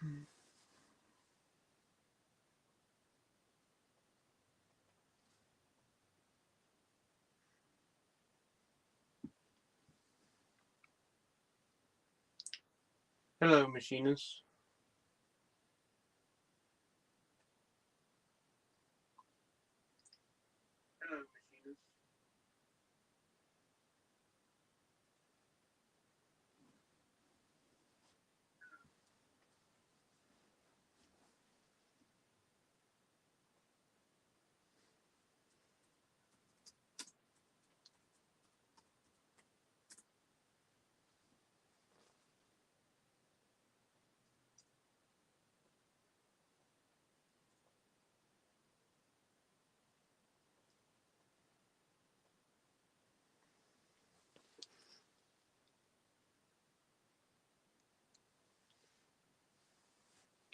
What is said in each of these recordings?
Hello, machinist. Hello, machinist.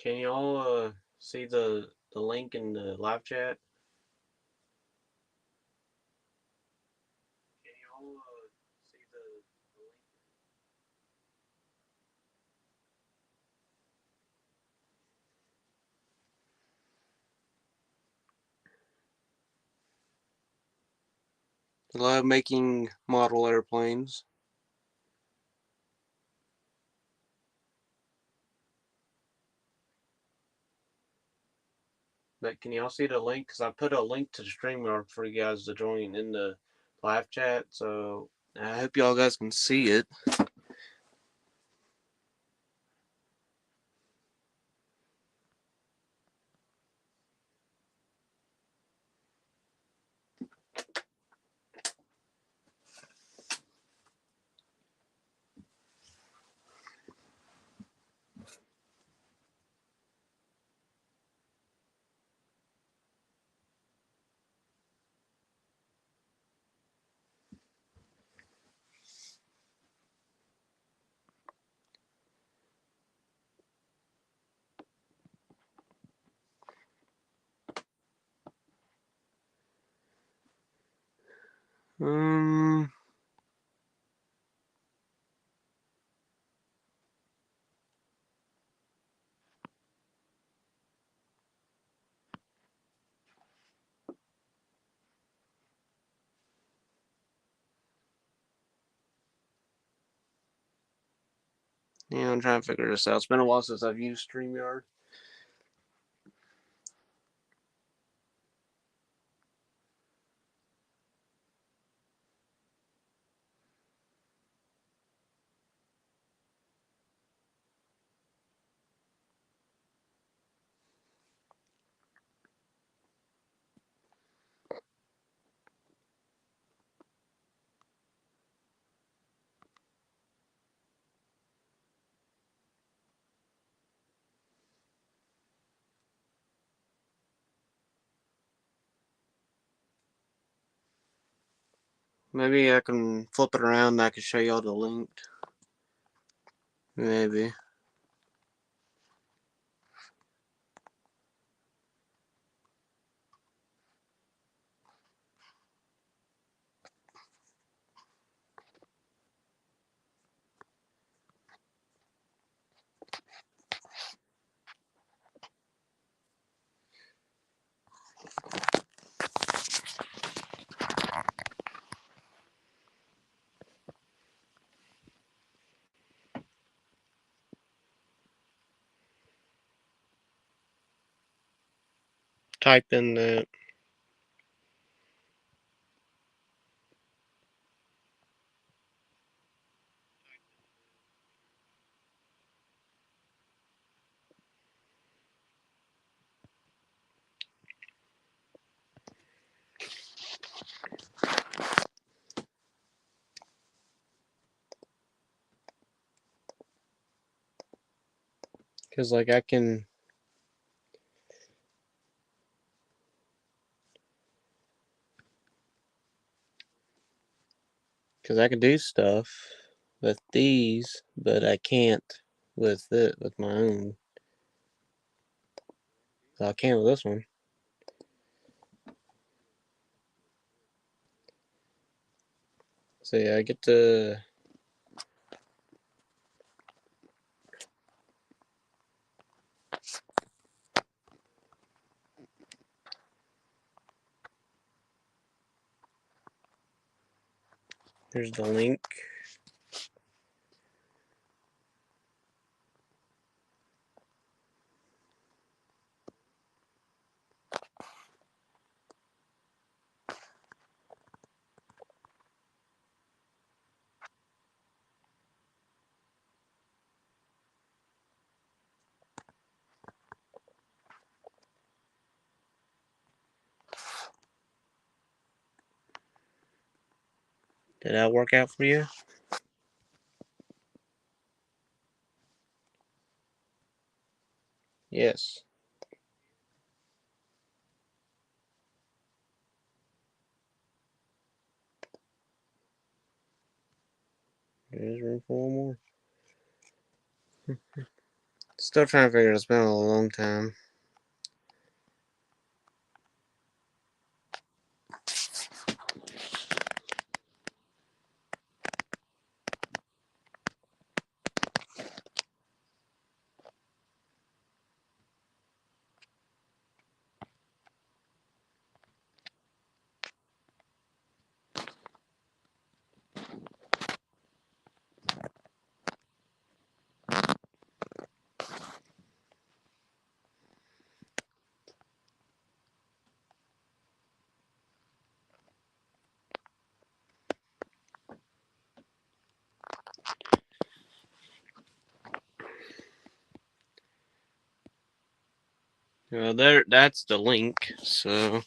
Can y'all see the link in the live chat? Can y'all see the link? I love making model airplanes. But can y'all see the link? Because I put a link to the StreamYard for you guys to join in the live chat. So I hope y'all guys can see it. Um, yeah, I'm trying to figure this out. It's been a while since I've used StreamYard. Maybe I can flip it around and I can show y'all the link. Maybe. Type in that. Because, like, I can. Because I can do stuff with these, but I can't with it with my own. So I can with this one. So yeah, I get to. Here's the link. Did that work out for you? Yes. There's room for one more. Still trying to figure it out. It's been a long time. That's the link. So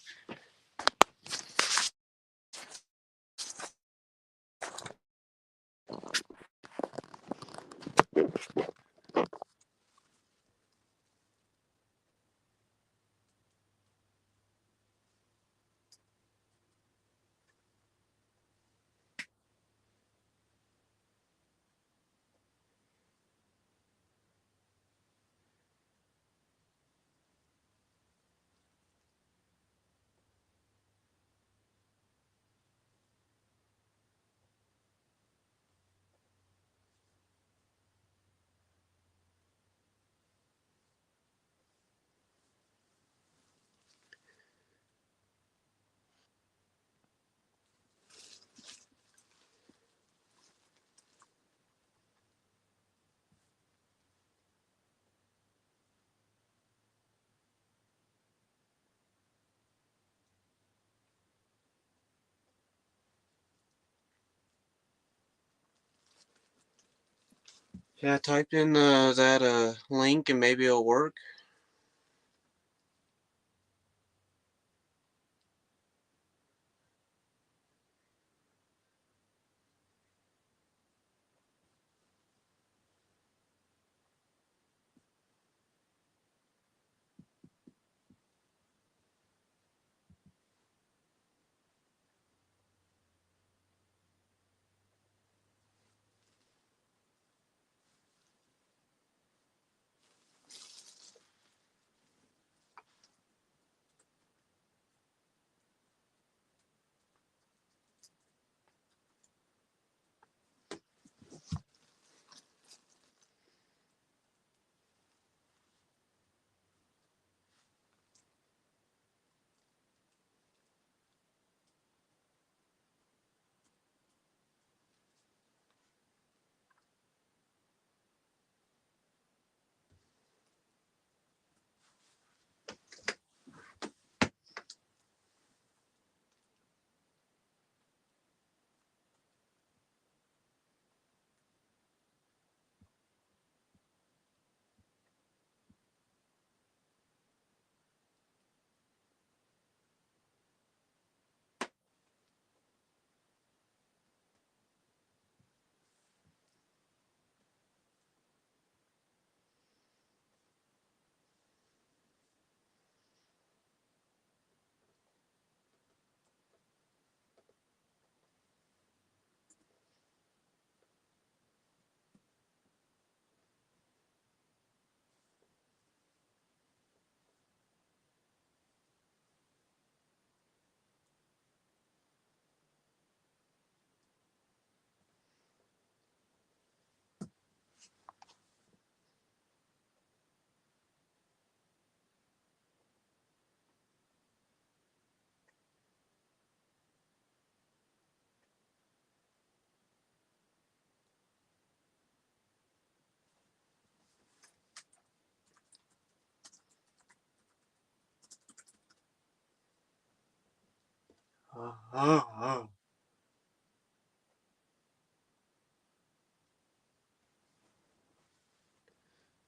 yeah, type in that link and maybe it'll work.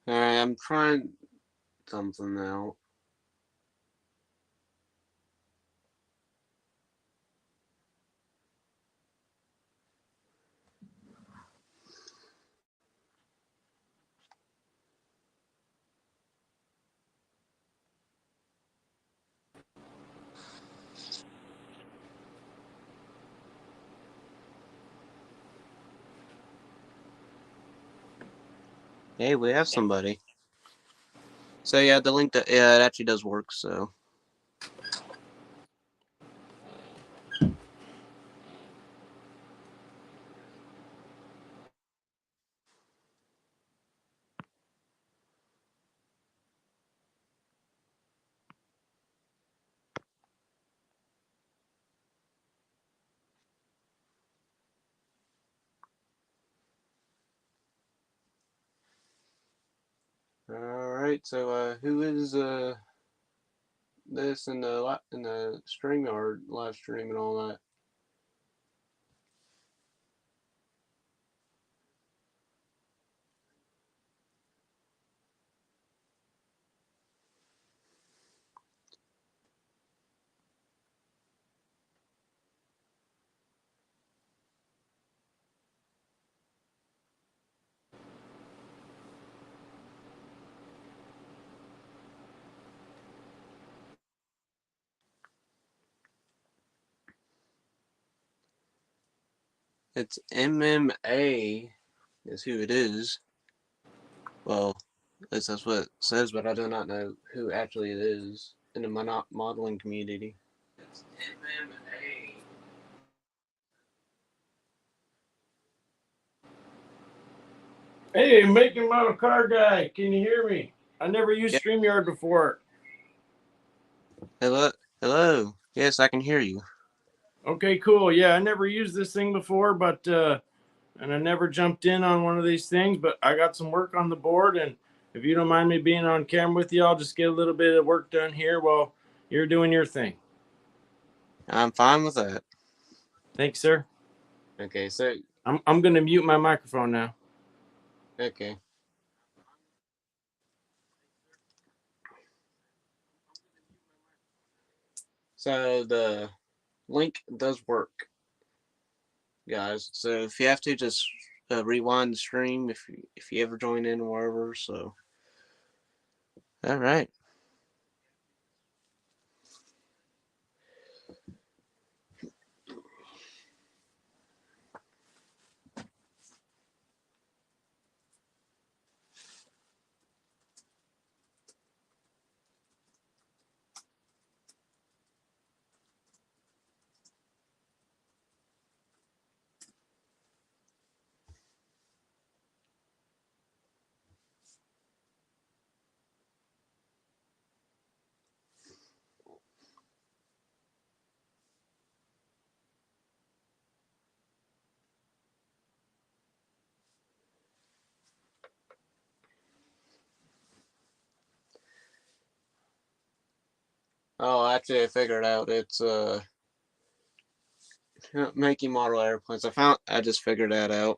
Alright, I'm trying something out. Hey, we have somebody. So yeah, the link that yeah, it actually does work. So all right. So who is this in the StreamYard live stream and all that? It's MMA is who it is. Well, at least that's what it says, but I do not know who actually it is in the modeling community. It's MMA. Hey, making model car guy, can you hear me? I never used Yeah. StreamYard before. Hello. Hello. Yes, I can hear you. Okay, cool. Yeah, I never used this thing before, but and I never jumped in on one of these things, but I got some work on the board, and if you don't mind me being on camera with you, I'll just get a little bit of work done here while you're doing your thing. I'm fine with that. Thanks, sir. Okay, so I'm gonna mute my microphone now. okay. So the link does work, guys. So if you have to, just rewind the stream if you ever join in or wherever. So all right. Oh, actually, I figured out it's making model airplanes. I just figured that out.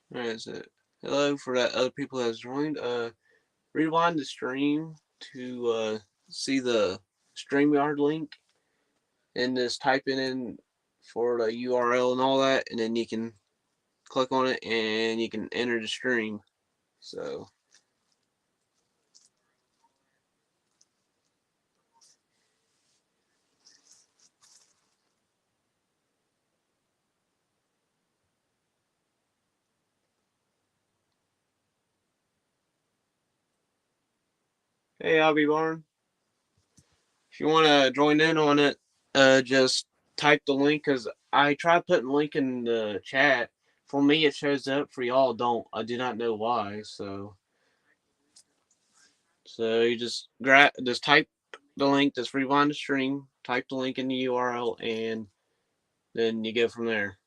Where is it? Hello for that other people that has joined. Rewind the stream to see the StreamYard link and just type it in for the URL and all that, and then you can click on it and you can enter the stream. So Hey, Hobby Barn. If you want to join in on it, just type the link because I tried putting the link in the chat. For me, it shows up. For y'all, don't. I do not know why. So you just type the link. Just rewind the stream. Type the link in the URL, and then you go from there.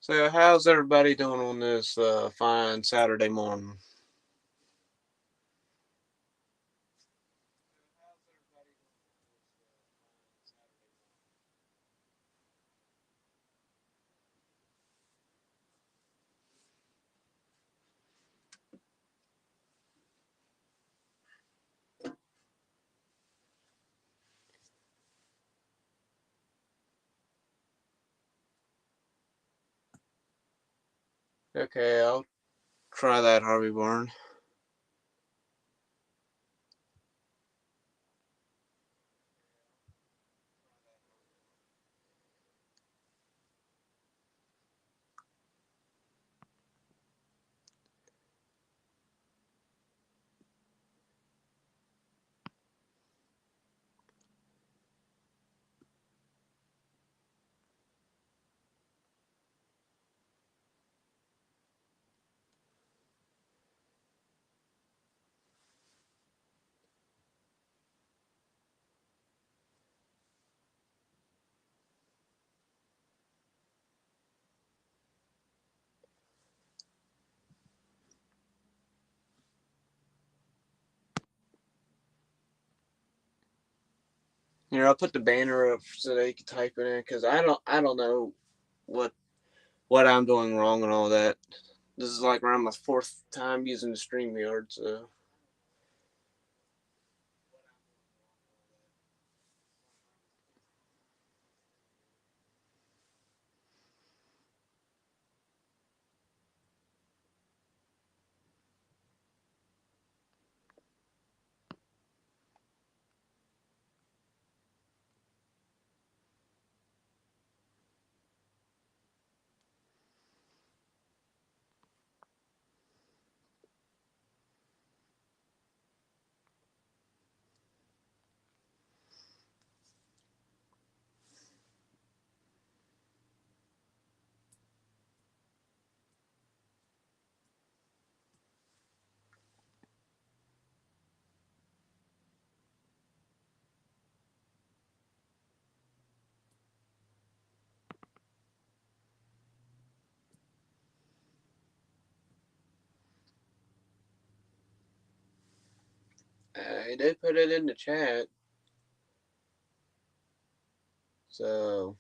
So how's everybody doing on this fine Saturday morning? Okay, I'll try that, Harvey Barn. Here, I'll put the banner up so they can type it in because I don't know what what I'm doing wrong and all that. This is like around my fourth time using the StreamYard, so I did put it in the chat. So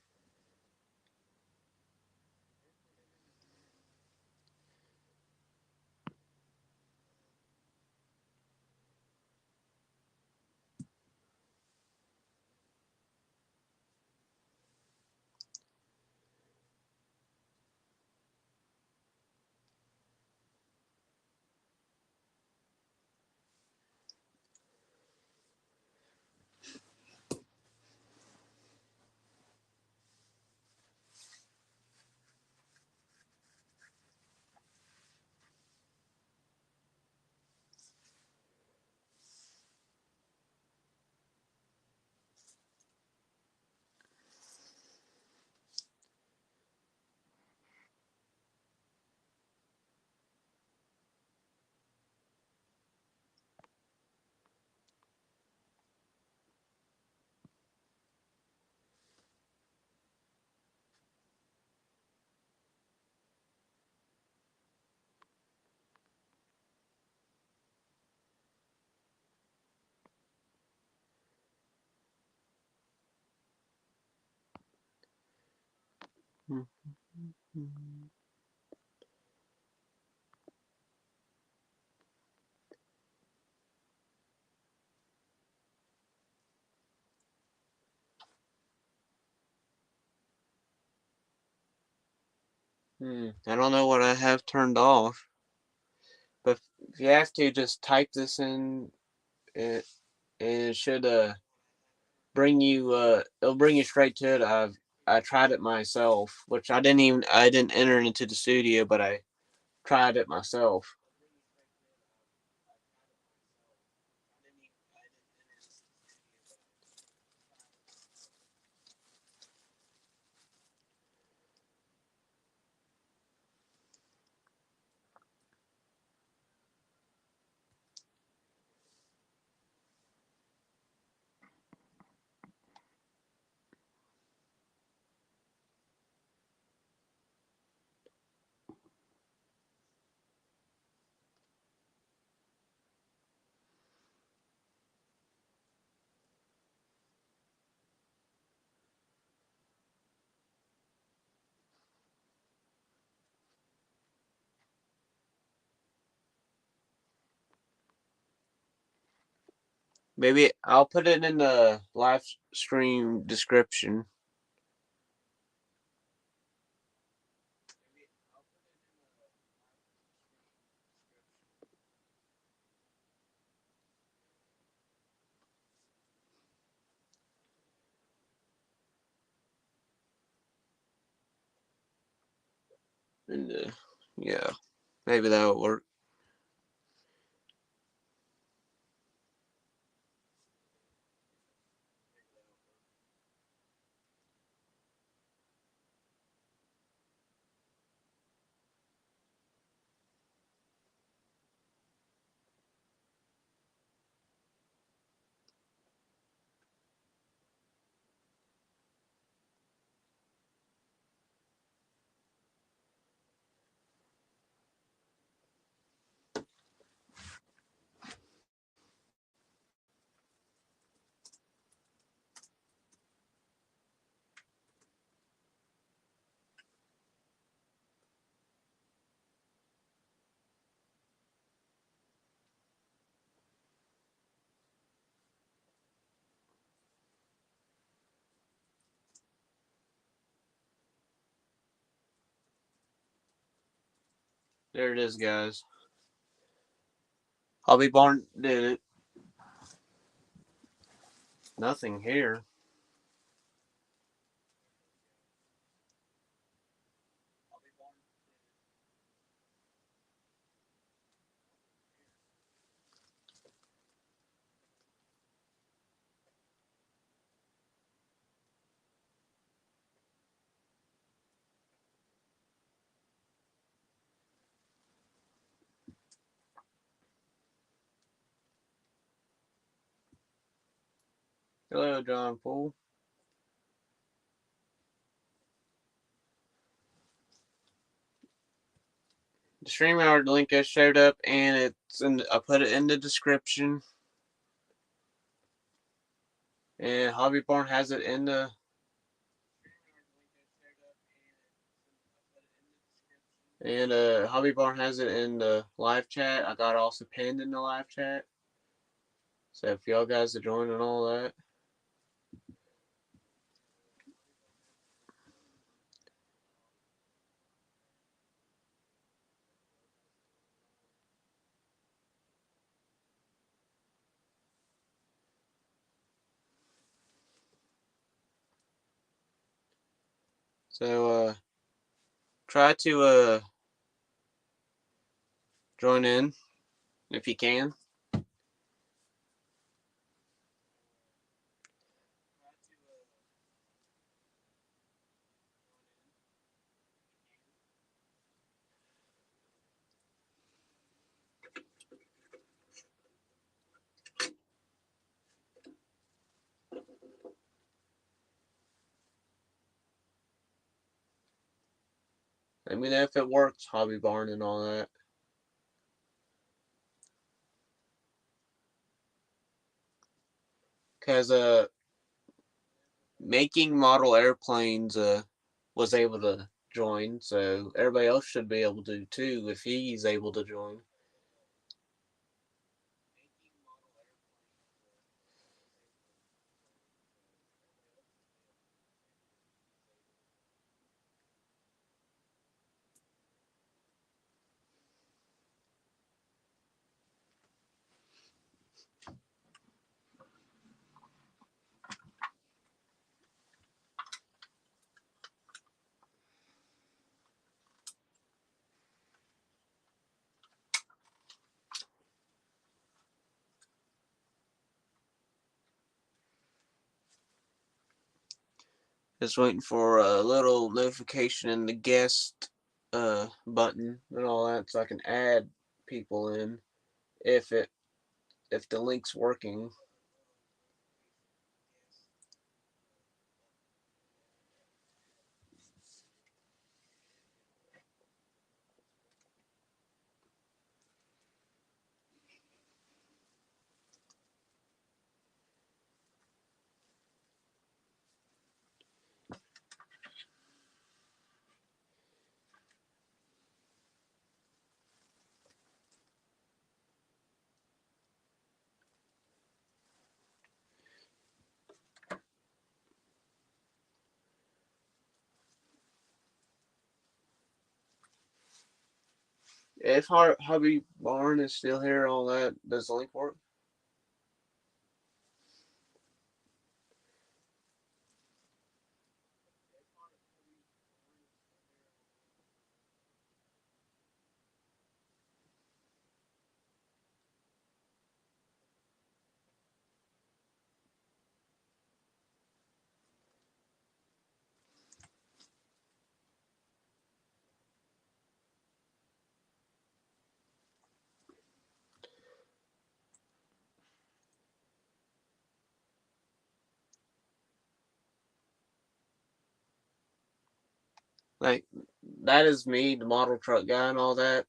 I don't know what I have turned off, but if you have to, just type this in, and it should bring you it'll bring you straight to it. I tried it myself, which I didn't enter it into the studio, but I tried it myself. Maybe I'll put it in the live stream description. And yeah, maybe that'll work. There it is, guys. Hobby Barn did it. Nothing here. Hello, John Poole. The StreamYard link has showed up, and I put it in the description. And Hobby Barn has it in the. And Hobby Barn has it in the live chat. I got also pinned in the live chat. So if y'all guys are joining all that. So try to join in if you can. Let me know if it works, Hobby Barn and all that. Because making model airplanes was able to join, so everybody else should be able to too if he's able to join. Just waiting for a little notification in the guest button and all that, so I can add people in if it if the link's working. If Hobby Barn is still here, all that, does the link work? Like, that is me, the model truck guy, and all that.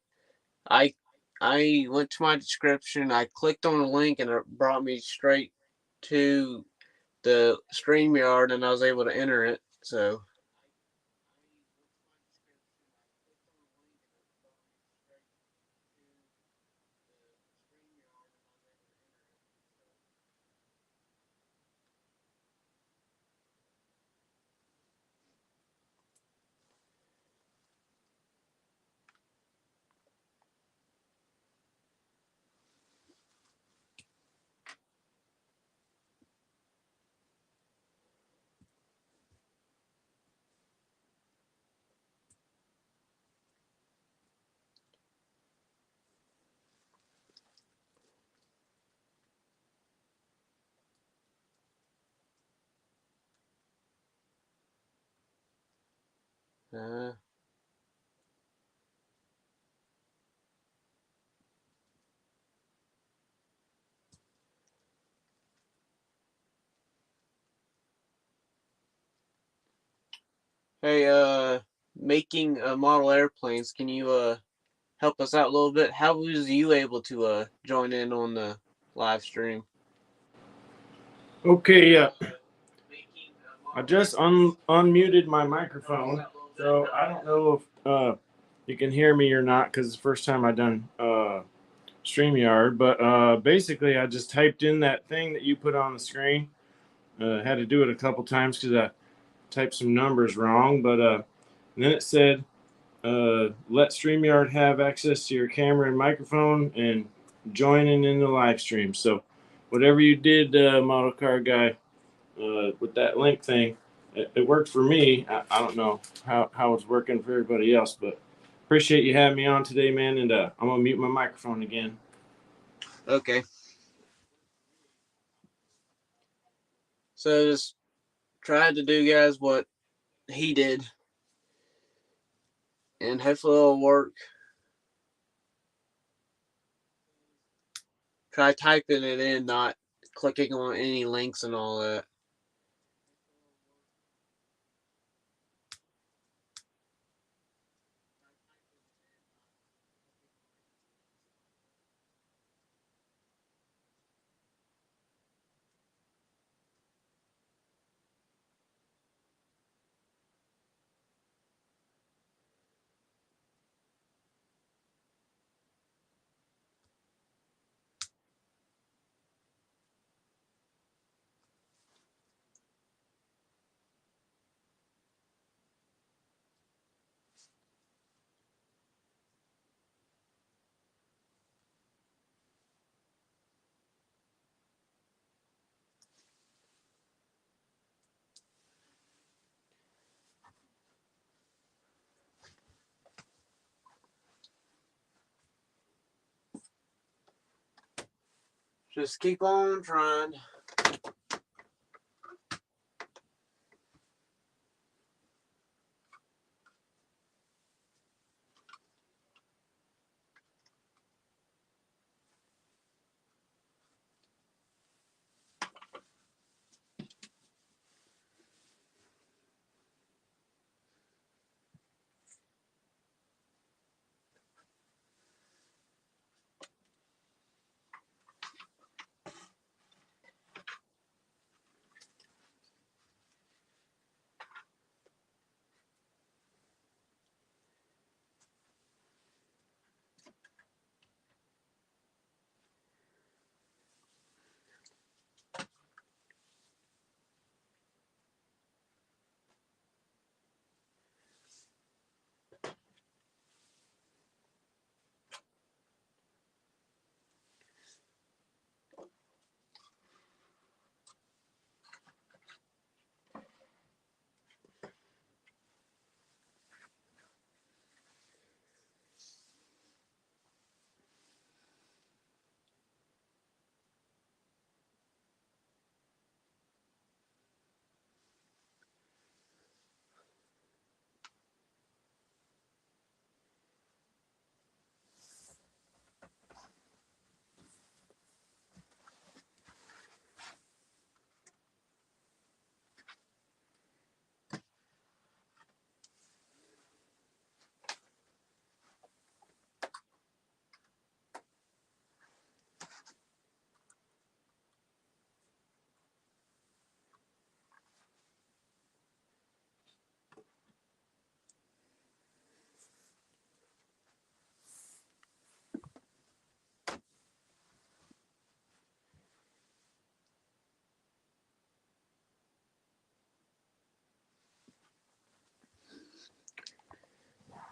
I I went to my description, I clicked on the link, and it brought me straight to the StreamYard, and I was able to enter it. So uh, hey, making model airplanes, can you help us out a little bit? How was you able to join in on the live stream? Okay, yeah. I just unmuted my microphone, so I don't know if you can hear me or not because it's the first time I've done StreamYard. But basically, I just typed in that thing that you put on the screen. Had to do it a couple times because I typed some numbers wrong. But and then it said, let StreamYard have access to your camera and microphone and joining in the live stream. So whatever you did, model car guy, with that link thing, it worked for me. I don't know how it's working for everybody else, but appreciate you having me on today, man. And I'm gonna mute my microphone again. Okay. So just tried to do, guys, what he did, and hopefully it'll work. Try typing it in, not clicking on any links and all that. Just keep on trying.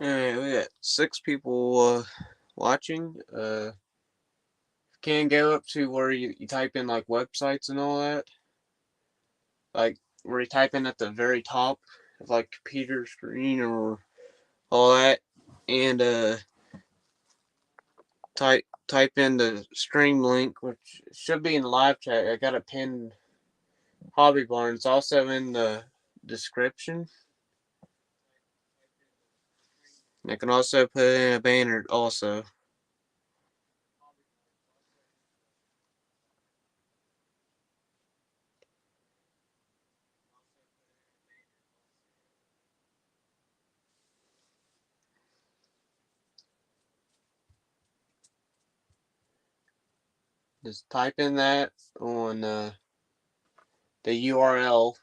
Alright, we got 6 people watching. Can go up to where you type in like websites and all that. Like where you type in at the very top of like computer screen or all that, and type in the stream link, which should be in the live chat. I got a pinned Hobby Barn. It's also in the description. I can also put in a banner also. Just type in that on the URL.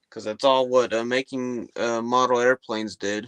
Because that's all what making model airplanes did.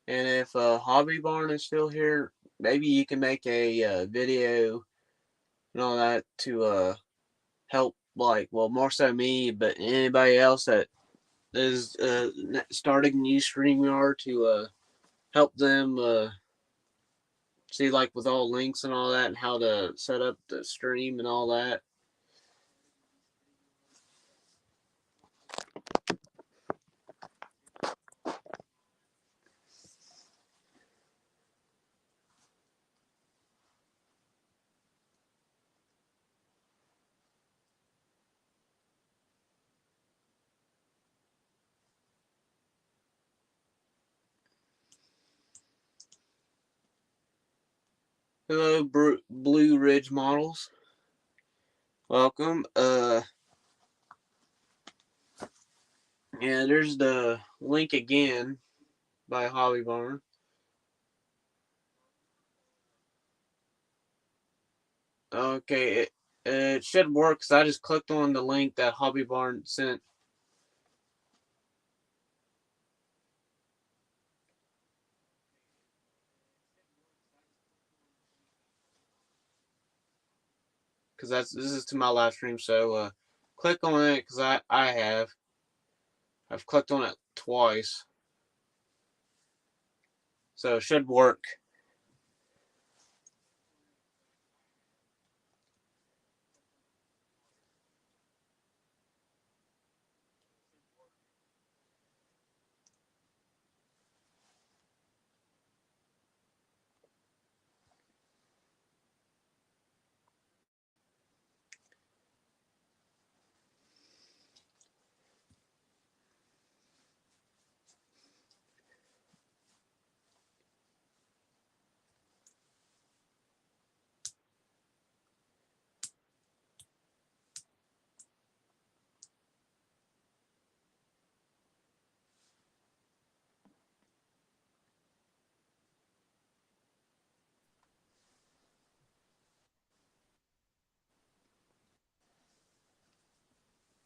And if Hobby Barn is still here, maybe you can make a video and all that to help, like, well, more so me, but anybody else that is starting new StreamYard to help them see, like, with all links and all that and how to set up the stream and all that. Hello, Blue Ridge Models. Welcome. Yeah, there's the link again by Hobby Barn. Okay, it should work because I just clicked on the link that Hobby Barn sent. Because this is to my live stream, so click on it because I've clicked on it twice, so it should work.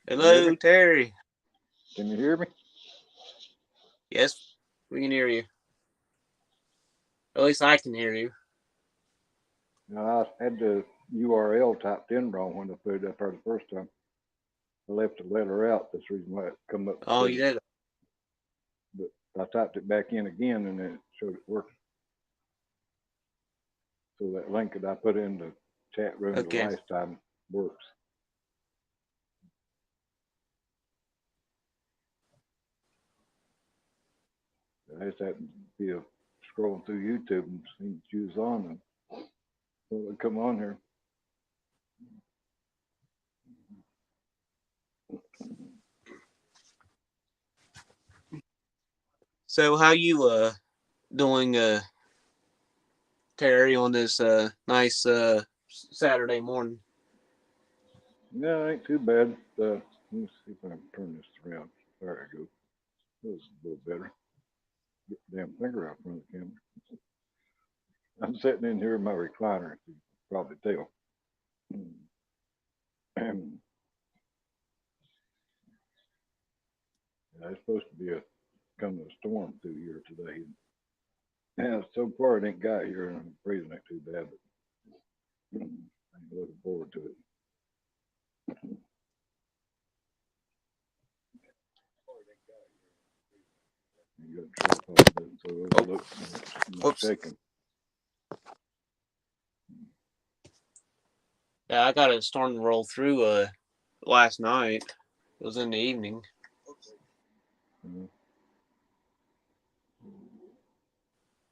Can you hear Hello, me? Terry. Can you hear me? Yes, we can hear you. At least I can hear you. No, I had the URL typed in wrong when I put it up there the first time. I left the letter out. That's the reason why it come up. Oh, you did. But I typed it back in again and then it showed it working. So that link that I put in the chat room Okay. the last time works. I just happened to be scrolling through YouTube and seen you was on and so I come on here. So how you doing, Terry, on this nice Saturday morning? No, it ain't too bad. Let me see if I can turn this around. There we go. That was a little better. Get the damn finger out from the camera. I'm sitting in here in my recliner, as you can probably tell. It's supposed to be coming a storm through here today. And so far it ain't got here, and I'm freezing it too bad, but I'm looking forward to it. You got to try to so it looks Whoops. shaking. Yeah, I got a storm to roll through last night. It was in the evening. Mm-hmm.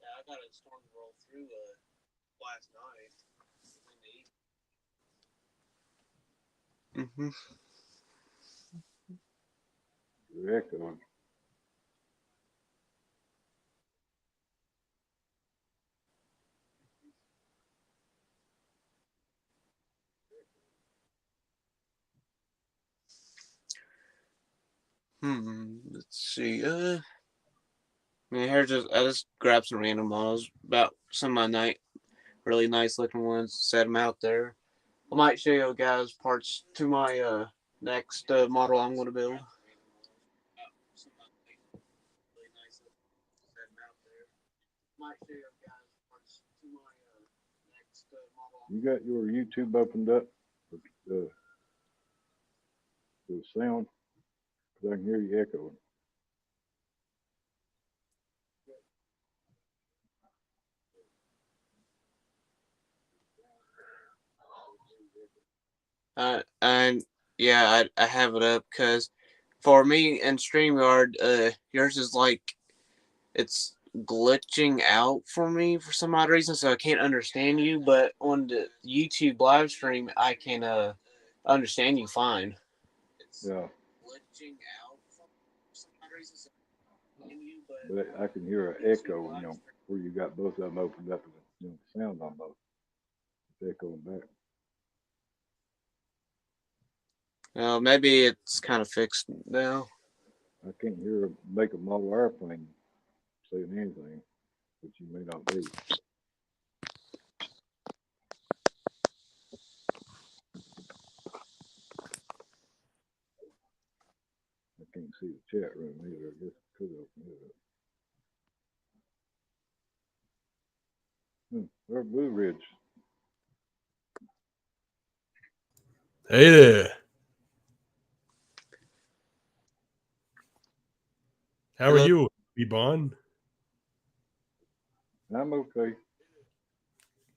Yeah, I got a storm to roll through last night. It was in the evening. You're echoing. Let's see. I just grabbed some random models, about some of my really nice looking ones. Set them out there. I might show you guys parts to my next model I'm going to build. You got your YouTube opened up for the sound? Because I can hear you echoing. And yeah, I have it up because for me in StreamYard, yours is like it's glitching out for me for some odd reason, so I can't understand you. But on the YouTube live stream, I can understand you fine. Yeah. But I can hear an echo, where you got both of them opened up, and the sound on both. It's echoing back. Maybe it's kind of fixed now. I can't hear make a model airplane saying anything, but you may not be. I can't see the chat room either. I guess it could open it up. There's Blue Ridge. Hey there. How are Hello. you, B-Bon? I'm okay.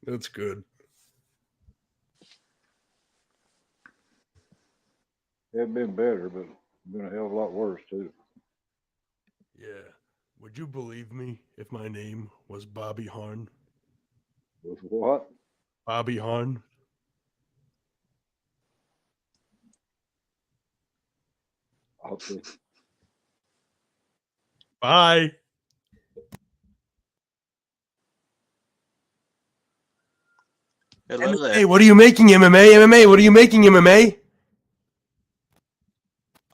That's good. It's been better, but it's been a hell of a lot worse too. Yeah. Would you believe me if my name was Bobby Harn? With what? Bobby Harn? Okay. Bye. Hello there. MMA, what are you making, MMA? MMA, what are you making, MMA?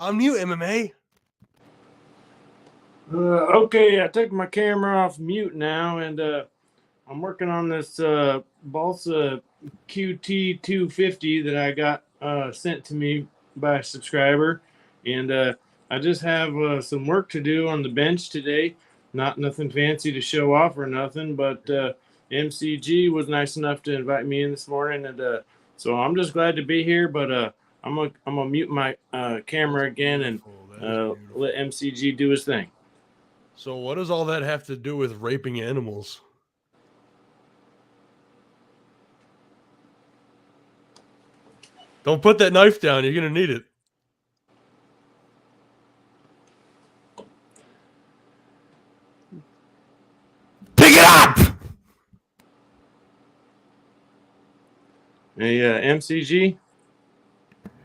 Unmute, MMA. Okay, I took my camera off mute now, and I'm working on this Balsa QT250 that I got sent to me by a subscriber, and I just have some work to do on the bench today. Not nothing fancy to show off or nothing, but MCG was nice enough to invite me in this morning, and so I'm just glad to be here. But I'm gonna mute my camera again and let MCG do his thing. So what does all that have to do with raping animals? Don't put that knife down. You're going to need it. Pick it up! Hey, MCG.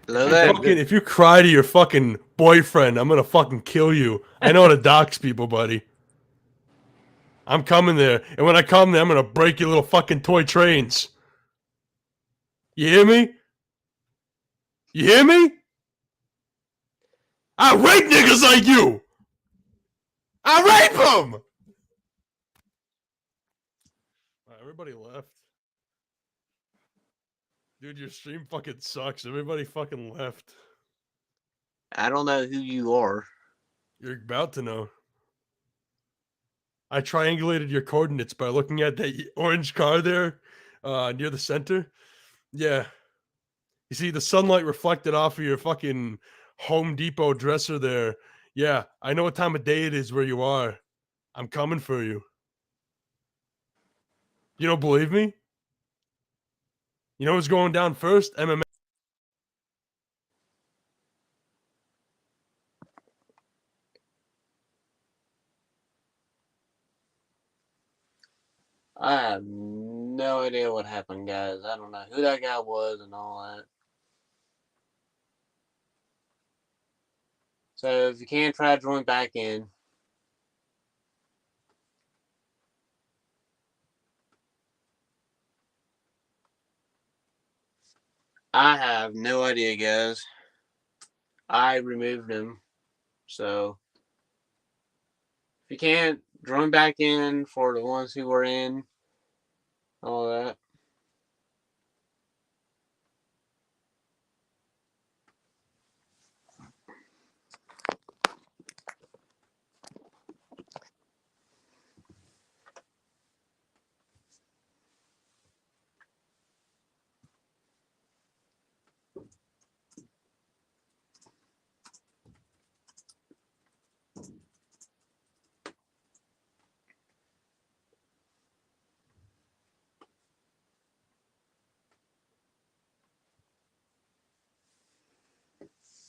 Hello there. If you cry to your fucking boyfriend, I'm going to fucking kill you. I know how to dox people, buddy. I'm coming there. And when I come there, I'm going to break your little fucking toy trains. You hear me? You hear me? I rape niggas like you! I rape them! Everybody left. Dude, your stream fucking sucks. Everybody fucking left. I don't know who you are. You're about to know. I triangulated your coordinates by looking at that orange car there near the center. Yeah. You see the sunlight reflected off of your fucking Home Depot dresser there. Yeah, I know what time of day it is where you are. I'm coming for you. You don't believe me? You know what's going down first? MMA. I have no idea what happened, guys. I don't know who that guy was and all that. So if you can, try to join back in. I have no idea, guys. I removed him. So if you can't, join back in for the ones who were in. All that.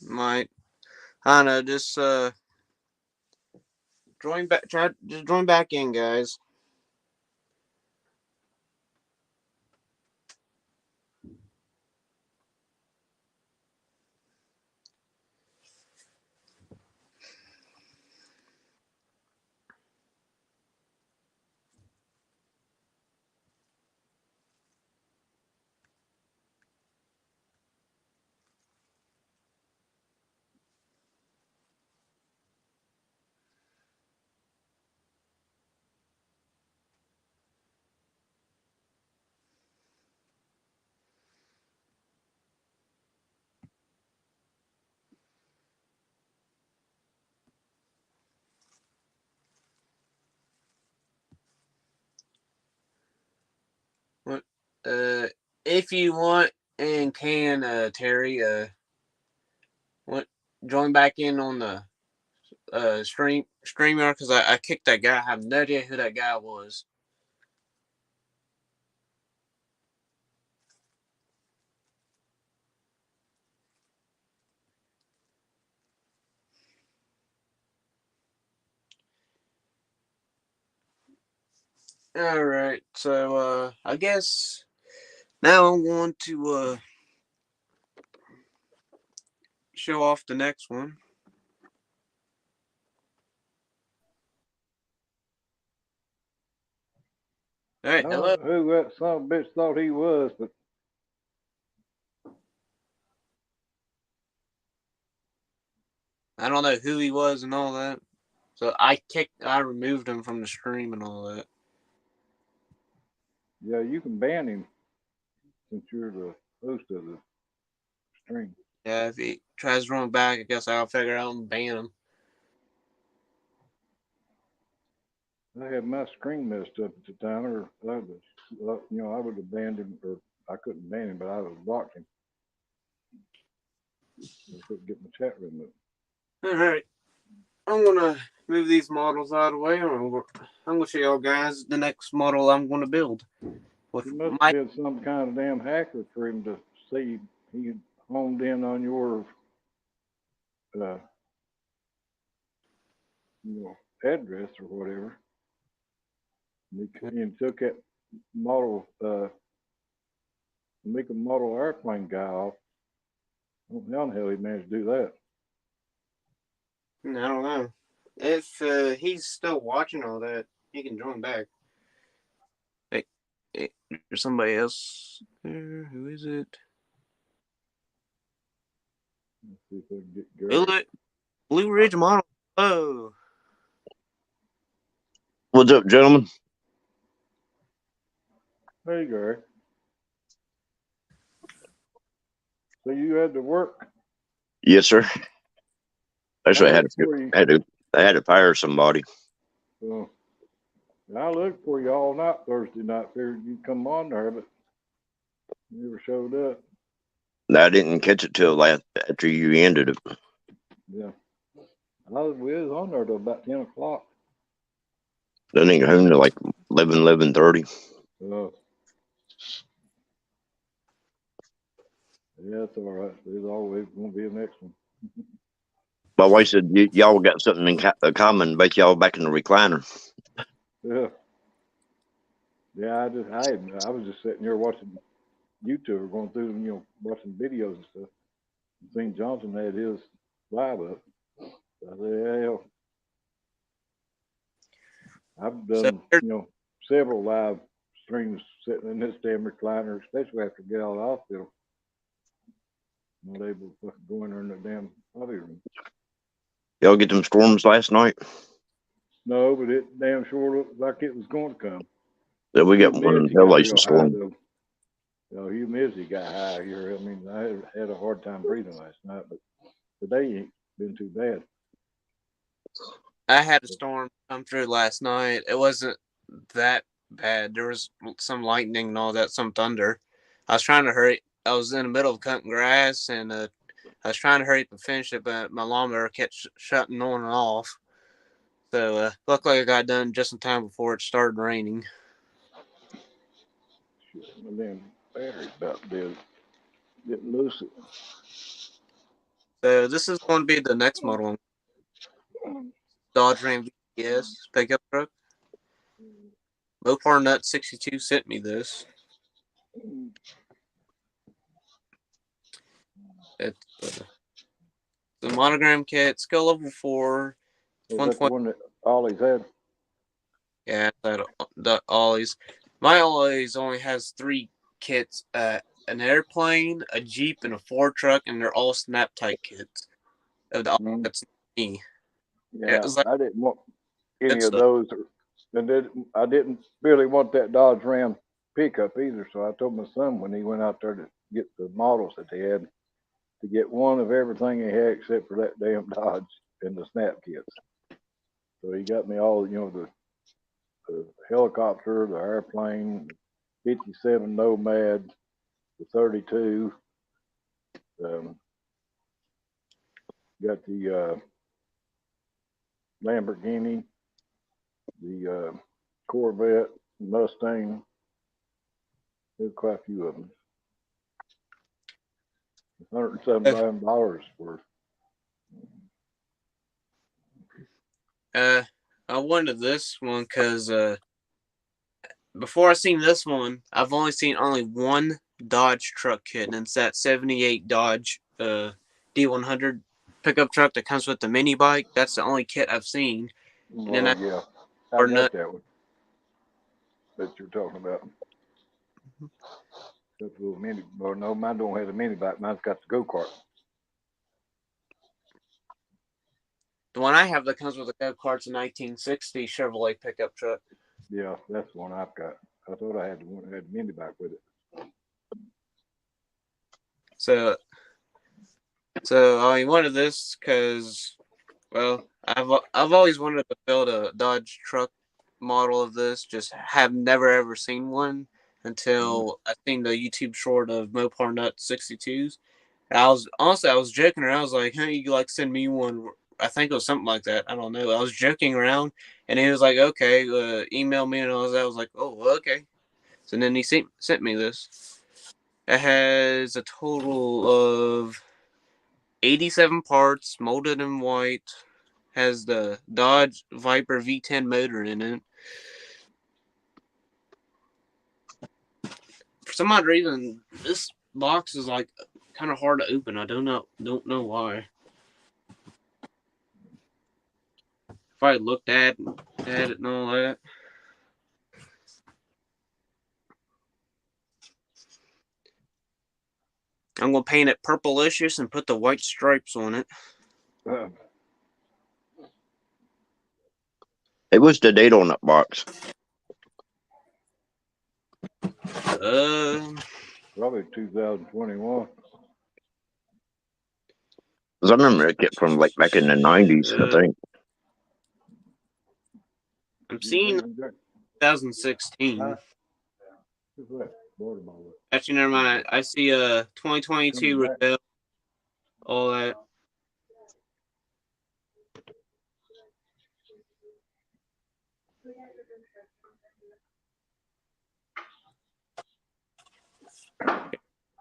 Might. I don't know, just join back just join back in, guys. if you want and can, Terry, join back in on the StreamYard, because I kicked that guy. I have no idea who that guy was. All right, so I guess now I'm going to show off the next one. All right, I hello. don't know who that son of a bitch thought he was, but I don't know who he was and all that. So I removed him from the stream and all that. yeah, you can ban him since you're the host of the stream. Yeah, if he tries to run back, I guess I'll figure out and ban him. I had my screen messed up at the time, or I was, I would have banned him, or I couldn't ban him, but I would have blocked him. I couldn't get my chat room up. All right, I'm gonna move these models out of the way. I'm gonna show y'all guys the next model I'm gonna build. With He must my have been some kind of damn hacker for him to see he honed in on your, address or whatever. And took that model, make a model airplane guy off. I don't know how the hell he managed to do that. I don't know if he's still watching all that. He can join back. Hey, there's somebody else there. Who is it? Let's see if I can get Gary. Blue Ridge model. Oh, What's up, gentlemen? Hey, Gary. So you had to work? Yes, sir. Actually, I had to fire somebody. So I looked for you all night Thursday night. Figured you'd come on there, but you never showed up. I didn't catch it till after you ended it. Yeah. We was on there till about 10 o'clock. Then I got home to like 11:30. Yeah, it's all right. There's always going to be a next one. My wife said y'all got something in common. Bet y'all back in the recliner. Yeah. Yeah, I was just sitting here watching YouTube, going through them, watching videos and stuff. Seen Johnson had his live up. I said, yeah, I've done, several live streams sitting in this damn recliner, especially after I get out of the hospital. Not able to fucking go in there in the damn lobby room. Y'all get them storms last night? No, but it damn sure looked like it was going to come. Yeah, we got one of them taillights storm. Humidity got high here. I mean, I had a hard time breathing last night, but today ain't been too bad. I had a storm come through last night. It wasn't that bad. There was some lightning and all that, some thunder. I was trying to hurry. I was in the middle of cutting grass, and I was trying to hurry up and finish it, but my lawnmower kept shutting on and off. So luckily I got done just in time before it started raining. Shit, my damn battery's about dead. Getting loose. So this is going to be the next model. Dodge Ram VTS pickup truck. Mopar Nut 62 sent me this. It's the monogram kit, skill level 4. Was that the one that Ollie's had? Yeah, the Ollie's. My Ollie's only has 3 kits: an airplane, a Jeep, and a Ford truck, and they're all snap tight kits. That's me. Yeah, like, I didn't want any of those, and I didn't really want that Dodge Ram pickup either. So I told my son when he went out there to get the models that they had, to get one of everything he had except for that damn Dodge and the snap kits. So he got me all, the helicopter, the airplane, 57 Nomad, the 32. Got the Lamborghini, the Corvette, Mustang. There's quite a few of them. $107,000 worth. I wanted this one because before I seen this one, I've only seen one Dodge truck kit, and it's that 78 Dodge D100 pickup truck that comes with the mini bike. That's the only kit I've seen. And then Yeah, I or got not- that one that you're talking about. That's a little mini. Well, no, mine don't have a mini bike. Mine's got the go-kart. The one I have that comes with a go-kart's a 1960 Chevrolet pickup truck. Yeah, that's the one I've got. I thought I had the one that had the mini bike with it. So I wanted this because, well, I've always wanted to build a Dodge truck model of this. Just have never ever seen one until I seen the YouTube short of Mopar Nut 62s. And I was joking around. I was like, "Hey, you like send me one?" I think it was something like that. I don't know. I was joking around, and he was like, "Okay, email me," and I was like, "Oh, okay." So then he sent me this. It has a total of 87 parts, molded in white. Has the Dodge Viper V10 motor in it. For some odd reason, this box is like kind of hard to open. I don't know why. If I looked at it and all that. I'm gonna paint it purplicious and put the white stripes on it. Hey, what's the date on that box? Probably 2021. Because I remember it get from like back in the 90s, I think. I'm seeing 2016. Actually, never mind. I see 2022 Rebel, all that.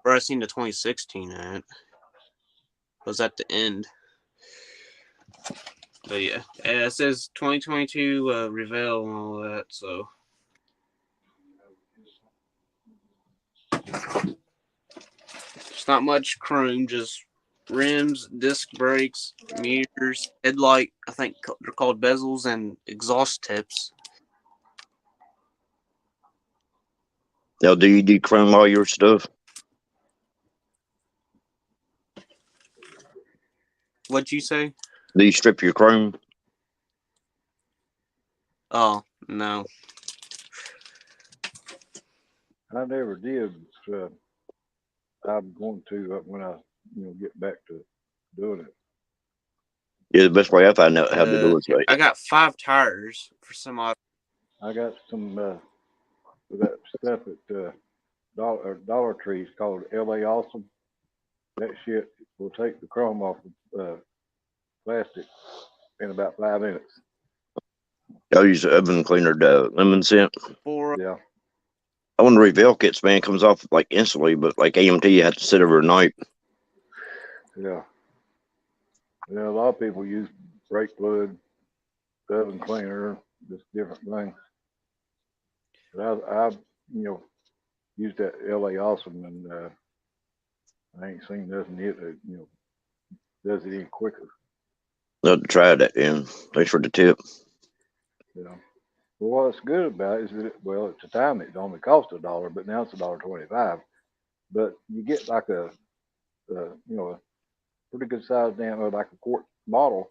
Where I seen the 2016 at was at the end. But yeah, it says 2022 Reveal and all that. So it's not much chrome, just rims, disc brakes, mirrors, headlight. I think they're called bezels, and exhaust tips. Now, do you dechrome all your stuff? What'd you say? Do you strip your chrome? Oh, no. I never did. I'm going to when I get back to doing it. Yeah, the best way I find out how to do it is like, I got 5 tires for some odd. I got some that stuff at Dollar Tree's called LA Awesome. That shit will take the chrome off the plastic in about 5 minutes. I'll use the oven cleaner, the lemon scent. Yeah. I want to Reveal kits, man, comes off like instantly, but like AMT, you have to sit overnight. Yeah. Yeah, a lot of people use brake fluid, oven cleaner, just different things. But I used that LA Awesome, and I ain't seen nothing yet that does it any quicker. I'll have to try that, yeah. Thanks for the tip. Yeah. Well, what's good about it is that, well, at the time it only cost $1, but now it's $1.25. But you get like a pretty good size damn, like a quart bottle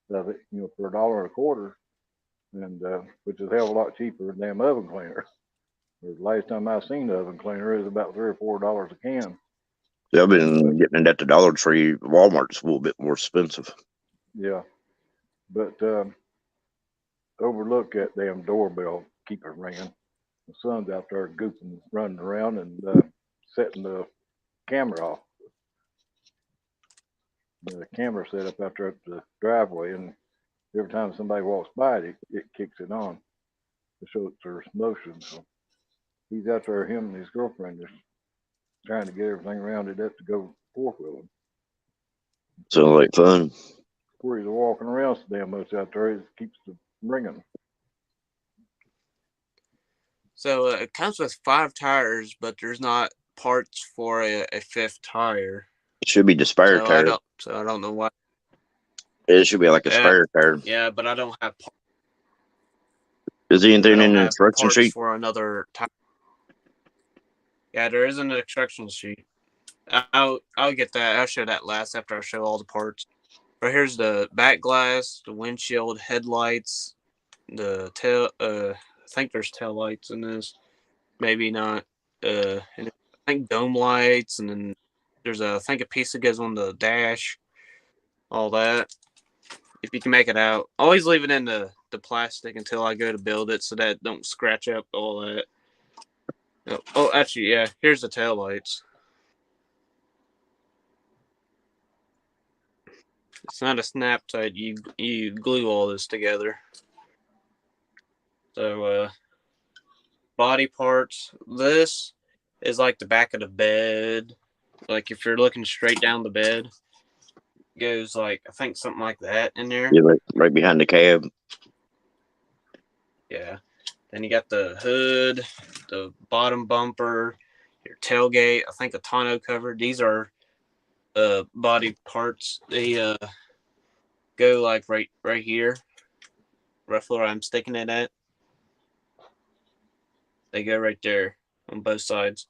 of it, for $1.25, and which is a hell of a lot cheaper than damn oven cleaner. The last time I seen the oven cleaner, it was about $3 or $4 a can. Yeah, I've been getting it at the Dollar Tree. Walmart's a little bit more expensive. Yeah, but overlook that damn doorbell, keep it ringing. My son's out there goofing, running around and setting the camera off. The camera set up out there at the driveway, and every time somebody walks by it kicks it on to show that there's motion. So he's out there, him and his girlfriend, just trying to get everything rounded up to go four-wheeling. Sounds like fun. Before he's walking around so damn much out there, it keeps the ringing. So it comes with 5 tires, but there's not parts for a 5th tire. It should be the spare So tire. I don't know why. It should be like a Yeah. spare tire. Yeah, but I don't have Is there anything in the instruction parts sheet? for another tire. Yeah, there is an instruction sheet. I'll get that. I'll show that last after I show all the parts. But here's the back glass, the windshield, headlights, the tail. I think there's tail lights in this. Maybe not. And I think dome lights, and then there's I think a piece that goes on the dash. All that. If you can make it out, always leave it in the plastic until I go to build it, so that don't scratch up all that. Oh, actually, yeah. Here's the tail lights. It's not a snap tight. You glue all this together. So body parts. This is like the back of the bed. Like if you're looking straight down the bed, goes like I think something like that in there. Yeah, right behind the cab. Yeah. Then you got the hood, the bottom bumper, your tailgate. I think a tonneau cover. These are body parts. They go like right here, roughly where I'm sticking it at. They go right there on both sides.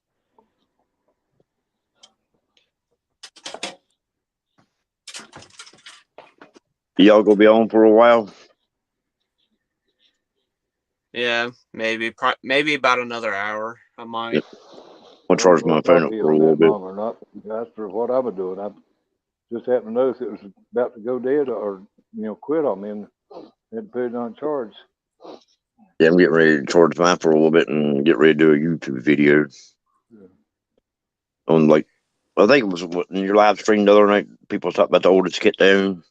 Y'all gonna be on for a while? Yeah, maybe about another hour. I might. Yep. I'll charge my phone up for a little bit. Or not. That's for what I was doing. I just happened to notice it was about to go dead or quit on me, and had to put it on charge. Yeah, I'm getting ready to charge mine for a little bit and get ready to do a YouTube video. Yeah. On I think it was in your live stream the other night. People talked about the oldest kit down.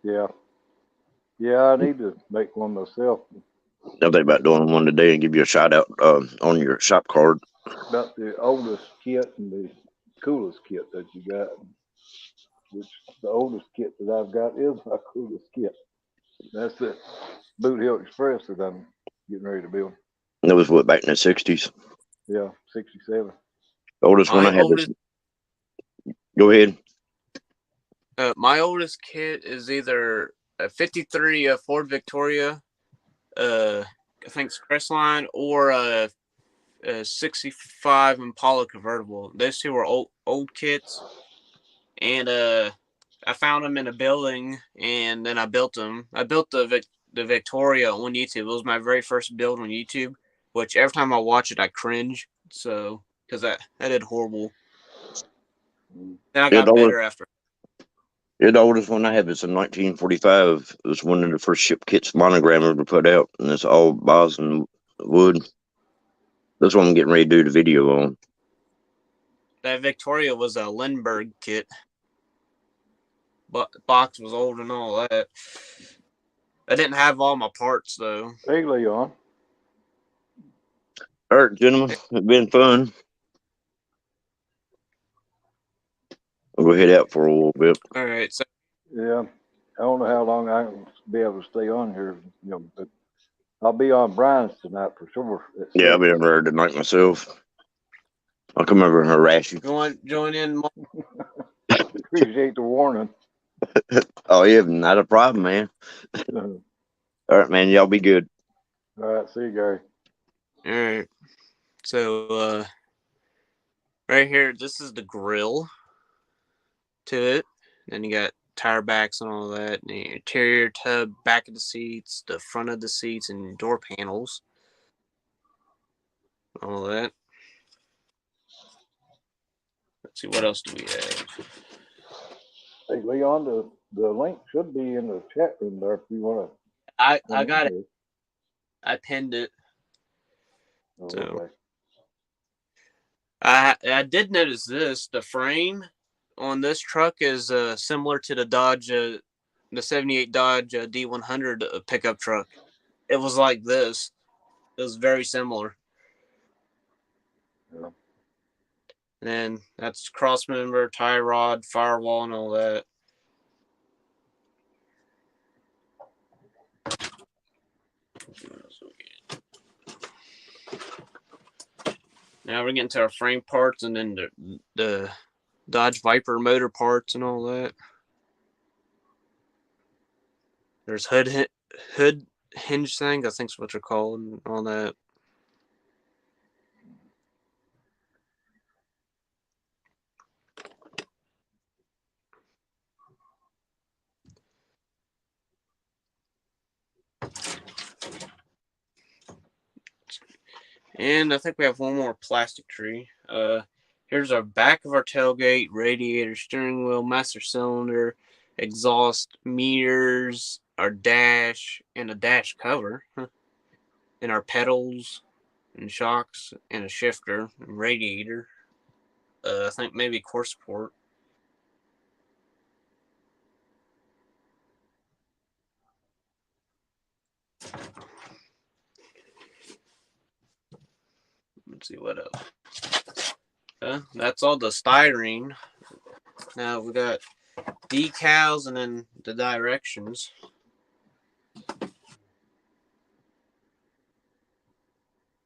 Yeah. Yeah, I need to make one myself. I'm thinking about doing one today and give you a shout out on your shop card. About the oldest kit and the coolest kit that you got. Which the oldest kit that I've got is my coolest kit. That's the Boot Hill Express that I'm getting ready to build. And it was back in the 60s. Yeah, 67. The oldest one I had was. Go ahead. My oldest kit is either a 53 Ford Victoria, I think Express Line, or a 65 Impala convertible. Those two were old kits, and I found them in a building, and then I built them. I built the Victoria on YouTube. It was my very first build on YouTube, which every time I watch it, I cringe. So because I did horrible. Then I got better after. Yeah, the oldest one I have is in 1945. It was one of the first ship kits monogram ever put out, and it's all Boston wood. This one I'm getting ready to do the video on. That Victoria was a Lindbergh kit. But the box was old and all that. I didn't have all my parts, though. Hey, Leon. All right, gentlemen, it's been fun. I'll go head out for a little bit. All right. So yeah, I don't know how long I can be able to stay on here, but I'll be on Brian's tonight for sure. Yeah, I'll be over there tonight myself. I'll come over and harass you. You want to join in? Appreciate the warning. Oh, yeah, not a problem, man. All right, man. Y'all be good. All right. See you, Gary. All right. So, right here, this is the grill to it. Then you got tire backs and all that. And the interior tub, back of the seats, the front of the seats, and door panels. All that. Let's see, what else do we have? Hey, Leon, the link should be in the chat room there if you want to. I got it. I pinned it. Oh, So- okay. I did notice this. The frame on this truck is similar to the Dodge, the '78 Dodge D100 pickup truck. It was like this. It was very similar. Yeah. And that's cross member, tie rod, firewall, and all that. Now we're getting to our frame parts and then the Dodge Viper motor parts and all that. There's hood hinge thing, I think's what they're called, and all that. And I think we have one more plastic tree. Here's our back of our tailgate, radiator, steering wheel, master cylinder, exhaust, mirrors, our dash, and a dash cover, and our pedals, and shocks, and a shifter, and radiator. I think maybe core support. Let's see what else. That's all the styrene. Now we got decals and then the directions.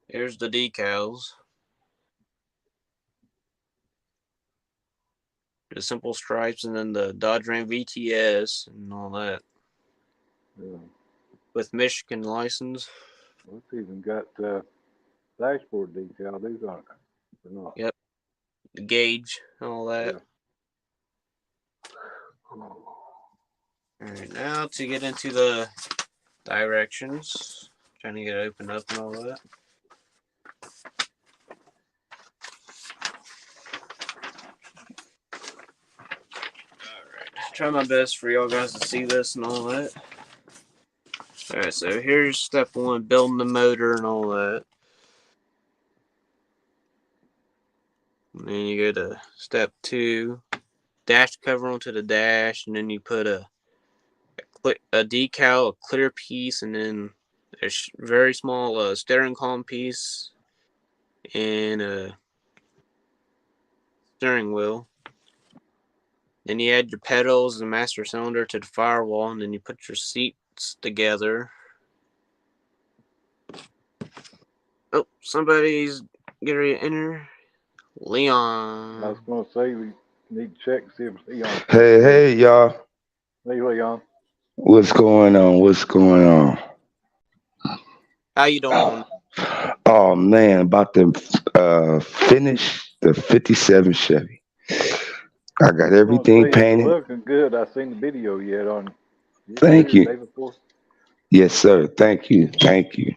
Here's the decals. The simple stripes and then the Dodge Ram VTS and all that Yeah. with Michigan license. Well, it's even got dashboard decal. These aren't. They're not. Yep. The gauge and all that. Yeah. All right, now to get into the directions. Trying to get it opened up and all that. Alright, try my best for y'all guys to see this and all that. Alright, so here's step one, building the motor and all that. And then you go to step two, dash cover onto the dash, and then you put a decal, a clear piece, and then a very small steering column piece, and a steering wheel. Then you add your pedals and master cylinder to the firewall, and then you put your seats together. Oh, somebody's getting ready to enter. I Leon. was gonna say we need to check and see if Leon. Hey, y'all. Hey, Leon. What's going on? What's going on? How you doing? Oh, man, about to finish the 57 Chevy. I got I was gonna everything say, it's painted. looking good. I seen the video yet on. Thank you. Day before? Yes, sir. Thank you. Thank you.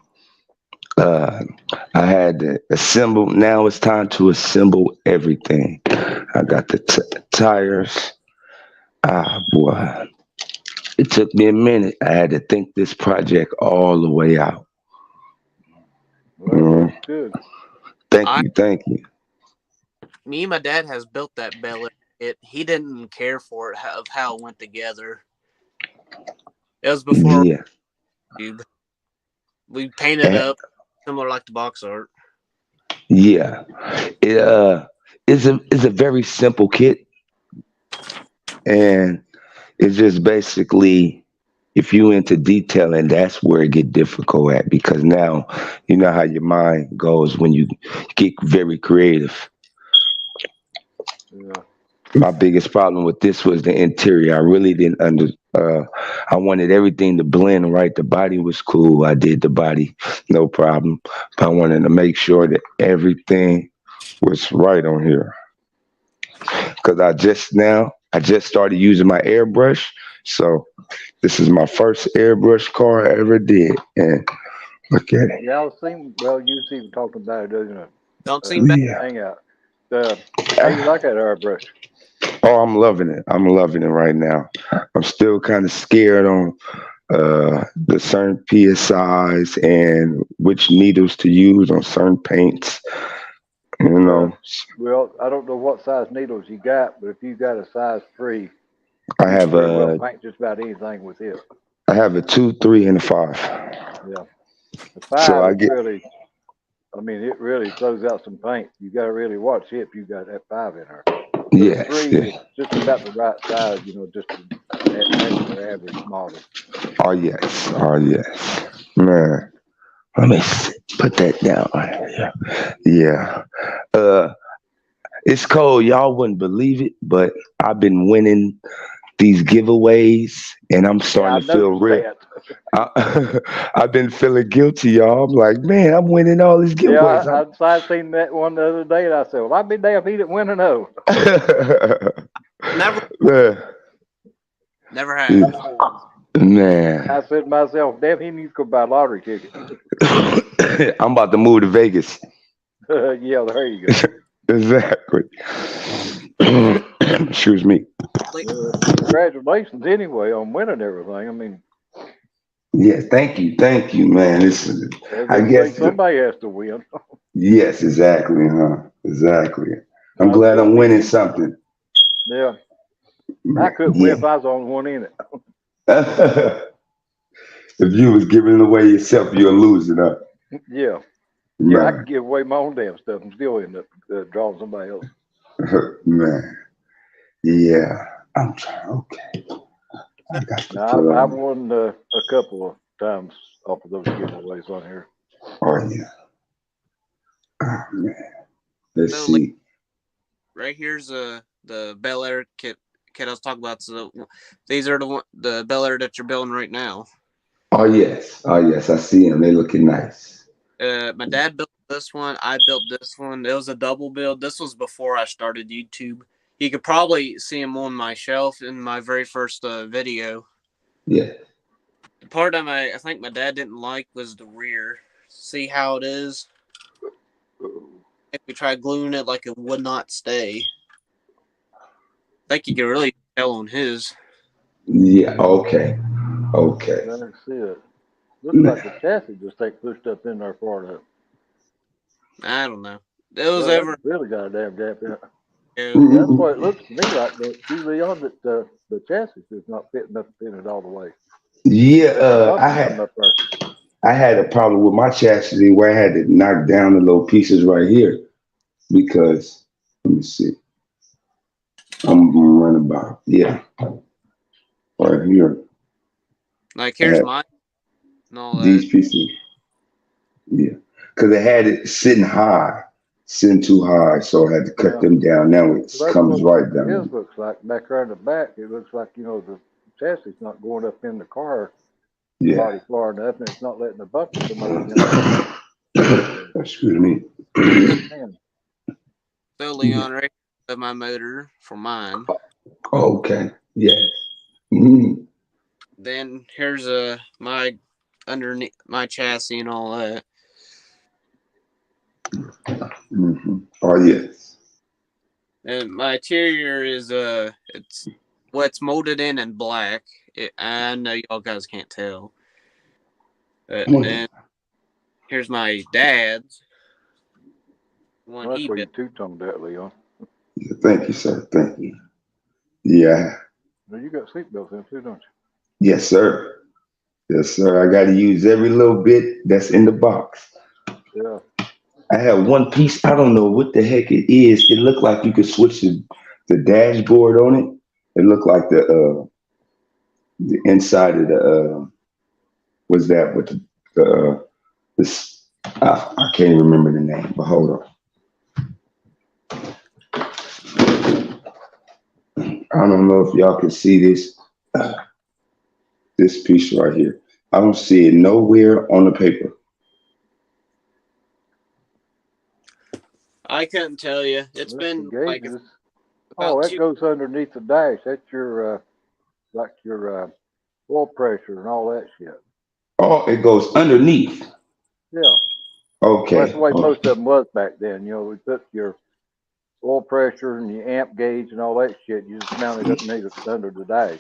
I had to assemble. Now it's time to assemble everything. I got the tires. Ah, boy. It took me a minute. I had to think this project all the way out. Well, it looks good. Thank you. Thank you. Me and my dad has built that Bel Air. He didn't care for it of how it went together. It was before Yeah. YouTube. We painted up similar like the box art. Yeah. It is a very simple kit. And it's just basically if you into detailing, that's where it get difficult at, because now you know how your mind goes when you get very creative. Yeah. My biggest problem with this was the interior. I really didn't I wanted everything to blend right. The body was cool. I did the body, no problem. But I wanted to make sure that everything was right on here. Because I just started using my airbrush. So this is my first airbrush car I ever did. And look at it. Yeah, I was seeing. Well, you was even talking about it, doesn't it? Don't seem bad. Yeah. Hangout. How you like that airbrush? Oh, I'm loving it. I'm loving it right now. I'm still kind of scared on the certain PSIs and which needles to use on certain paints. You know, Well, I don't know what size needles you got, but if you got a size 3, I you have can pretty well a paint just about anything with it. 2, 3, and a 5. Yeah. The 5 So I is get really, I mean, it really throws out some paint. You got to really watch it if you got that 5 in there. But the yes, 3 yeah. is just about the right size, just an average model. Oh yes, man. Let me put that down. Yeah. It's cold. Y'all wouldn't believe it, but I've been winning these giveaways, and I'm Yeah, I starting to feel noticed real. that. I've been feeling guilty, y'all. I'm like, man, I'm winning all these Yeah, giveaways. I seen that one the other day, and I said, well, I'd be damned if he didn't win or no. Never, Man, never have. man. I said to myself, damn, he needs to go buy a lottery ticket. I'm about to move to Vegas. Yeah, there you go. Exactly. Excuse me. Congratulations anyway on winning everything. I mean, Yeah, thank you, man. I guess somebody has to win. yes, exactly, huh? Exactly. I'm Might as glad well I'm be winning you. something. Yeah, I couldn't win if I was the only one in it. If you was giving it away yourself, you're losing, huh? Yeah, I Man, could give away my own damn stuff and still end up drawing somebody else. man. Yeah, I'm trying. Okay, I got to Now, put I've on. won a couple of times off of those giveaways on here. Oh yeah. Oh man. Let's So, see. right here's the Bel Air kit I was talking about. So these are the Bel Air that you're building right now. Oh yes. I see them. They looking nice. My dad built this one. I built this one. It was a double build. This was before I started YouTube. You could probably see them on my shelf in my very first video. Yeah. The part I think my dad didn't like was the rear. See how it is? If we tried gluing it like it would not stay. I think you can really tell on his. Yeah. Okay. Okay. I can see it. Looks like the chassis just ain't pushed up in there far enough. I don't know. It was Well, ever. that's really got a damn gap in it. Mhm. That's what it looks to me like. But see, Leon, that the chassis is not fitting up in it all the way. Yeah. There's a bump I coming up there. had a problem with my chassis where I had to knock down the little pieces right here because let me see. I'm gonna run about right here. Like I here's had mine and all that. these pieces. Yeah, because I had it sitting too high, so I had to cut them down. Now it So that's comes what right down. his looks like back there in the back. It looks like the chassis not going up in the car Yeah. body far enough, and it's not letting the bumper come up against Excuse me. the So Leon, right here's my motor for mine. Okay. Yes. Mhm. Then here's my underneath my chassis and all that. Mhm. Oh yes. And my interior is it's what's molded in black. I know y'all guys can't tell. And here's my dad's one That's he where you built. two-toned that, Leon. Yeah, thank you, sir. Thank you. Yeah. Well, you got seatbelts in too, don't Yes, sir. Yes, sir. I got to use every little bit that's in the box. you? I have one piece. I don't know what the heck it is. It looked like you could switch the dashboard on it. It looked like the inside of the what's that with this? I can't remember the name, but hold on. I don't know if y'all can see this piece right here. I don't see it nowhere on the paper. I couldn't tell you. It's That's been the like gauges. about That 2. goes underneath the dash. That's your your oil pressure and all that shit. Oh, it goes underneath. Yeah. Okay. Well, that's the way most of them was back then. We put your oil pressure and your amp gauge and all that shit. You just mounted up under the dash.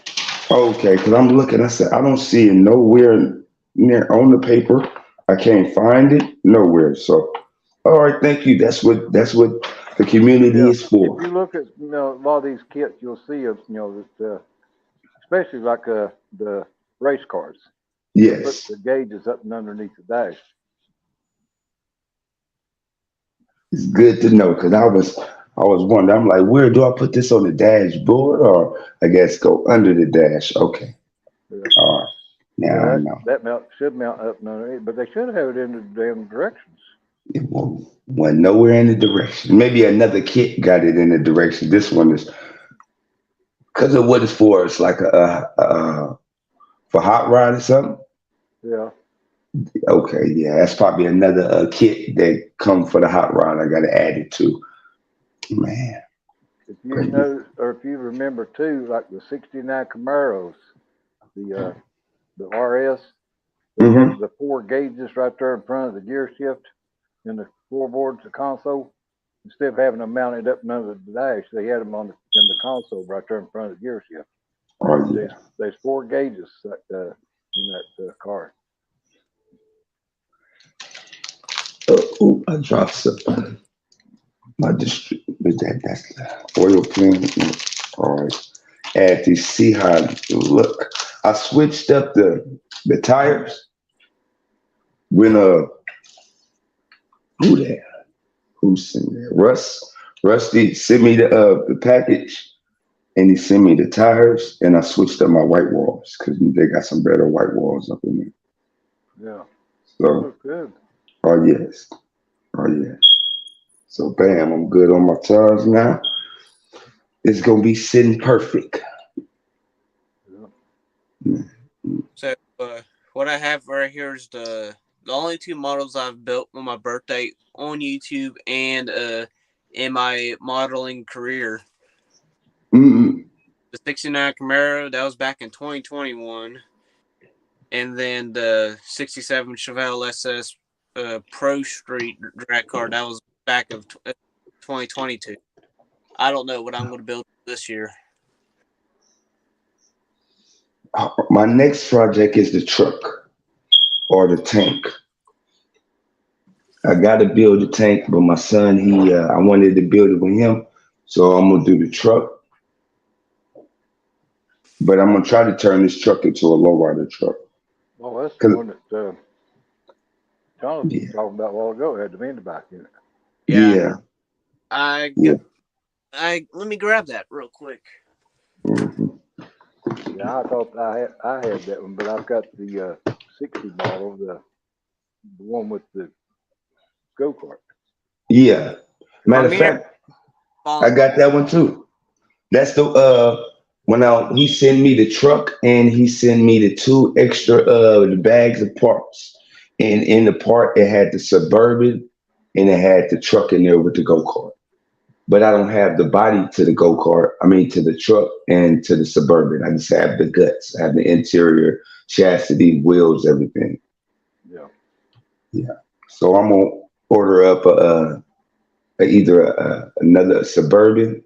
Okay, because I'm looking. I said I don't see it nowhere near on the paper. I can't find it nowhere. So, all right, thank you. That's what the community Yeah, is if for. you look at, a lot of these kits, you'll see, that, especially like, the race cars, they put Yes, the gauges up and underneath the dash. it's good to know because I was wondering. I'm like, where do I put this on the dashboard, or I guess go under the dash? Okay, Yeah, all right. Now I yeah, know. that mount should mount up and underneath, but they should have it in the damn directions. It went nowhere in the direction. Maybe another kit got it in the direction. This one is because of what it's for. It's like for hot rod or something. Yeah, Okay, yeah, that's probably another kit that come for the hot rod. I got to add it to. Man, if you know, or if you remember too, like the '69 Camaros, the RS, they hmm had the 4 gauges right there in front of the gear shift and the floorboards, the console. Instead of having them mounted up and under the dash, they had them in the console right there in front of the gear shift. Oh There's yeah. there's 4 gauges in that car. Oh, I dropped some. My that's the oil pan. All right. Add to see how it look. I switched up the tires when who that? Who's sent that? Rusty sent me the package and he sent me the tires and I switched up my white walls because they got some better white walls up in there. Yeah, So look good. oh yes. Oh yes. So bam, I'm good on my tires now. It's gonna be sitting perfect. Yeah. So what I have right here is the only 2 models I've built on my birthday on YouTube and in my modeling career. Mm-mm. The '69 Camaro, that was back in 2021, and then the '67 Chevelle SS Pro Street drag car, that was back of 2022. I don't know what I'm going to build this year. My next project is the truck or the tank. I got to build the tank, but my son, I wanted to build it with him, so I'm gonna do the truck. But I'm gonna try to turn this truck into a lowrider truck. Well, that's the 'Cause- one that Jonathan was yeah, talking about a while ago. It had the Manda back in it. Yeah, yeah. Let me grab that real quick. Mhm. Yeah, I thought I had that one, but I've got the 60 model, the one with the go kart. Yeah. Matter of Premier, fact, I got that one too. That's the he sent me the truck and he sent me the 2 extra the bags of parts. And in the part it had the Suburban and it had the truck in there with the go-kart. But I don't have the body to the go-kart. I mean to the truck and to the Suburban. I just have the guts. I have the interior, chassis, wheels, everything. Yeah. Yeah. So I'm gonna order up either another Suburban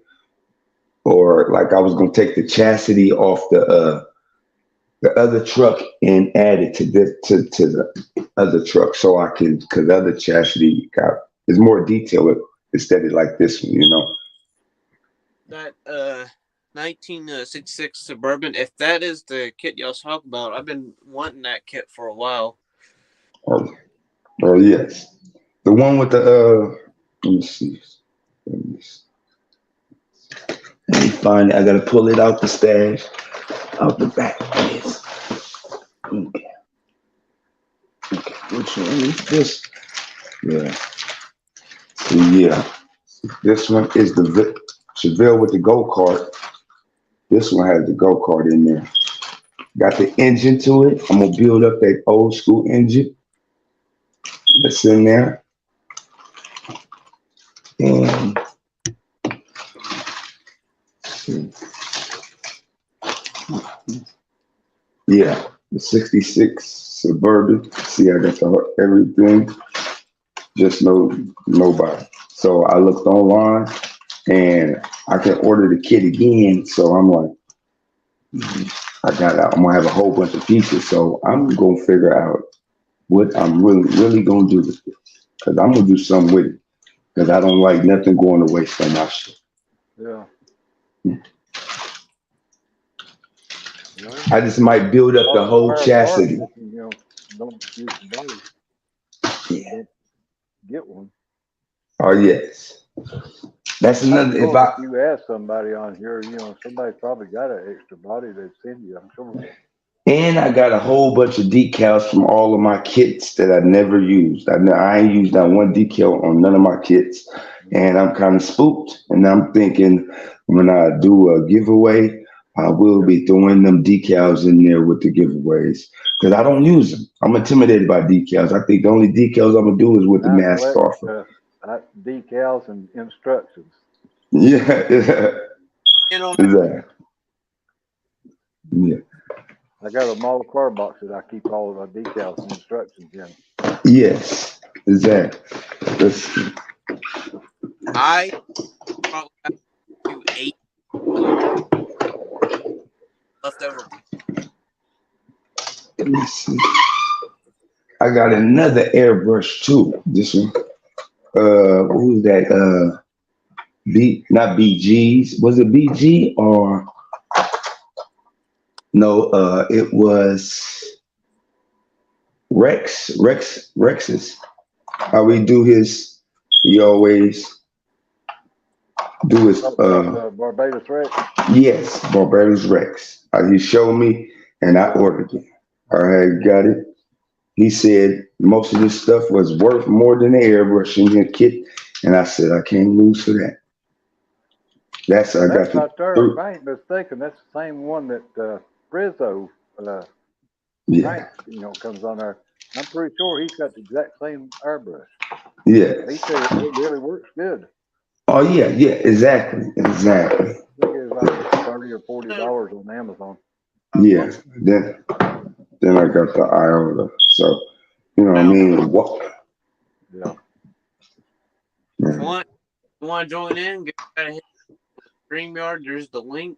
or like I was gonna take the chassis off the other truck and add it to the other truck so I can because the other chassis is more detailed instead of like this one, that 1966 Suburban, if that is the kit y'all talk about, I've been wanting that kit for a while. Oh, oh yes, the one with the let me see. Let me find it. I gotta pull it out the stash, out the back. Yes. Okay. Okay. Which one is this? Yeah. So yeah. This one is the Chevelle with the go-kart. This one has the go-kart in there. Got the engine to it. I'm gonna build up that old school engine that's in there. And yeah, the 66 Suburban. See, I got everything. Just nobody. So I looked online and I can order the kit again. So I'm like, I'm gonna have a whole bunch of pieces, so I'm gonna figure out what I'm really gonna do with it. Cause I'm gonna do something with it. Cause I don't like nothing going to waste on my shit. Yeah. Well, I just might build up the whole fire chassis. parts, you know, don't use the body. Yeah. Don't get one. Oh yes. That's another. If I If you ask somebody on here, you know, somebody's probably got an extra body they'd send you, I'm sure. and I got a whole bunch of decals from all of my kits that I never used. I ain't used not one decal on none of my kits, and I'm kind of spooked. And I'm thinking when I do a giveaway, I will be throwing them decals in there with the giveaways because I don't use them. I'm intimidated by decals. I think the only decals I'm gonna do is with the I mask collect off. decals and instructions. Yeah, yeah, And on exactly. Yeah, I got a model car box that I keep all of my decals and instructions in. yes, exactly. That's, I probably have to 8 leftover. let me see. I got another airbrush too. This one. What was that? Not BGs. Was it BG or no? It was Rex's. How we do his? He always do his. Barbados Rex. Yes, Barbados Rex. He showed me, and I ordered it. I had got it. He said most of this stuff was worth more than the airbrush in your kit, and I said I can't lose for that. That's I got Right there. the If I ain't mistaken, that's the same one that Rizzo, yeah, Frank, you know, comes on there. I'm pretty sure he's got the exact same airbrush. yeah. He said it really works good. Oh yeah, exactly. I think it was like $30 or $40 on Amazon. Yeah. Then I got the Iota. So you know what I mean? What? Yeah. If you want to join in, go ahead and hit StreamYard. There's the link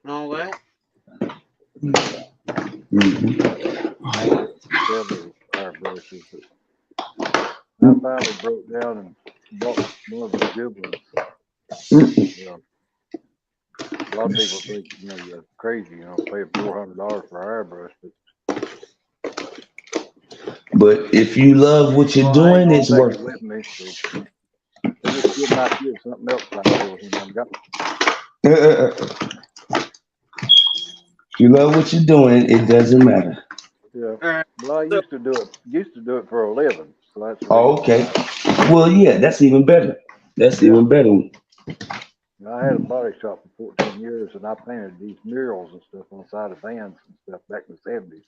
and all that. Mm-hmm. Several airbrushes. I finally broke down and bought one of the good ones. Yeah. A lot of people think, you know, you're crazy, you know, paying $400 for an airbrush. But if you love what you're doing, it's worth it. With me, so I just give my kids something else I do with him. If you love what you're doing, it doesn't matter. Yeah. Well, I used to do it for a living. So that's Oh, okay. Well, yeah, that's even better. That's even better. I had a body shop for 14 years, and I painted these murals and stuff on the side of vans and stuff back in the 70s.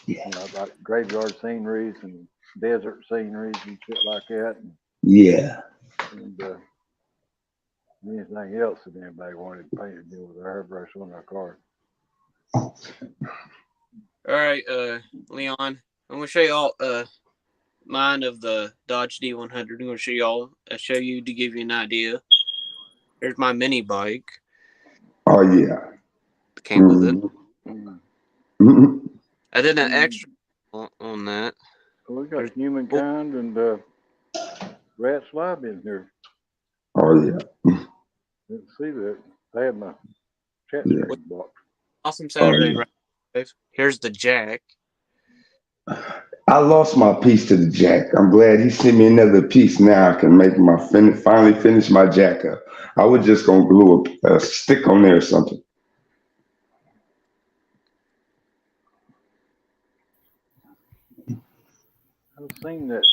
Yeah. You know, like graveyard sceneries and desert sceneries and shit like that. And, yeah. And anything else that anybody wanted painted with an airbrush on their car. All right, Leon, I'm gonna show you all mine of the Dodge D100. I'm gonna show you to give you an idea. There's my mini bike. Oh yeah. Came with it. Mm-hmm. I did an extra on that. Well, we got Humankind and Rat Slab in here. Oh yeah. Didn't see that. I had my chat box. Awesome Saturday, right? Here's the jack. I lost my piece to the jack. I'm glad he sent me another piece. Now I can make finally finish my jack up. I was just gonna glue a stick on there or something. I've seen that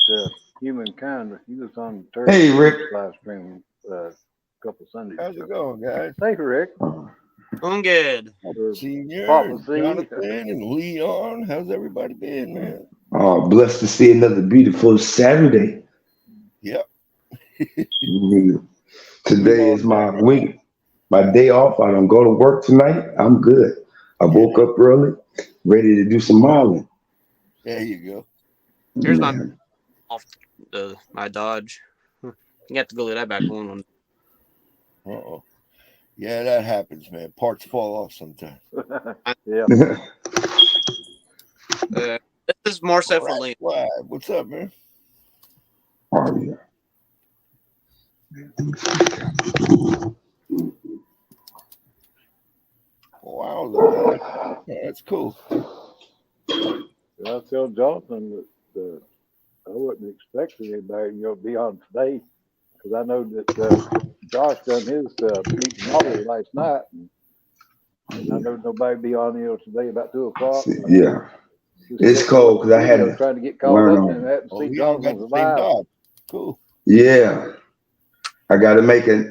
Humankind. He was on Hey, Rick. live stream a couple Sundays. How's it going, guys? Hey, Rick. Doing good. Senior, Papa C. Jonathan, and Leon. How's everybody been, man? Oh, blessed to see another beautiful Saturday. Yep. Today is my week, my day off. I don't go to work tonight. I'm good. I woke up early, ready to do some modeling. There you go. Here's my Dodge. You have to go let that back on. Uh-oh. Yeah, that happens, man. Parts fall off sometimes. Yeah. This is more so for Liam. Why? What's up, man? Oh, yeah. Wow, yeah, that's cool. I tell Jonathan that I wasn't expecting anybody, to be on today, because I know that Josh done his meet and model last night, and I know nobody be on today about 2:00. Yeah. It's cold because I had to trying to get caught learn up on. in that and see you all Jonathan got was the same alive. dog. Cool. Yeah. I got to make it.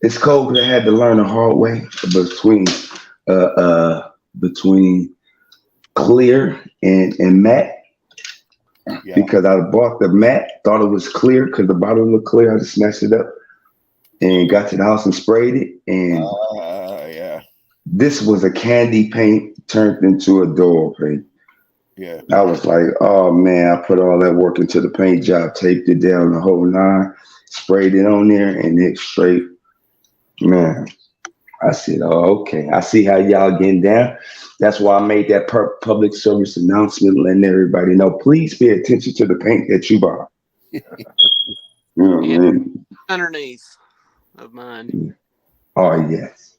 It's cold because I had to learn the hard way between clear and matte. Yeah. Because I bought the matte, thought it was clear because the bottle looked clear. I just snatched it up and got to the house and sprayed it. And Yeah. this was a candy paint turned into a door paint. Yeah. I was like, oh man, I put all that work into the paint job, taped it down the whole 9, sprayed it on there, and it straight. Man, I said, oh, okay. I see how y'all getting down. That's why I made that public service announcement, letting everybody know, please pay attention to the paint that you buy. You know what I mean? Underneath of mine. Oh, yes.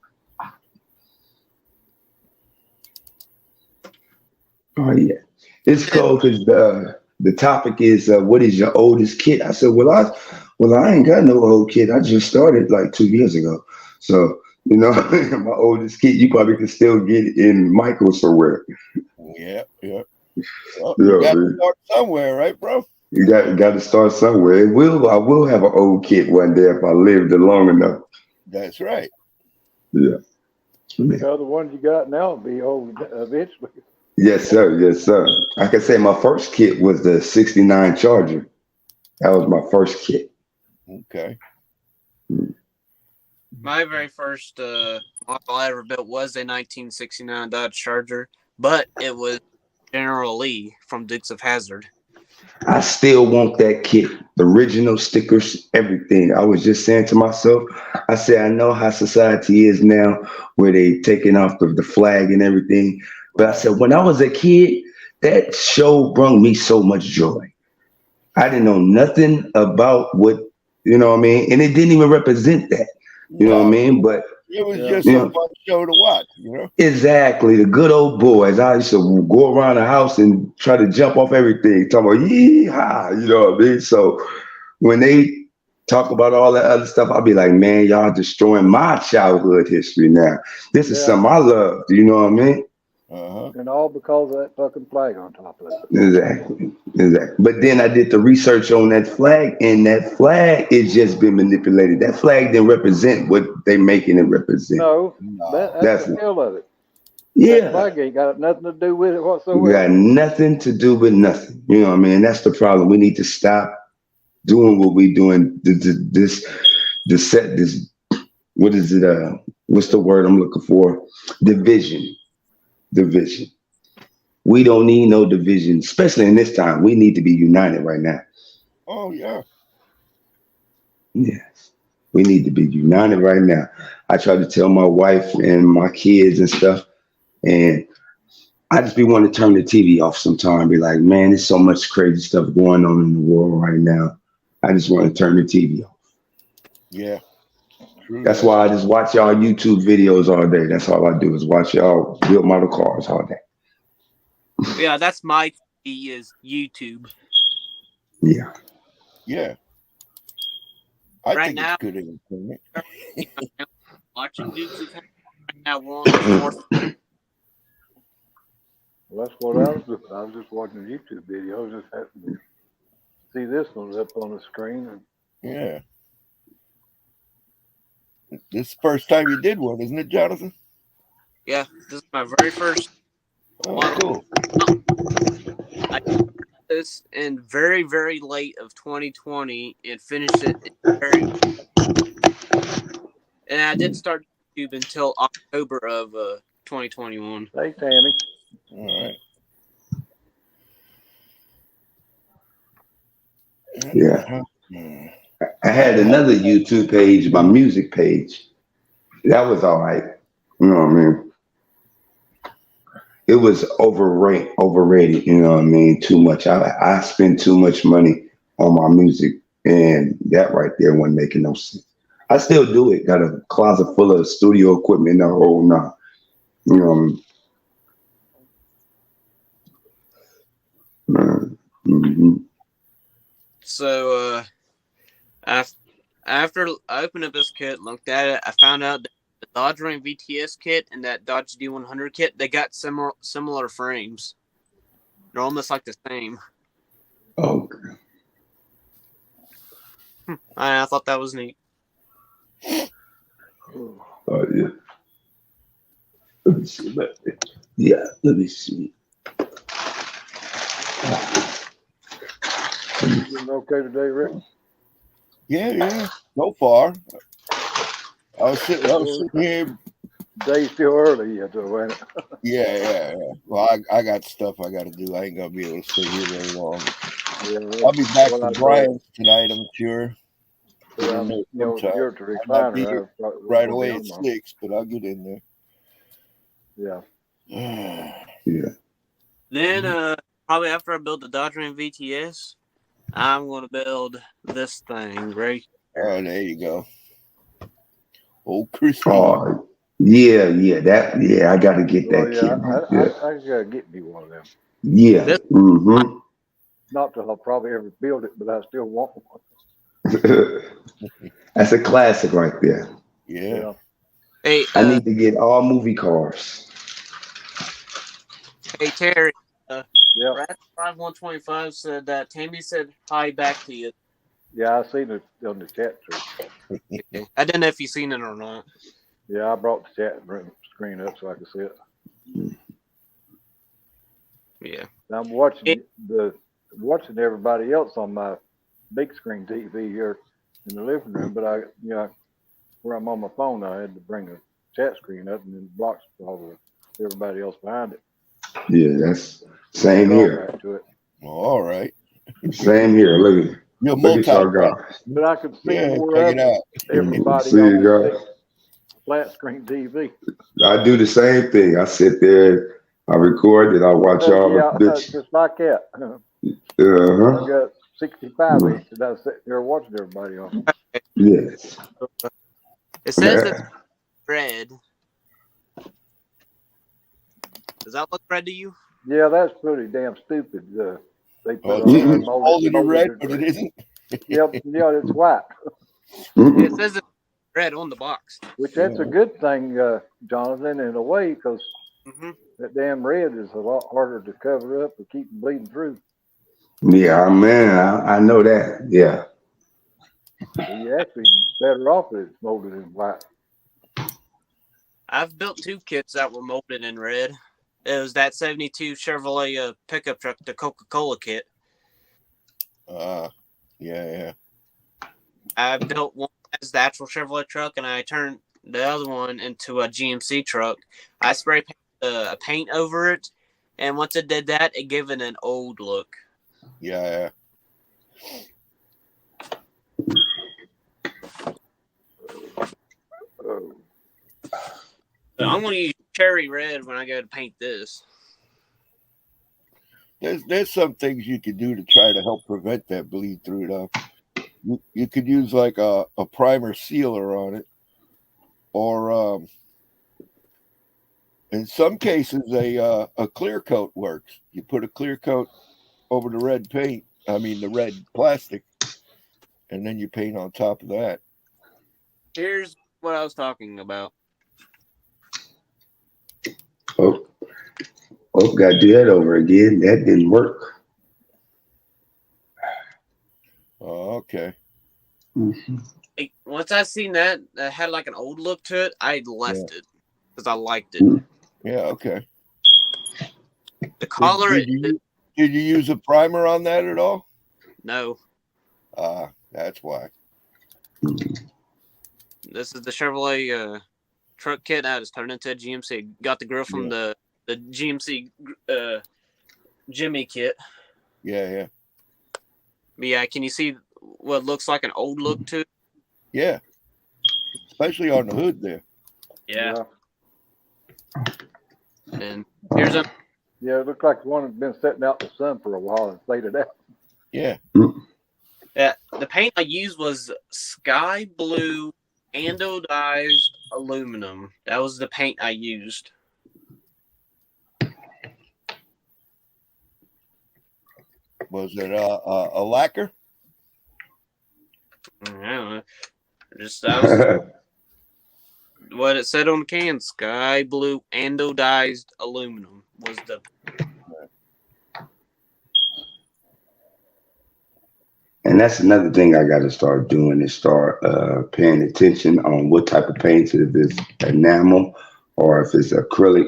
Oh, yeah. It's cold because the topic is, what is your oldest kid? I said, well, I ain't got no old kid. I just started like 2 years ago. So, my oldest kid, you probably can still get in Michael somewhere. Yeah. Well, Yeah, you got to man. start somewhere, right, bro? You got to start somewhere. I will have an old kid one day if I lived it long enough. That's right. Yeah. The ones you got now will be old eventually. Yes, sir. Yes, sir. I can say my first kit was the '69 Charger. That was my first kit. Okay. My very first model I ever built was a 1969 Dodge Charger, but it was General Lee from Dukes of Hazzard. I still want that kit, the original stickers, everything. I was just saying to myself, I said, I know how society is now, where they taking off the flag and everything. But I said, when I was a kid, that show brought me so much joy. I didn't know nothing about what, you know what I mean? And it didn't even represent that, you know what I mean? But it was just a fun show to watch, Exactly. The good old boys. I used to go around the house and try to jump off everything, talking about yee-haw, you know what I mean? So when they talk about all that other stuff, I'll be like, man, y'all destroying my childhood history now. This is something I loved, you know what I mean? And all because of that fucking flag on top of it. Exactly. But then I did the research on that flag, and that flag is just been manipulated. That flag didn't represent what they making it represent. No, that's the deal of it. Yeah. That flag ain't got nothing to do with it whatsoever. Got nothing to do with nothing. You know what I mean? That's the problem. We need to stop doing what we doing. What is it? What's the word I'm looking for? Division. We don't need no division, especially in this time. We need to be united right now. Oh, yeah. Yes. We need to be united right now. I try to tell my wife and my kids and stuff, and I just be wanting to turn the TV off sometime and be like, man, there's so much crazy stuff going on in the world right now. I just want to turn the TV off. Yeah. That's why I just watch y'all YouTube videos all day. That's all I do is watch y'all build model cars all day. Yeah, that's my TV is YouTube. Yeah. Yeah. I Right think now, it's good entertainment. Watching Dukes of Hazzard right now. We're on the fourth. Well, that's what I was doing. I was just watching a YouTube video. Just happened to see this one up on the screen. Yeah. This is the first time you did one, isn't it, Jonathan? Yeah, this is my very first. Oh, cool. I started this in very, very late of 2020 and finished it and I didn't start YouTube until October of 2021. Hey, Tammy. All right. Yeah. I had another YouTube page, my music page. That was all right. You know what I mean? It was overrated. You know what I mean? Too much. I spend too much money on my music, and that right there wasn't making no sense. I still do it. Got a closet full of studio equipment. The whole now. You know what I mean? Mm-hmm. So after I opened up this kit, looked at it, I found out that the Dodge Ram VTS kit and that Dodge D100 kit, they got similar frames. They're almost like the same. Oh, I thought that was neat. oh yeah. Let me see. Yeah, let me see. You doing okay today, Rick? Yeah. So far, I was sitting here. Day's still early yet, though, ain't it? Yeah. Well, I got stuff I got to do. I ain't gonna be able to stay here very long. Yeah, I'll be back well, to I Brian's tonight, I'm sure. Well, you know, Sometime. you're at the I might be recliner. here I'll probably right go away down at tomorrow. 6, but I'll get in Yeah. there. Yeah. Then probably after I build the Dodge Ram VTS, I'm gonna build this thing, right? Oh, there you go. Old Christy. Oh, yeah. I got to get Well, that yeah, kid right there. I gotta get me one of them. Yeah. This- Mm-hmm. Not that I'll probably ever build it, but I still want one. That's a classic right there. Yeah. Hey, I need to get all movie cars. hey Terry. Yeah, Rat 5125 said that Tammy said hi back to you. yeah, I seen it on the chat too. I didn't know if you seen it or not. Yeah, I brought the chat room screen up so I could see it. Yeah. I'm watching watching everybody else on my big screen TV here in the living room, but where I'm on my phone, I had to bring a chat screen up and then blocks everybody else behind it. Yeah, that's same here. Back to it. All right. Same here. Look at You're y'all multi. guys. But I could see Yeah, more check of it out. everybody See on you the guys. big flat screen TV. I do the same thing. I sit there, I record it, I watch y'all. Yeah, Bitch. just like that. Uh-huh. I got 65 inch and I was sitting there watching everybody on. Yes. It says Yeah. it's red. Does that look red to you? Yeah, that's pretty damn stupid. They put Oh, on Mhm. there molded in molded red, it. but it isn't. Yep, yeah, it's white. Mhm. It says it's red on the box. Which that's a good thing, Jonathan, in a way, because Mm-hmm. that damn red is a lot harder to cover up and keep from bleeding through. Yeah, man, I know that. Yeah. So you're actually better off if it's molded in white. I've built two kits that were molded in red. It was that 72 Chevrolet pickup truck, the Coca-Cola kit. Yeah. I built one as the actual Chevrolet truck, and I turned the other one into a GMC truck. I spray painted a paint over it, and once it did that, it gave it an old look. Yeah. Oh, So I'm going to use cherry red when I go to paint this. There's some things you can do to try to help prevent that bleed through though. You could use like a primer sealer on it, or in some cases a clear coat works. You put a clear coat over the red paint, the red plastic, and then you paint on top of that. Here's what I was talking about. Oh, got to do that over again. That didn't work. Oh, okay. Mhm. Like, once I seen that had like an old look to it, I left it because I liked it. Yeah, okay. The color, Did you use a primer on that at all? no. That's why. This is the Chevrolet truck kit. I just turned into a GMC. Got the grill from the GMC Jimmy kit. Yeah. But yeah, can you see what looks like an old look to it? Yeah. Especially on the hood there. Yeah. And here's a Yeah, it looked like one had been sitting out in the sun for a while and faded out. Yeah. the paint I used was sky blue anodized aluminum. That was the paint I used. Was it a lacquer? I don't know. Just that was what it said on the can. Sky blue anodized aluminum was the. And that's another thing I got to start doing is start paying attention on what type of paints, if it's enamel or if it's acrylic.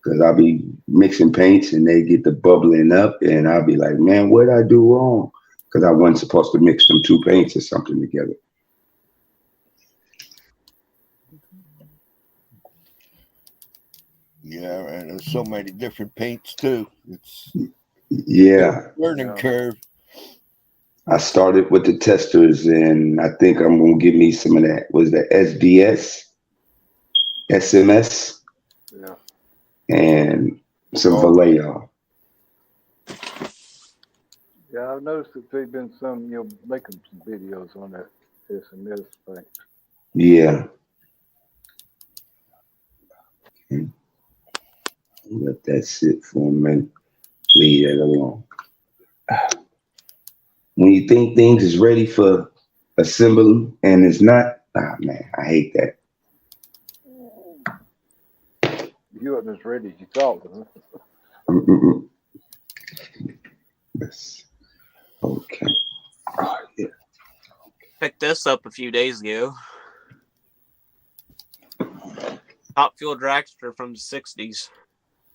Because I'll be mixing paints and they get the bubbling up and I'll be like, man, what did I do wrong? Because I wasn't supposed to mix them two paints or something together. Yeah, and there's so many different paints too. It's Yeah. learning curve. I started with the testers and I think I'm going to give me some of that. Was the SDS, SMS, Yeah. and some Vallejo. Yeah, I've noticed that they've been making some videos on that SMS thing. Yeah. Okay. Let that sit for a minute. Leave that alone. When you think things is ready for assembly and it's not, man, I hate that. You wasn't as ready as you thought, huh? Yes. Okay. Oh, yeah. Picked this up a few days ago. Top Fuel dragster from the 60s.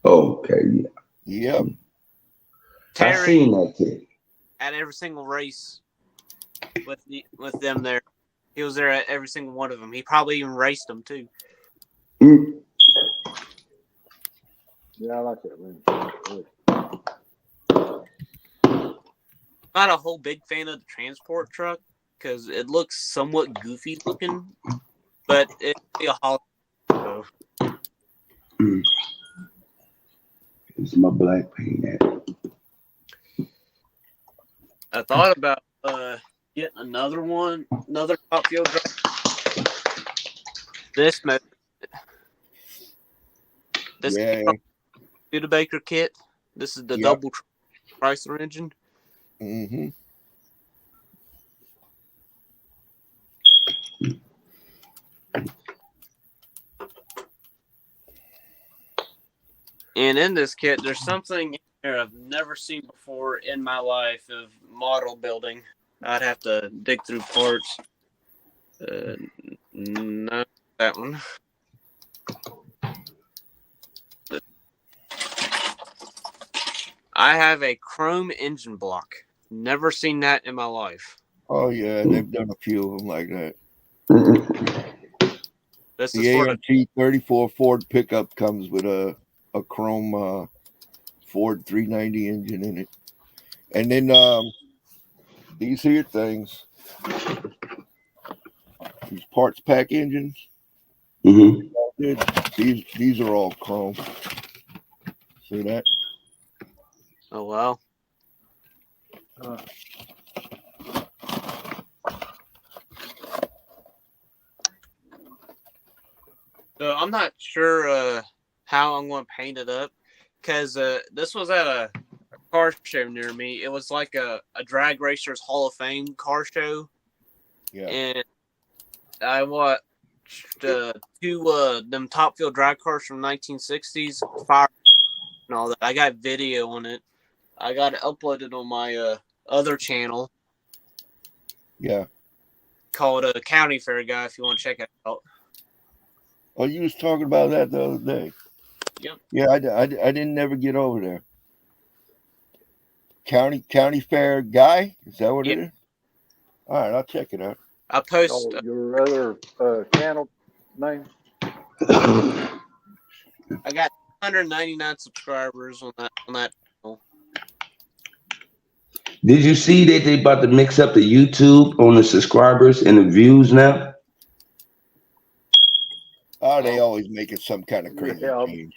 Okay. Yeah. Yep. I Terry seen that kid. at every single race with them there. He was there at every single one of them. He probably even raced them too. Mm. Yeah, I like that ring. Not a whole big fan of the transport truck because it looks somewhat goofy looking, but it'd be a Holly. So. It's my black paint at. I thought about getting another Top Fuel truck. This Yeah. Studebaker kit. This is the Yep. double Chrysler engine. Mm-hmm. And in this kit, there's something in there I've never seen before in my life of model building. I'd have to dig through parts. Not that one. I have a chrome engine block. Never seen that in my life. Oh yeah, they've done a few of them like that. This The is for the AMT 34 Ford pickup comes with a chrome Ford 390 engine in it, and then these here things, these parts pack engines. Mm-hmm. These are all chrome. See that? Oh wow. So I'm not sure how I'm going to paint it up because this was at a car show near me. It was like a Drag Racers Hall of Fame car show. Yeah. And I watched two them Top Fuel drag cars from 1960s, fire and all that. I got video on it. I got it uploaded on my other channel Yeah. called County Fair Guy if you want to check it out. Oh, you was talking about that the other day. Yep. Yeah, I didn't never get over there. County Fair Guy? Is that what it is? All right, I'll check it out. I post Your other channel name? I got 199 subscribers on that channel. Did you see that they about to mix up the YouTube on the subscribers and the views now? Why are they always making some kind of crazy Yeah. change?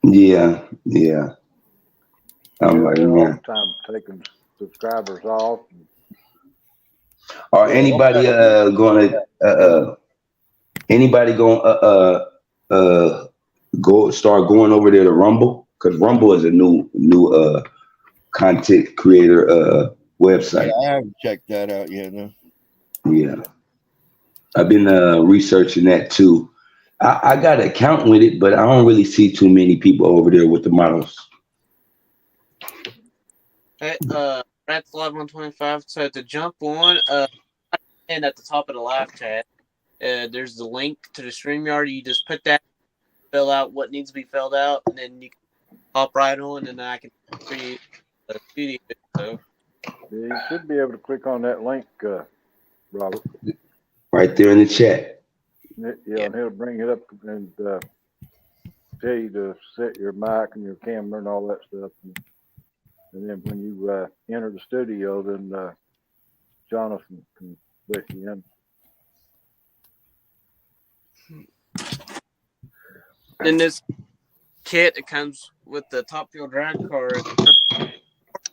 Yeah, yeah. I'm like, They're all man. the time taking subscribers off. Are Yeah, anybody gonna anybody gonna go start going over there to Rumble? Because Rumble is a new content creator yeah, website. I haven't checked that out yet. No. Yeah, I've been researching that too. I got an account with it, but I don't really see too many people over there with the models. Hey, that's 11:25. So to jump on, and at the top of the live chat, there's the link to the StreamYard. You just put that, fill out what needs to be filled out, and then you can hop right on, and then I can create a studio. So Yeah, you should be able to click on that link, Robert. Right there in the chat. Yeah, and he'll bring it up and tell you to set your mic and your camera and all that stuff. And then when you enter the studio, then Jonathan can let you in. in this kit, it comes with the Top Fuel drag car,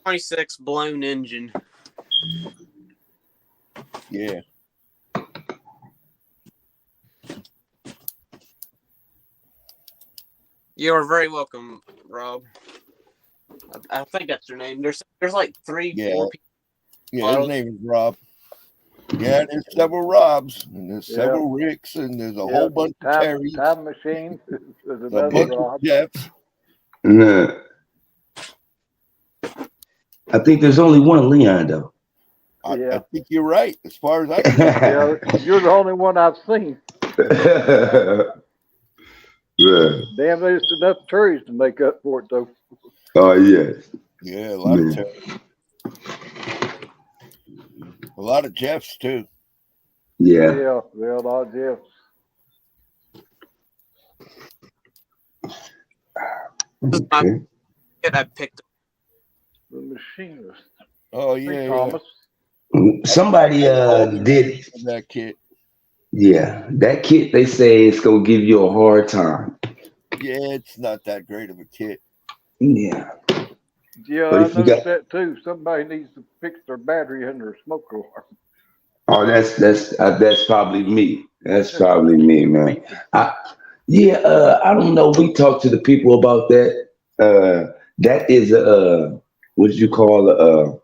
26 blown engine. Yeah. You are very welcome, Rob. I think that's your name. There's like three, Yeah. 4 people. Yeah, his name is Rob. Yeah, there's several Robs, and there's Yeah. several Ricks, and there's a Yeah, whole bunch of Terrys, Time Machine is a another bunch Rob. of Jeffs. Yeah. I think there's only one Leon though. I Yeah. think you're right, as far as I can tell. Yeah, you're the only one I've seen. Yeah. Damn, there's enough trees to make up for it, though. Oh yeah. Yeah, a lot of Yeah. Terrys. A lot of Jeffs, too. Yeah. Yeah, a lot of Jeffs. Okay. Kit I picked up. The Machinist. Oh, Hey, yeah, yeah. Thomas. Somebody did. That kid. Yeah, that kit they say it's gonna give you a hard time. Yeah, it's not that great of a kit. Yeah. Yeah, But I if you noticed got- that too. Somebody needs to fix their battery in their smoke alarm. Oh, that's probably me. That's probably me, man. I don't know. We talked to the people about that. That is what did you call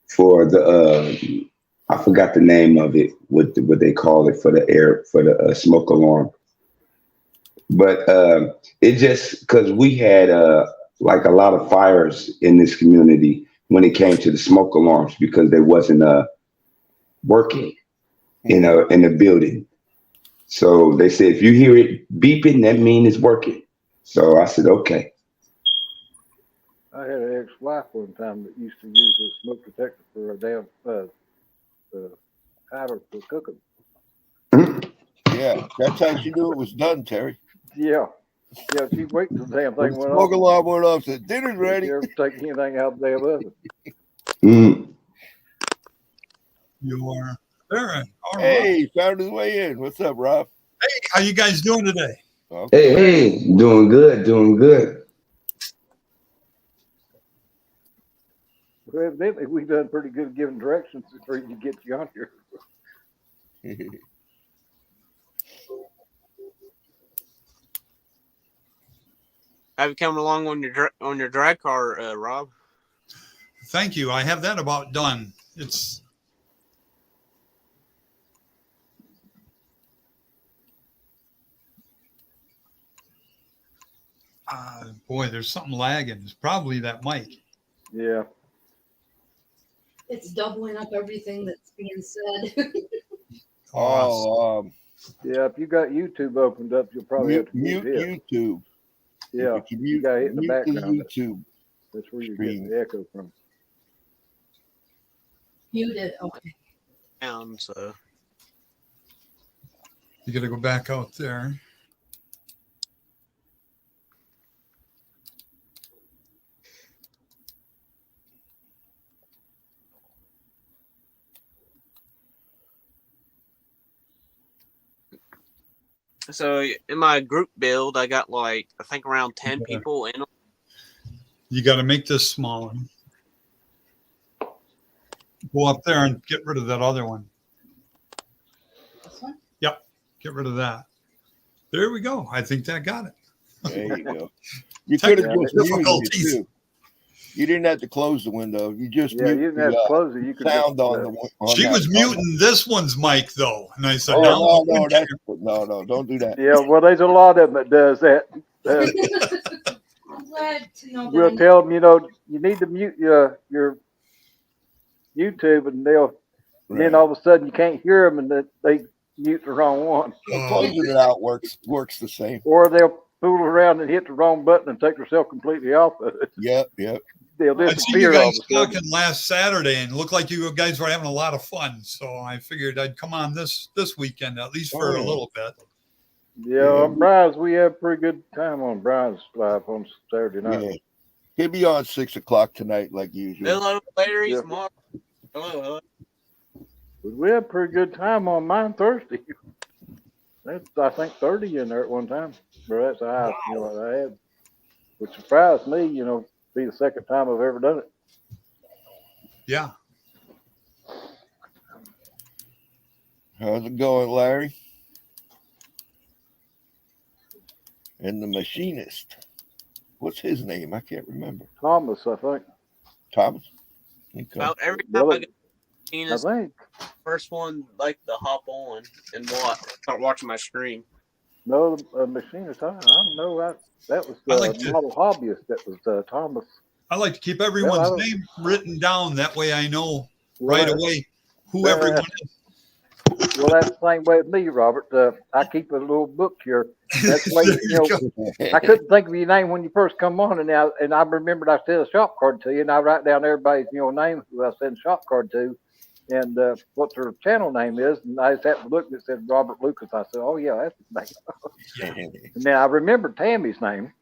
for the I forgot the name of it. What they call it for the smoke alarm. But it just because we had like a lot of fires in this community when it came to the smoke alarms because they wasn't working in the building. So they said if you hear it beeping, that means it's working. So I said okay. I had an ex-wife one time that used to use a smoke detector for a damn powder for cooking. Yeah, that's how she knew it was done, Terry. Yeah, she waited till the damn When thing the went smoke off. alarm went off, said, dinner's ready. She ever take anything out of the damn oven. You are there. All right. Hey, found his way in. What's up, Rob? Hey, how you guys doing today? Okay. Hey, doing good. Well, evidently we done pretty good giving directions before you get you on here. Have you come along on your drag car, Rob? Thank you. I have that about done. It's boy, there's something lagging. It's probably that mic. Yeah. It's doubling up everything that's being said. Oh, Yeah, if you got YouTube opened up, you'll probably have to mute mute it. YouTube. Yeah, If you you got to hit the mute background. YouTube. That's where you're stream. getting the echo from. Muted. Okay. So You got to go back out there. So in my group build, I got like I think around 10 Yeah. people in. You got to make this smaller. Go up there and get rid of that other one. This one? Yep. Get rid of that. There we go. I think that got it. There you go. You could have Technical just muted it difficulties. too. You didn't have to close the window. You just Yeah, you mute didn't have to the close it. You could sound just, on She that was button. muting this one's mic though, and I said, Oh, "No, no, don't do that. Yeah, well, there's a lot of them that does that. I'm glad to know that. We'll tell them, you need to mute your YouTube, and then all of a sudden you can't hear them, and that they mute the wrong one, Well, closing it out works the same. or they'll fool around and hit the wrong button and take themselves completely off of it. Yep. They'll I see you disappear all guys of a sudden. talking last Saturday, and it looked like you guys were having a lot of fun. So I figured I'd come on this weekend at least for a little bit." Yeah, on Brian's, we have pretty good time on Brian's live on Saturday night. Yeah. He'll be on 6 o'clock tonight, like usual. Hello, Larry. Yeah. It's Mark. Hello. We had pretty good time on mine Thursday. That's, I think, 30 in there at one time. But that's the highest, I had. Which surprised me, be the second time I've ever done it. Yeah. How's it going, Larry? And the machinist. What's his name? I can't remember. Thomas, I think. Thomas? Okay. About every time Well, I get I Venus, think. first one like to hop on and start watching my stream. No, machinist. I don't know. That was I the like to- model hobbyist. That was Thomas. I like to keep everyone's Well, name written down. That way I know Well, right that- away who everyone is. Well, that's the same way with me, Robert. I keep a little book here. That's the way, There you go. I couldn't think of your name when you first come on, and I remembered I sent a shop card to you, and I write down everybody's name who I send a shop card to, and what their channel name is, and I just happened to look and it said Robert Lucas. I said, "Oh yeah, that's his name." And then I remembered Tammy's name.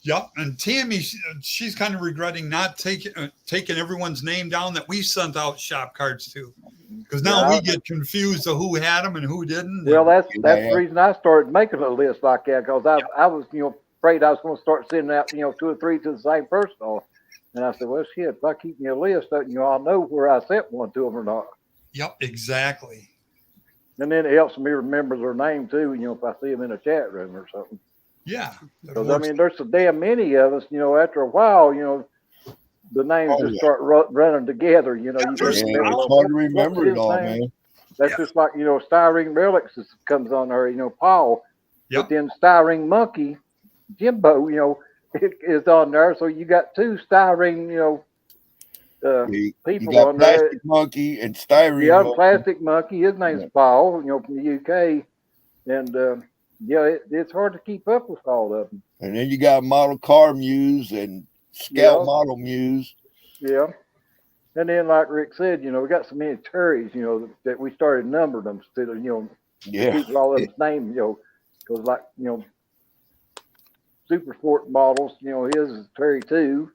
Yep. And Tammy, she's kind of regretting not taking everyone's name down that we sent out shop cards to, because now Yeah. we get confused of who had them and who didn't. Well, that's Yeah. the reason I started making a list like that, because I was afraid I was going to start sending out 2 or 3 to the same person. And I said, well, shit, if I keep me a list, I'll know where I sent one to them or not. Yep, exactly. And then it helps me remember their name too, if I see them in a chat room or something. Yeah. Because I mean, there's so damn many of us, after a while, the names Oh, just yeah. start running together. You there's- can Yeah, remember it's what- hard to what's remember it his all, name? man. That's Yeah. just like, Styrene Relics comes on there, Paul. Yep. But then Styrene Monkey, Jimbo, is on there. So you got 2 Styrene, You people got on there. Plastic Monkey and Styrene Yeah, Monkey. Plastic Monkey. His name's Yeah. Paul, from the UK. And it's hard to keep up with all of them. And then you got Model Car Muse and Scout Yeah. Model Muse. Yeah. And then, like Rick said, we got so many Terrys, that we started numbering them instead of, Yeah. keep all of his name, because like, Super Sport models, his is Terry too.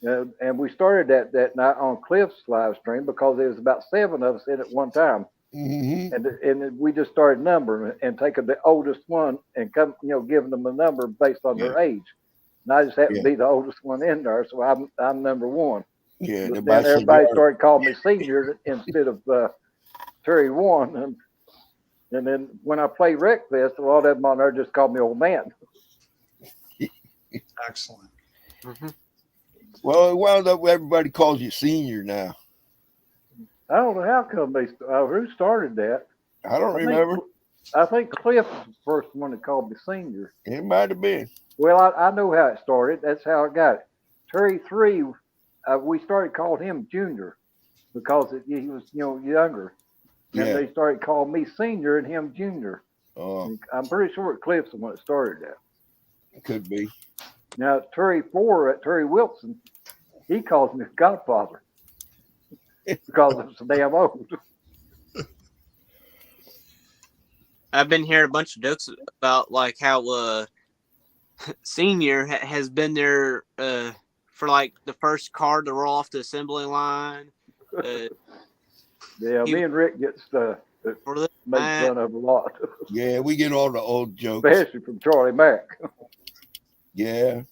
And we started that night on Cliff's live stream because there was about 7 of us in at one time. Mm-hmm. And we just started numbering and taking the oldest one and giving them a number based on their age. And I just happen to be the oldest one in there, so I'm number 1. Yeah. But then everybody started calling me senior instead of Terry 1. And then when I play Rec Fest, a lot of them on there just call me old man. Excellent. Well, it wound up everybody calls you senior now. I don't know how come who started that. I don't remember. I think Cliff was the first one that called me senior. It might have been. Well, I know how it started. That's how I got it. Terry 3, we started calling him junior because he was, younger. And Yeah. they started calling me senior and him junior. Oh, I'm pretty sure Cliff's the one that started that. it could be. Now, Terry 4, Terry Wilson, he calls me Godfather because I'm so damn old. I've been hearing a bunch of jokes about like how Senior has been there for like the first car to roll off the assembly line. Yeah, He- me and Rick gets that For the makes match. fun of a lot, Yeah, we get all the old jokes. especially from Charlie Mack. Yeah.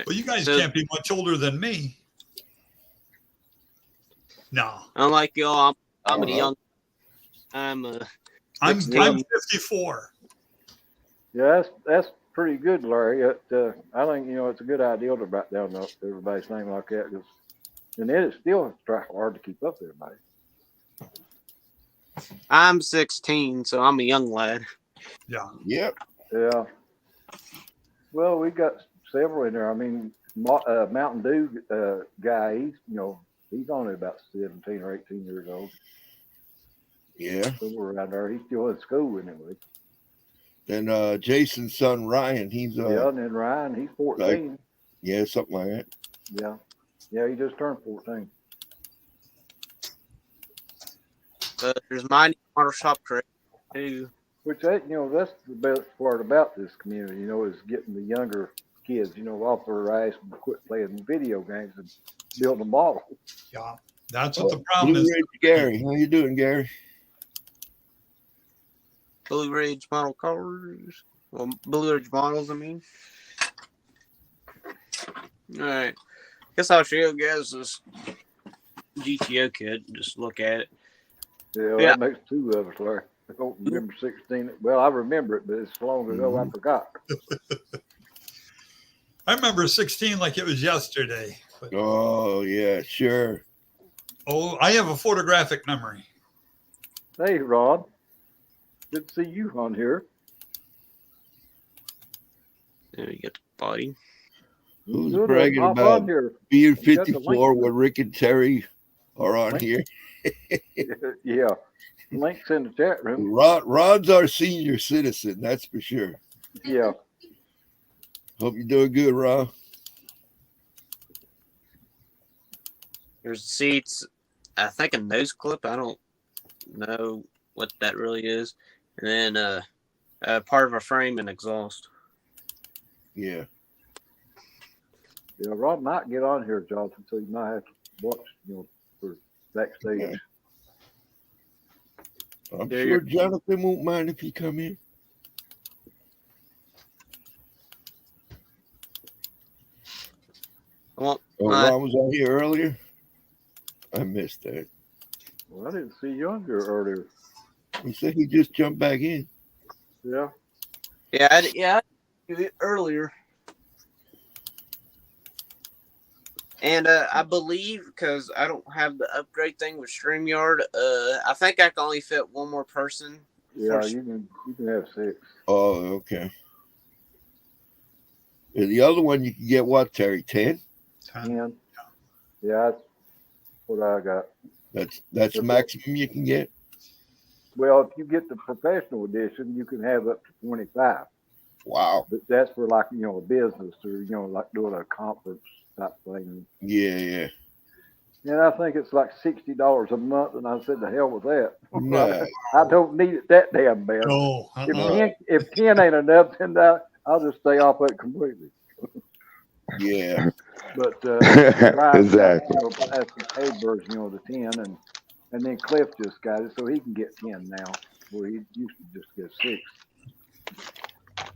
Well, you guys So, can't be much older than me. No, unlike y'all, I'm a Uh-huh. young. I'm I'm 16. 54. Yeah, that's pretty good, Larry. I think it's a good idea to write down everybody's name like that, and then it's still hard to keep up with everybody. I'm 16, so I'm a young lad. Yeah. Yep. Yeah. Well, we got several in there. I mean, Mountain Dew guy, he's only about 17 or 18 years old. Yeah. Somewhere around there. He's still in school anyway. Then Jason's son Ryan, he's Yeah, and then Ryan, he's 14. yeah, something like that. Yeah. Yeah, he just turned 14. There's Mighty Model Shop Trade too. Which that's the best part about this community, is getting the younger kids, off their ass and quit playing video games and build a model. Yeah. That's what the problem Blue is. Ridge Gary, how you doing, Gary? Blue Ridge Model Cars. Well, Blue Ridge Models, I mean. Alright. Guess I'll show you guys this GTO kit. Just look at it. Yeah, Yeah. that makes two of us, Larry. I don't remember 16. Well, I remember it, but it's so long ago I forgot. I remember 16 like it was yesterday. But, Oh, yeah, sure. I have a photographic memory. Hey, Rod. Good to see you on here. There you get the body. Who's Good, bragging hop about on here. being You got the 54 link. when Rick and Terry are on Link. here? Yeah. Links in the chat room. Rod's our senior citizen, that's for sure. Yeah. Hope you're doing good, Rod. Here's the seats. I think a nose clip. I don't know what that really is. And then part of a frame and exhaust. Yeah. Yeah, Rod might get on here, Jonathan, so you might have to watch, for backstage. Yeah. I'm There sure you- Jonathan won't mind if you come in. Well, Oh, Ron was on here earlier? I missed that. Well, I didn't see you on here earlier. He said he just jumped back in. Yeah. yeah, earlier. And I believe, because I don't have the upgrade thing with StreamYard, I think I can only fit one more person. Yeah, For- you can have 6. Oh, okay. And the other one you can get what, Terry? 10? 10. Yeah, that's what I got. That's the maximum you can get? Well, if you get the professional edition, you can have up to 25. Wow. But that's for like, a business or, like doing a conference type thing. Yeah. And I think it's like $60 a month. And I said, the hell with that. No. I don't need it that damn bad. No. If 10 ain't enough, then I'll just stay off it completely. Yeah. But Exactly. that's the paid version, the 10, and then Cliff just got it, so he can get 10 now, where he used to just get 6.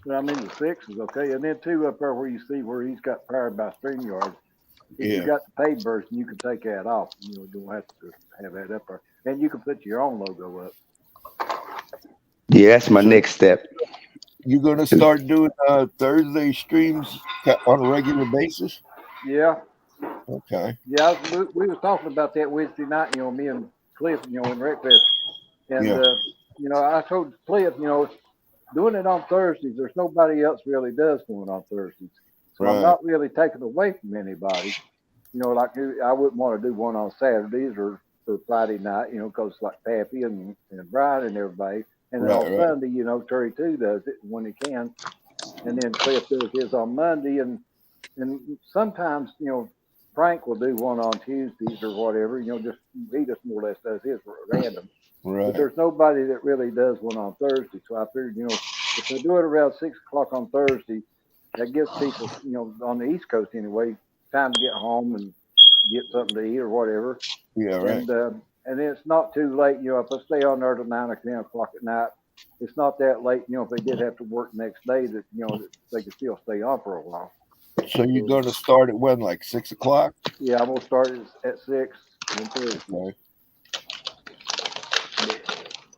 But I mean, the 6 is okay, and then 2 up there where you see where he's got powered by StreamYard. If Yeah. you got the paid version, you can take that off. You don't have to have that up there, and you can put your own logo up. Yeah, that's my next step. You're going to start doing Thursday streams on a regular basis? Yeah, Okay. yeah. We was talking about that Wednesday night. Me and Cliff, in Wreckfest, and Yeah. I told Cliff, doing it on Thursdays, there's nobody else really does doing it on Thursdays. So Right. I'm not really taking away from anybody. Like I wouldn't want to do one on Saturdays or Friday night, because like Pappy and Brian and everybody. And then on Right. Sunday, Terry too does it when he can. And then Cliff does his on Monday. And sometimes, Frank will do one on Tuesdays or whatever, he just more or less does his random. But Right. there's nobody that really does one on Thursday. So I figured, if they do it around 6:00 on Thursday, that gives people, on the East Coast anyway, time to get home and get something to eat or whatever. Yeah, right. And it's not too late, you know, if I stay on there till 9 or 10 o'clock at night, it's not that late, you know, if they did have to work next day that, you know, that they could still stay on for a while. So you're going to start at when, like 6 o'clock? Yeah, I'm gonna start at 6 until Okay.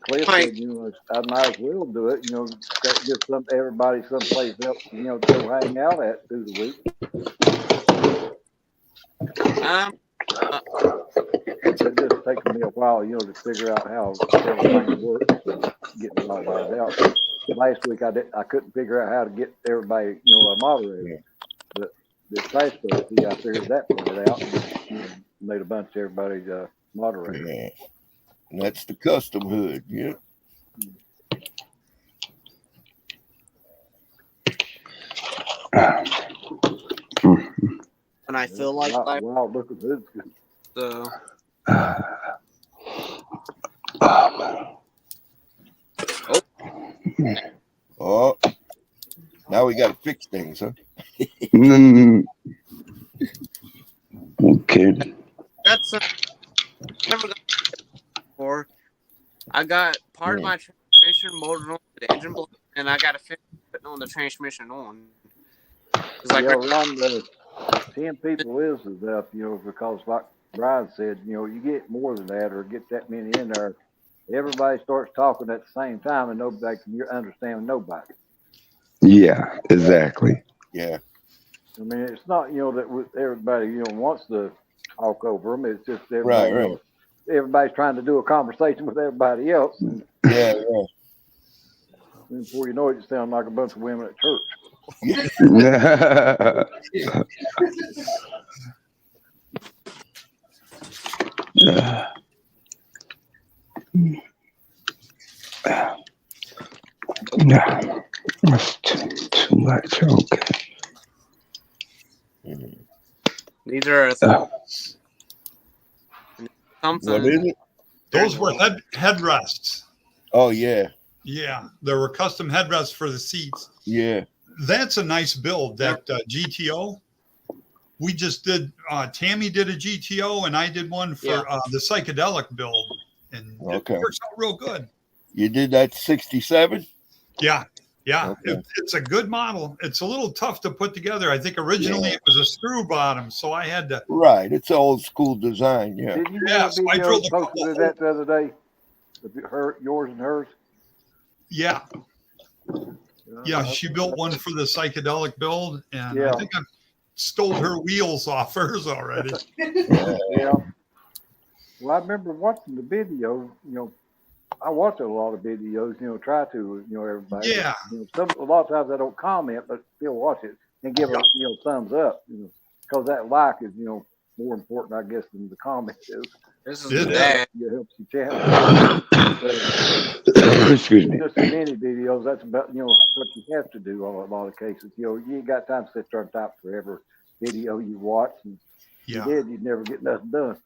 Cliff said, you know, I might as well do it, you know, that gives everybody someplace else, you know, to go hang out at through the week. It just takes me a while, you know, to figure out how everything works and get it all lined out. Last week I couldn't figure out how to get everybody, you know, a moderator. But this past week I figured that part out and, you know, made a bunch of everybody moderator. Yeah. And that's the custom hood, yeah. And I feel like wow, look at this. So Oh, now we got to fix things, huh? Okay. that's never got before. I got part of my transmission motored on the engine block, and I got to fix putting on the transmission on. It's like Yeah, around the 10 people is enough, you know, because like Brian said, you know, you get more than that or get that many in there, everybody starts talking at the same time and nobody can understand nobody. Yeah, exactly. Yeah. I mean, it's not, you know, that everybody, you know, wants to talk over them. It's just everybody, Right, you know, everybody's trying to do a conversation with everybody else. And Yeah, then before you know it, you sound like a bunch of women at church. That's too much. Okay. these are What something. is it? Those were headrests. Oh, yeah. Yeah, there were custom headrests for the seats. Yeah. That's a nice build, that GTO. We just did, Tammy did a GTO and I did one for the psychedelic build. And Okay. it works out real good. You did that 67? Yeah. Yeah. Okay. It's a good model. It's a little tough to put together. I think originally it was a screw bottom. So I had to. Right. It's old school design. Yeah. Did you Yeah, have a so I video drilled a posted couple of that the other day? Yours and hers? Yeah. Yeah. She built one for the psychedelic build. And Yeah. I think I stole her wheels off hers already. Yeah. Well, I remember watching the video, you know, I watch a lot of videos, you know, try to, you know, everybody. Yeah. You know, a lot of times I don't comment, but still watch it and give it, you know, thumbs up, you know, because that like is, you know, more important, I guess, than the comment is. This is Yeah. the dad. It helps your channel. Excuse me. Just in many videos, that's about, you know, what you have to do on a lot of cases. You know, you ain't got time to sit there and type for every video you watch. And Yeah. if you did, you'd never get nothing done.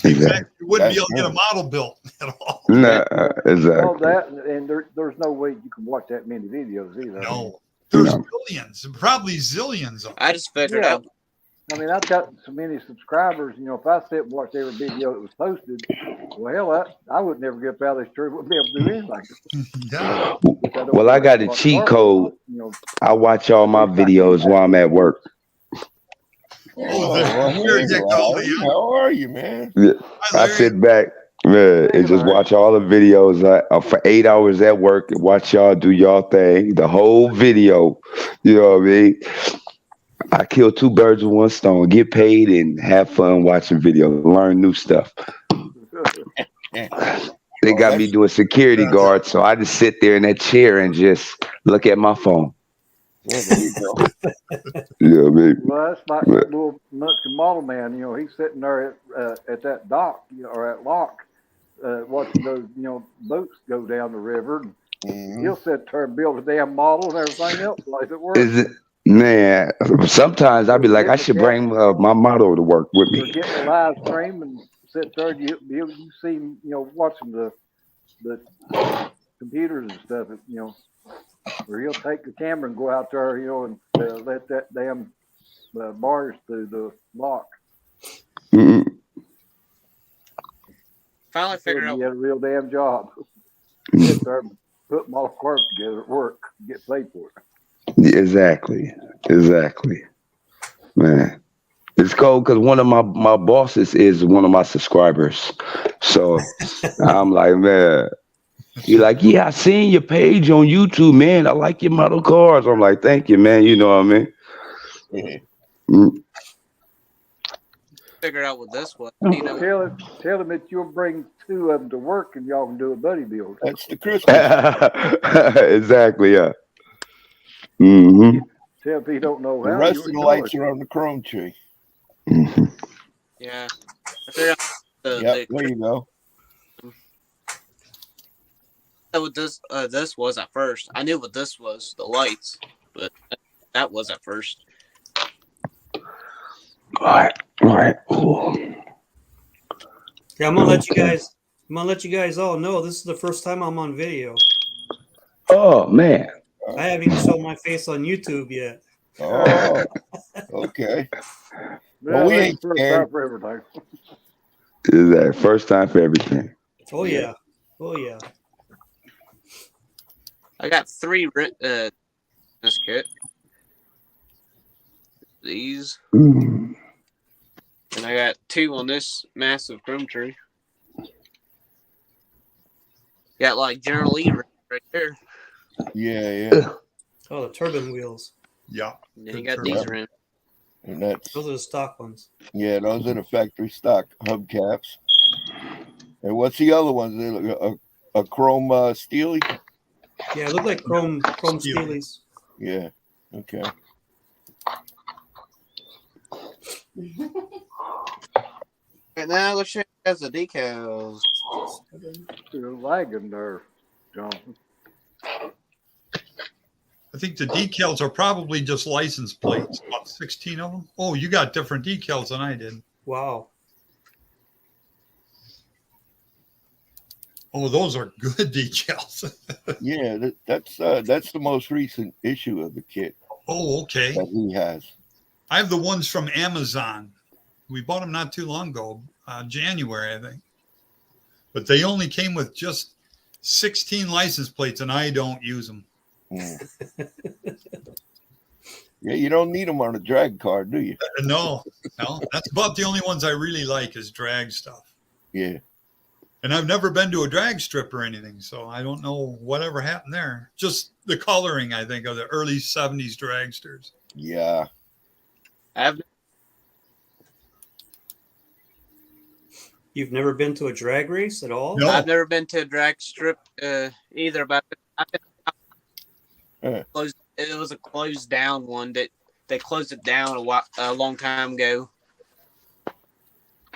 Exactly. You wouldn't be able That's to get a model built at all. Nah, All exactly. that, and there's no way you can watch that many videos either. No. There's No. billions, probably zillions of them. I just figured Yeah. out. I mean, I've got so many subscribers. You know, if I sit and watch every video that was posted, well, hell, I would never get up out of this tree. Wouldn't be able to do anything. Yeah. Well, I got a cheat code. You know, I watch all my videos while I'm at work. Oh, well, there you go, Larry. Leon. How are you, man? Yeah, Hi, I Larry. sit back, man, and just watch all the videos for 8 hours at work and watch y'all do y'all thing, the whole video. You know what I mean? I kill two birds with one stone, get paid and have fun watching videos, learn new stuff. They got me doing security guard, so I just sit there in that chair and just look at my phone. Well, there you go. You know what I mean? well, that's like Right. little Mexican model man. You know, he's sitting there at that dock, you know, or at lock, watching those, you know, boats go down the river. And Mhm. he'll sit there and build a damn model and everything else like it works. Is it, man, sometimes I'd be like, I should bring my model to work with Or me. get the live stream and sit there. You see, you know, watching the computers and stuff. You know, or he'll take the camera and go out there, you know, and let that damn bars through the lock. finally figured out. You had a real damn job. Mm. Sit there and put my cards together at work, get paid for it. Yeah, exactly. Man, it's cold because one of my bosses is one of my subscribers. So I'm like, man, he like, yeah, I seen your page on YouTube, man. I like your model cars. I'm like, thank you, man. You know what I mean? Yeah. Mm. Figured out what this was. You know, Tell him that you'll bring 2 of them to work and y'all can do a buddy build. That's the Christmas. Exactly, yeah. Mm-hmm. Tell if he don't know The how. rest you of the ignore lights it. are on the chrome tree. Mm-hmm. yeah. I figured out Yep, there you go. what this was at first. I knew what this was, the lights, but that was at first. All right. Ooh. Yeah, I'm gonna let you guys all know this is the first time I'm on video. Oh man. I haven't even shown my face on YouTube yet. Oh, okay. Well, we that's ain't the first scared. time for everything. Is that first time for everything? Oh yeah. Oh yeah. I got 3 this kit. These. Mm. And I got 2 on this massive chrome tree. Got like General Lee right there. Yeah. Oh, the turbine wheels. Yeah. And then you got these rims. And that's, Those are the stock ones. yeah, those are the factory stock hubcaps. And what's the other ones? They look a chrome steely? Yeah, it look like chrome Steely. steelies. Yeah. Okay. Right now, let's show you guys the decals. You're lagging there, Jonathan. I think the decals are probably just license plates, about 16 of them. Oh, you got different decals than I did. Wow. Oh, those are good decals. Yeah, that's the most recent issue of the kit Oh, okay. that he has. I have the ones from Amazon. We bought them not too long ago, January, I think. But they only came with just 16 license plates, and I don't use them. Mm. Yeah, you don't need them on a drag car, do you? No. That's about the only ones I really like is drag stuff. Yeah. And I've never been to a drag strip or anything, so I don't know whatever happened there. Just the coloring, I think, of the early 70s dragsters. Yeah. You've never been to a drag race at all? No. I've never been to a drag strip either, but it was a closed down one that they closed it down a long time ago.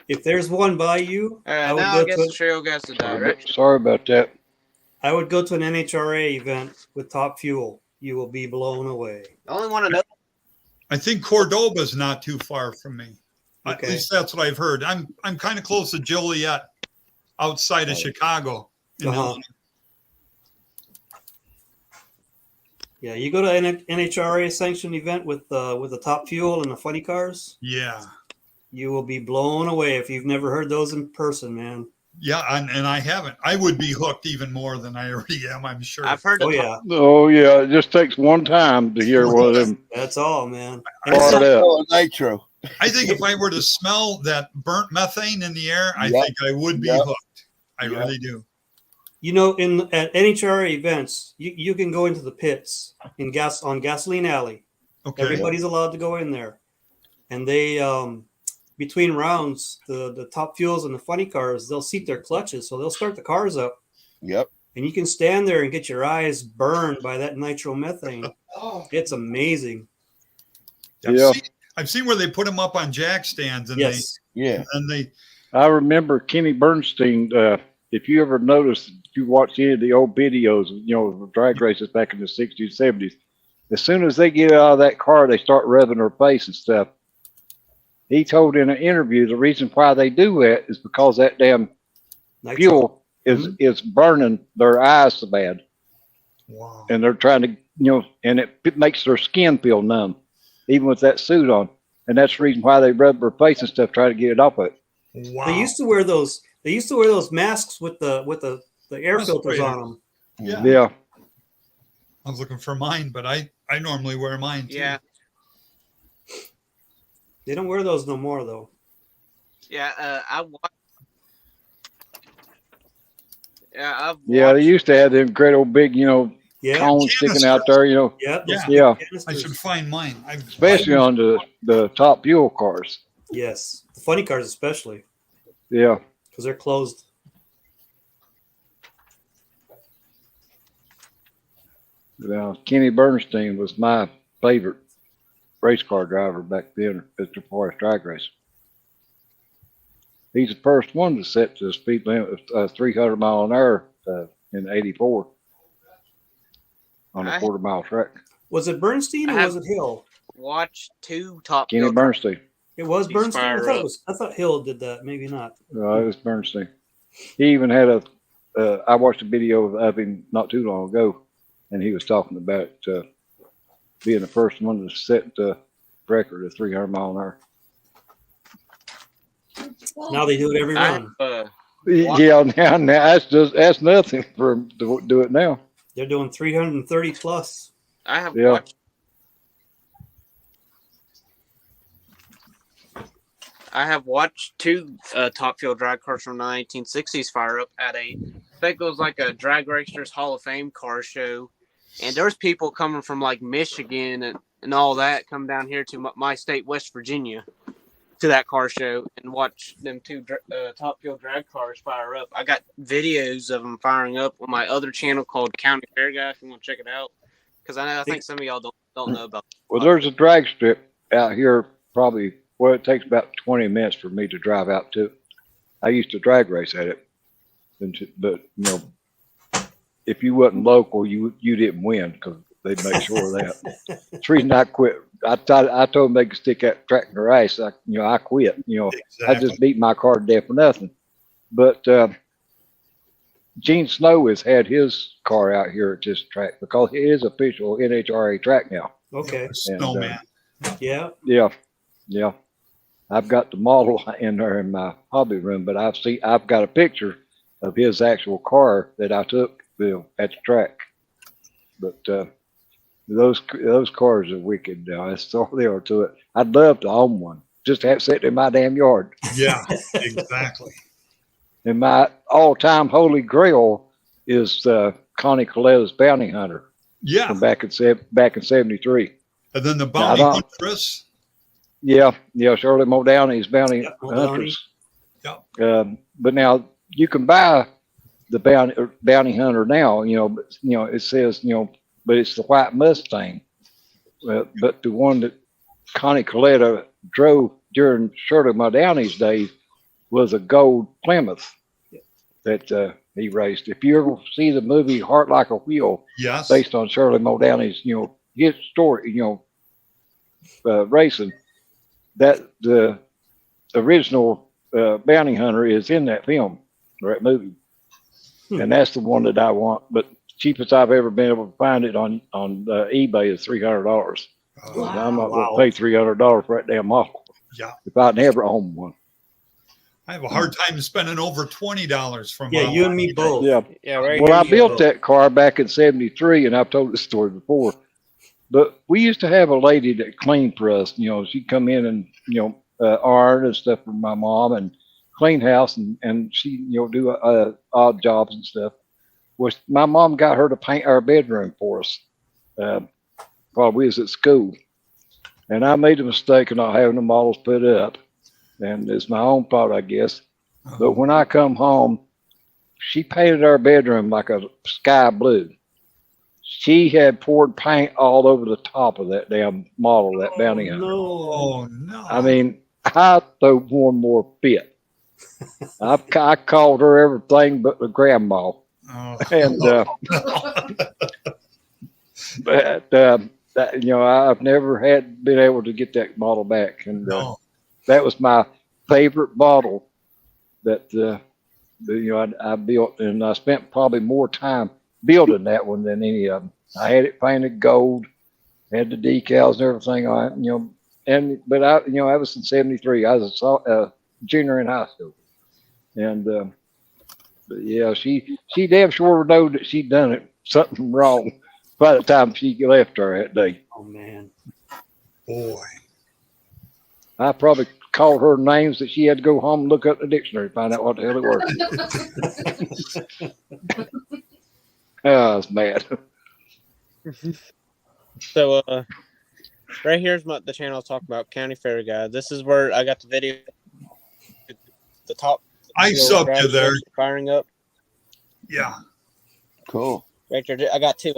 If there's one by you, Now I guess the trail guys the direction. Sorry about that. I would go to an NHRA event with Top Fuel. You will be blown away. The only one I know. I think Cordoba's not too far from me. At Okay. least that's what I've heard. I'm kind of close to Joliet, outside of Chicago. in Uh-huh. Illinois. Yeah, you go to an NHRA sanctioned event with the Top Fuel and the funny cars. Yeah. You will be blown away if you've never heard those in person, man. Yeah, and I haven't. I would be hooked even more than I already am, I'm sure. I've heard. Oh yeah, Oh yeah, it just takes one time to hear one of them that's all, man. And fart it's- up. Oh, nitro. I think if I were to smell that burnt methane in the air, I Yep. think I would be Yep. hooked. I Yep. really do. You know, at NHRA events, you can go into the pits on Gasoline Alley. Okay. Everybody's allowed to go in there, and they between rounds, the Top Fuels and the funny cars, they'll seat their clutches, so they'll start the cars up, Yep. and you can stand there and get your eyes burned by that nitromethane. It's amazing. Yeah. I've seen where they put them up on jack stands and Yes. Yeah. they I remember Kenny Bernstein. If you ever noticed, if you watch any of the old videos, of drag races back in the 60s, 70s, as soon as they get out of that car, they start revving their face and stuff. He told in an interview the reason why they do that is because that damn Nitro. fuel is burning their eyes so bad, wow. and they're trying to, and it makes their skin feel numb, even with that suit on. And that's the reason why they rub their face and stuff, try to get it off it. Wow. They used to wear those They used to wear those masks with the air filters Respirator. on them. Yeah. Yeah. I was looking for mine, but I normally wear mine too. Yeah, They don't wear those no more though. yeah. I watched. Yeah, I've Yeah, they watched- used to have them great old big, Yeah, cones sticking out there, yeah, those Yeah. big Yeah. I canisters. should find mine. especially on the top fuel cars. Yes, the funny cars especially Yeah. because they're closed. Now, Kenny Bernstein was my favorite race car driver back then as far as drag racing. He's the first one to set the speed limit of 300 mile an hour in '84 on a I- quarter-mile track. Was it Bernstein or I was it Hill? watched 2 Top Kenny Fuel Bernstein. It was He's Bernstein. fired up. I thought Hill did that. Maybe not. It was Bernstein. He even had I watched a video of him not too long ago, and he was talking about being the first one to set the record of 300 mile an hour. Now they do it every I run. have, Yeah, now that's nothing for him to do it now. They're doing 330 plus. I have Yeah. watched. I have watched 2 Top Fuel drag cars from the 1960s fire up at I think it was like a Drag Racers Hall of Fame car show, and there's people coming from like Michigan and all that come down here to my state, West Virginia, to that car show and watch them 2 Top Fuel drag cars fire up. I got videos of them firing up on my other channel called County Fair Guy. If you want to check it out, because I think some of y'all don't know about. Well, there's a drag strip out here, probably. Well, it takes about 20 minutes for me to drive out to. I used to drag race at it, but if you wasn't local, you didn't win because they'd make sure of that. The reason I quit, I told them they could stick that track in their ass. I quit. I Exactly. just beat my car to death for nothing. But Gene Snow has had his car out here at this track because it is official NHRA track now. Okay. Snowman. Yeah. Yeah. I've got the model in there in my hobby room, but I've got a picture of his actual car that I took at the track. But those cars are wicked now. That's all there are to it. I'd love to own one. Just have it sitting in my damn yard. Yeah, exactly. And my all-time holy grail is Connie Coletta's Bounty Hunter Yeah. from back in '73. And then the Bounty don't- Huntress. Yeah, Shirley Muldowney's Bounty Yeah, Muldowney. Huntress. Yeah. But now you can buy the Bounty Hunter now, but it says, but it's the white Mustang. But the one that Connie Coletta drove during Shirley Muldowney's days was a gold Plymouth that he raced. If you ever see the movie Heart Like a Wheel, Yes. based on Shirley Muldowney's, his story, racing, that the original Bounty Hunter is in that film or that movie. And that's the one that I want. But cheapest I've ever been able to find it on eBay is $300. Oh, I'm not Wow. going to pay $300 for that damn model yeah. if I never own one. I have a hard time spending over $20 from Yeah, you and me both. Yeah. Yeah, right. Well, I here you built go. that car back in '73, and I've told this story before. But we used to have a lady that cleaned for us. She'd come in and iron and stuff for my mom and clean house, and she do odd jobs and stuff. Well, my mom got her to paint our bedroom for us while we was at school, and I made the mistake of not having the models put up, and it's my own fault, I guess. But when I come home, she painted our bedroom like a sky blue. She had poured paint all over the top of that damn model, that Bounty Hunter. No. Oh, no. I mean, I throw one more fit. I called her everything but the grandma. Oh. And but I've never been able to get that model back, and No. that was my favorite model that I built, and I spent probably more time building that one than any of them. I had it painted gold, had the decals and everything on it, but I was in '73. I was a junior in high school, And but yeah, she damn sure know that she done it something wrong by the time she left her that day. Oh man. Boy. I probably called her names that she had to go home and look up the dictionary to find out what the hell it was. Oh, it's bad. So, right here's the channel I was talking about, County Fair Guy. This is where I got the video. The top. I subbed you there. Firing up. Yeah. Cool. Right there. I got two.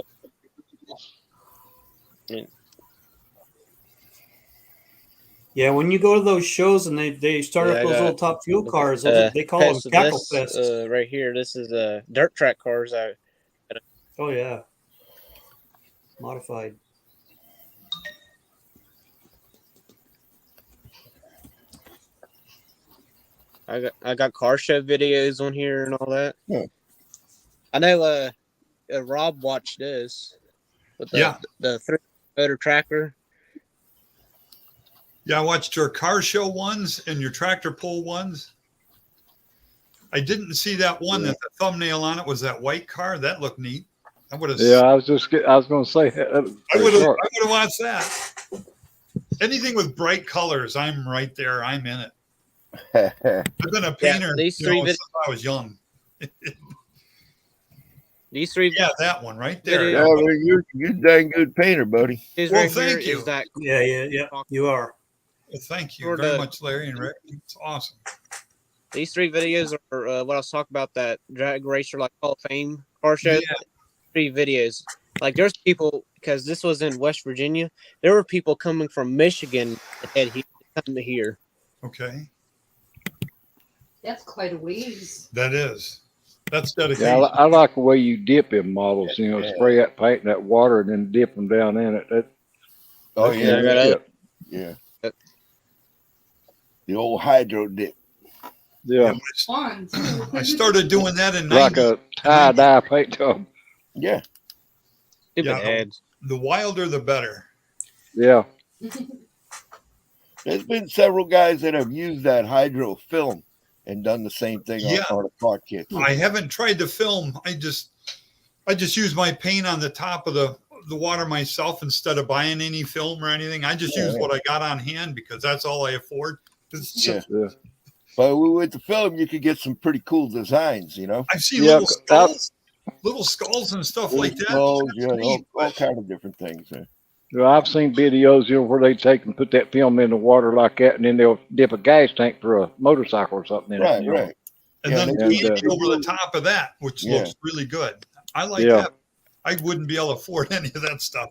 Yeah, when you go to those shows and they start up those little top fuel cars, they call them Cackle Fest. Right here, this is dirt track cars. Oh yeah, modified. I got car show videos on here and all that. Yeah. I know Rob watched this with the 3-motor tracker. Yeah, I watched your car show ones and your tractor pull ones. I didn't see that one that the thumbnail on it was that white car. That looked neat. I would have. Yeah, I was going to say. I would have watched that. Anything with bright colors, I'm right there. I'm in it. I've been a painter since I was young. These three. Yeah, that one right there. Yeah, well, you're a dang good painter, buddy. Well, thank you. Yeah. You are. Well, thank you very much, Larry and Rick. It's awesome. These 3 videos are what I was talking about, that drag racer like Hall of Fame car show. Yeah. 3 videos. Like there's people, because this was in West Virginia, there were people coming from Michigan that he come to here. Okay. That's quite a ways. That is. That's dedication. Yeah, I like the way you dip in models. Spray that paint in that water and then dip them down in it. Oh yeah. Yeah. The old hydro dip. Yeah. Fun. I started doing that in like 90. a tie-dye paint job. Yeah. The wilder, the better. Yeah. There's been several guys that have used that hydro film and done the same thing on a car kit. I haven't tried to film. I just use my paint on the top of the water myself instead of buying any film or anything. I just use what I got on hand because that's all I afford. Yeah. But with the film, you could get some pretty cool designs, I've seen little skulls and stuff like that. Skulls, all kind of different things. Well, I've seen videos, where they take and put that film in the water like that, and then they'll dip a gas tank for a motorcycle or something in it. Right. And then paint it over the top of that, which looks really good. I like that. I wouldn't be able to afford any of that stuff.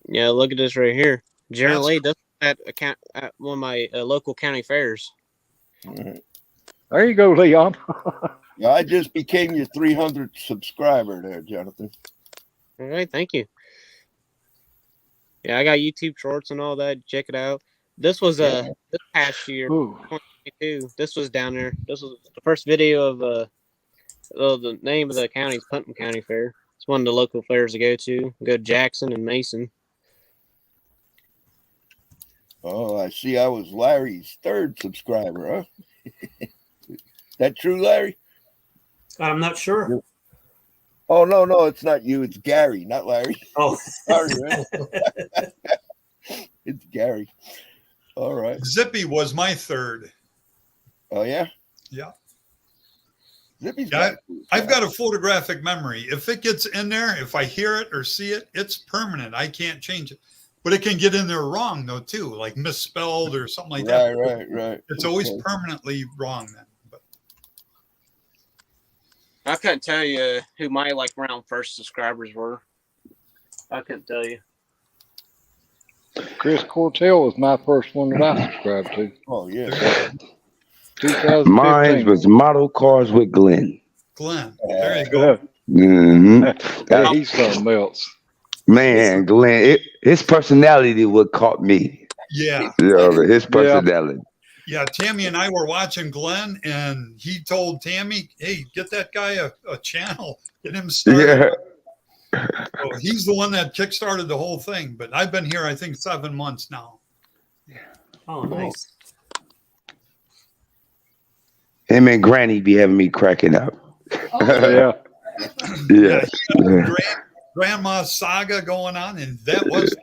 Yeah, look at this right here. Generally, does at one of my local county fairs. There you go, Leon. Yeah, I just became your 300th subscriber there, Jonathan. All right, thank you. Yeah, I got YouTube shorts and all that. Check it out. This was this past year, 2022. This was down there. This was the first video of the name of the county is Putnam County Fair. It's one of the local fairs to go to. Go to Jackson and Mason. Oh, I see. I was Larry's 3rd subscriber, huh? That true, Larry? I'm not sure. Oh, no, it's not you. It's Gary, not Larry. Oh, sorry, man. It's Gary. All right. Zippy was my 3rd. Oh, yeah? Yeah. Zippy's I've got a photographic memory. If it gets in there, if I hear it or see it, it's permanent. I can't change it. But it can get in there wrong, though, too, like misspelled or something like that. Right. It's always permanently wrong then. But I couldn't tell you who my around first subscribers were. I couldn't tell you. Chris Cortell was my first one that I subscribed to. Oh, yeah. 2015. Mine was Model Cars with Glenn. Glenn, there you go. Yeah, he's something else. Man, Glenn, his personality what caught me. Yeah. His personality. Yeah, Tammy and I were watching Glenn, and he told Tammy, hey, get that guy a channel. Get him started. Yeah. So he's the one that kickstarted the whole thing. But I've been here, I think, 7 months now. Oh, nice. Him and Granny be having me cracking up. Oh, Yeah. Yeah. Yeah. Grandma saga going on, and that was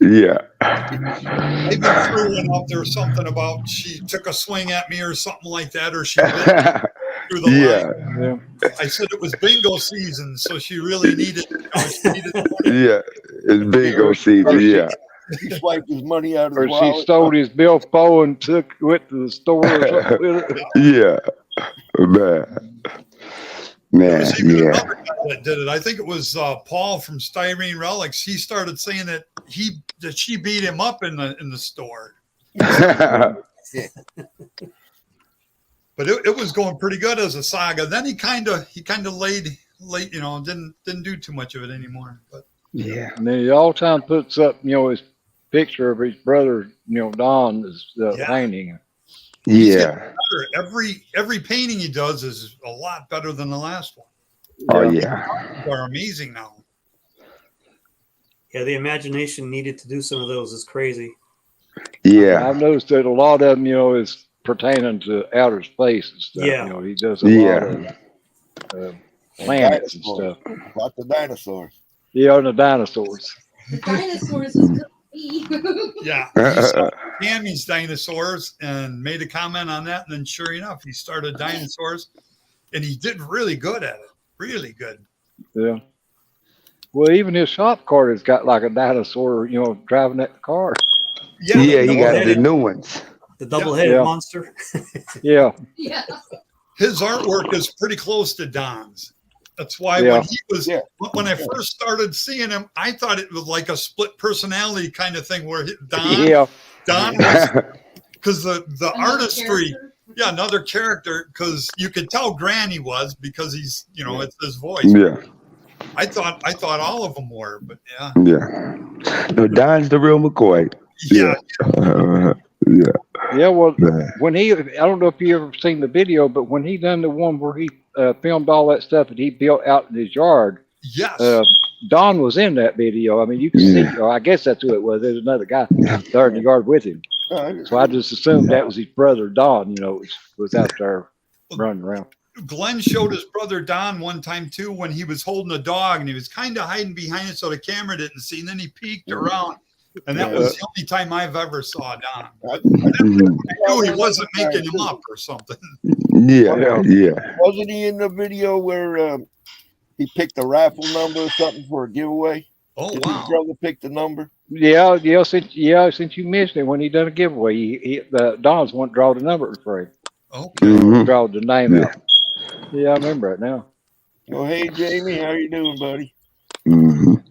Yeah. I even threw one out there something about she took a swing at me or something like that, or she bit through the Yeah. line. Yeah. I said it was bingo season, so she really needed. She needed money. Yeah. It's bingo season. Yeah. He swiped his money out of Or his she wallet. stole his billfold and went to the store or something with it. Yeah. Man. There Man. was even Yeah. another guy that did it. I think it was Paul from Styrene Relics. He started saying that she beat him up in the store, but it was going pretty good as a saga. Then he kind of laid, you know, didn't do too much of it anymore. But Yeah. And then he all the time puts up, you know, his picture of his brother, you know, Don's Yeah. painting. he's getting Yeah. better. Every painting he does is a lot better than the last one. Oh yeah. They are amazing now. Yeah, the imagination needed to do some of those is crazy. Yeah. I've noticed that a lot of them, you know, is pertaining to outer space and stuff. Yeah. You know, he does a lot Yeah. of planets and Dinosaurs. stuff. About the dinosaurs. Yeah, and the dinosaurs. the dinosaurs is good. Yeah, he saw Tammy's dinosaurs and made a comment on that, and then sure enough, he started dinosaurs, and he did really good at it. Really good. Yeah. Well, even his shop cart has got like a dinosaur, you know, driving that car. Yeah, he got the double-headed- new ones. The double-headed Yeah. monster. Yeah. Yeah. His artwork is pretty close to Don's. That's why Yeah. when he was Yeah. when I first started seeing him, I thought it was like a split personality kind of thing where Don Yeah. was because the Another artistry. character. Yeah, another character because you could tell Granny was because he's it's his voice. Yeah. I thought all of them were, but yeah. Yeah. No, Don's the real McCoy. Yeah. Yeah. Yeah. Well, Man. when I don't know if you ever seen the video, but when he done the one where he filmed all that stuff that he built out in his yard, Yes. Don was in that video. I mean, you can see, Yeah. I guess that's who it was. There's another guy there in the yard with him. So I just assumed that was his brother, Don, you know, was out there running around. Glenn showed his brother Don one time too when he was holding a dog and he was kind of hiding behind it so the camera didn't see. And then he peeked around, and that was the only time I've ever saw Don. I knew he wasn't making him up or something. Yeah. Yeah. Wasn't he in the video where he picked a raffle number or something for a giveaway? Oh Did wow! his brother pick the number? Yeah. Since you mentioned it, when he done a giveaway, Don's one draw the number for him. Okay. Mhm. Draw the name Yeah. out. Yeah, I remember it now. Oh, hey Jamie, how you doing, buddy? Mhm.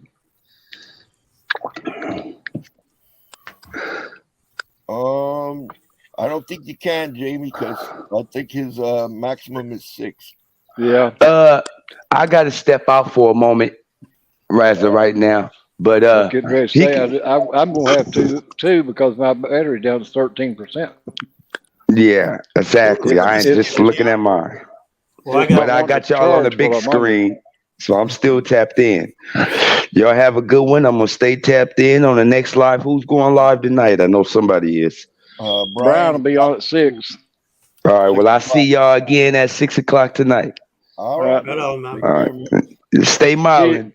I don't think you can, Jamie, because I think his maximum is 6. Yeah. I got to step out for a moment, Raza, right now. But Getting ready to he say can- I'm gonna have two because my battery down to 13%. yeah, exactly. I ain't just looking at mine. Well, I But got I got y'all on the charge big while I'm on it. screen, so I'm still tapped in. Y'all have a good one. I'm gonna stay tapped in on the next live. Who's going live tonight? I know somebody is. Brown will be on at 6. All right. Well, I see y'all again at 6:00 tonight. All right. right on, man. All right. Stay smiling.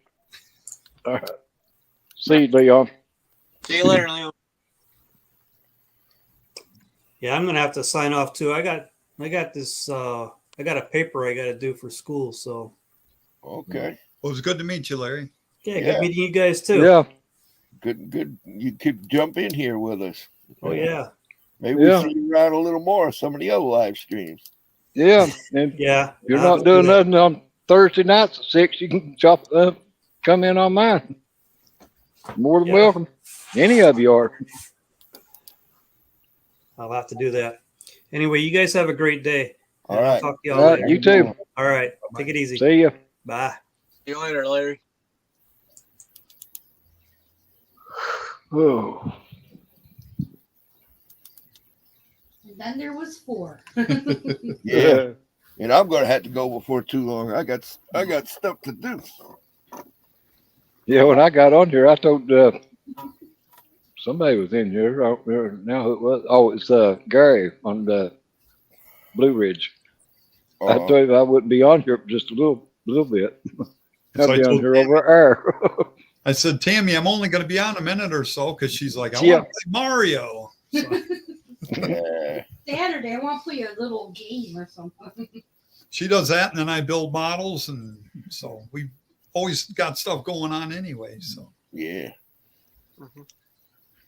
All right. See you, Leon. See you later, Leon. Yeah, I'm gonna have to sign off too. I got this. I got a paper I got to do for school. So Okay. Well, it was good to meet you, Larry. yeah, Yeah. good meeting you guys too. Yeah. Good. You could jump in here with us. Oh yeah. Maybe Yeah. we'll see you around a little more of some of the other live streams. Yeah. And Yeah. if you're I'll not do doing that. nothing on Thursday nights at 6, you can come in on mine. More than Yeah. welcome. Any of you are. I'll have to do that. Anyway, you guys have a great day. All I'll right. talk to y'all All right, later. you too. All right. Take it easy. See ya. Bye. See you later, Larry. Oh. And then there was 4. Yeah. And I'm gonna have to go before too long. I got stuff to do. Yeah, when I got on here, I told somebody was in here. I don't remember now who it was. Oh, it's Gary on the Blue Ridge. I tell you, I wouldn't be on here just a little bit. So I I'd be on told here Tammy- over air. I said, Tammy, I'm only going to be on a minute or so because she's like, I Yeah. want to play Mario. So Yeah. Saturday, I want to play a little game or something. she does that, and then I build models, and so we always got stuff going on anyway. So Yeah.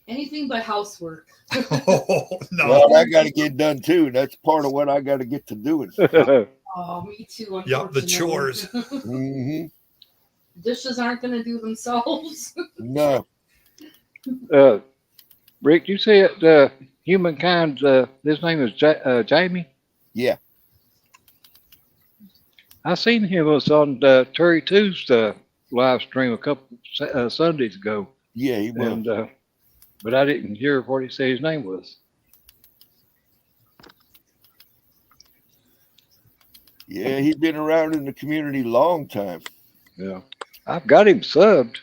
Anything but housework. oh, no, Well, I got to get done too. That's part of what I got to get to doing. Oh, me too. Yep, the unfortunately. chores. Hmm. Dishes aren't going to do themselves. No. Rick, you said humankind. His name is Jamie. Yeah. I seen him was on Terry 2's live stream a couple Sundays ago, Yeah, he was. and but I didn't hear what he said his name was. Yeah, he's been around in the community long time. Yeah, I've got him subbed.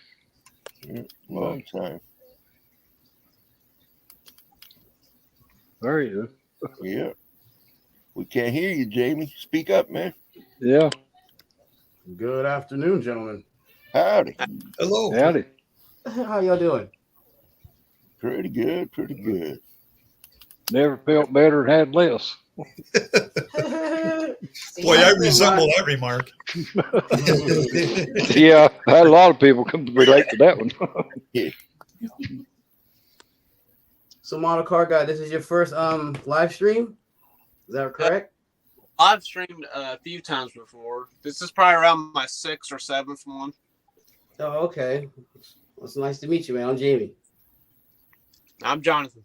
Long time. There he is. Yeah. We can't hear you, Jamie. Speak up, man. Yeah, Good afternoon, gentlemen. Howdy. hello. howdy. How y'all doing? Pretty good. Pretty good. Never felt better and had less. Boy, I resemble that remark. Yeah, I had a lot of people come to relate to that one. So, Model Car Guy, this is your first live stream. Is that correct? I've streamed a few times before. This is probably around my 6th or 7th one. Oh, okay. Well, it's nice to meet you, man. I'm Jamie. I'm Jonathan.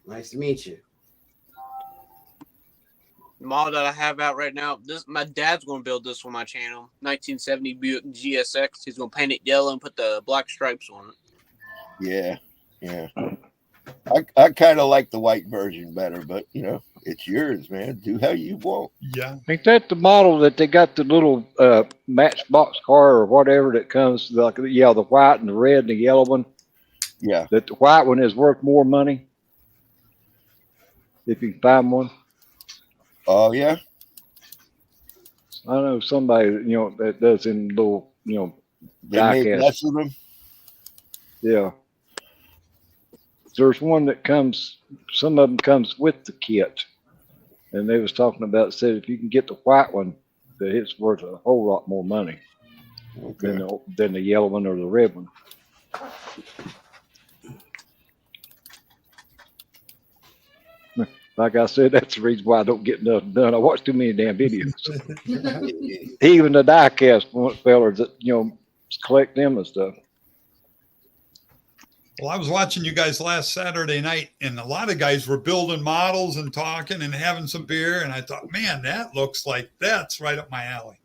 Nice to meet you. The model that I have out right now, my dad's going to build this on my channel. 1970 Buick GSX. He's going to paint it yellow and put the black stripes on it. Yeah. Yeah. I kind of like the white version better, but it's yours, man. Do how you want. Yeah. Ain't that the model that they got the little Matchbox car or whatever that comes like the white and the red and the yellow one? Yeah. That the white one is worth more money if you can find one. Oh yeah. I know somebody that does in little They make die-cast. less of them. Yeah. There's one that comes. Some of them comes with the kit, and they was talking about said if you can get the white one, that it's worth a whole lot more money Okay. than the yellow one or the red one. Like I said, that's the reason why I don't get nothing done. I watch too many damn videos. Even the die-cast fellers that collect them and stuff. Well, I was watching you guys last Saturday night, and a lot of guys were building models and talking and having some beer. And I thought, man, that looks like that's right up my alley.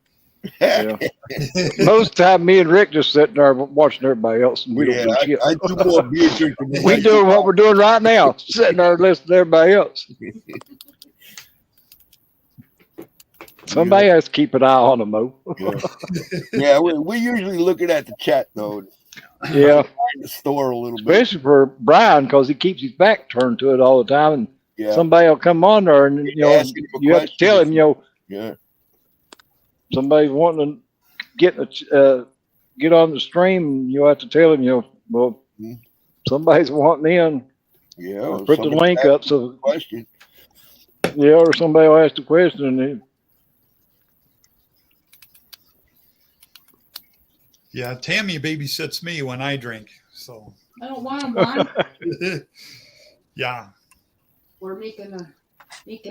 Yeah. Most of the time, me and Rick just sitting there watching everybody else, and we don't do shit. I do more beer drinking than We doing what we're doing right now, sitting there listening to everybody else. Somebody has to keep an eye on them, though. Yeah, we're usually looking at the chat though. Yeah, In the store a little bit. especially for Brian because he keeps his back turned to it all the time, and Yeah. somebody will come on there, and Ask him a you have to question tell if him, Yeah. somebody's wanting to get on the stream, and you have to tell him, well, Mhm. somebody's wanting in. Yeah. Or or put the somebody link asked up so a question. or somebody will ask the question, and Yeah, Tammy babysits me when I drink. So, I don't want them blind. yeah, We're making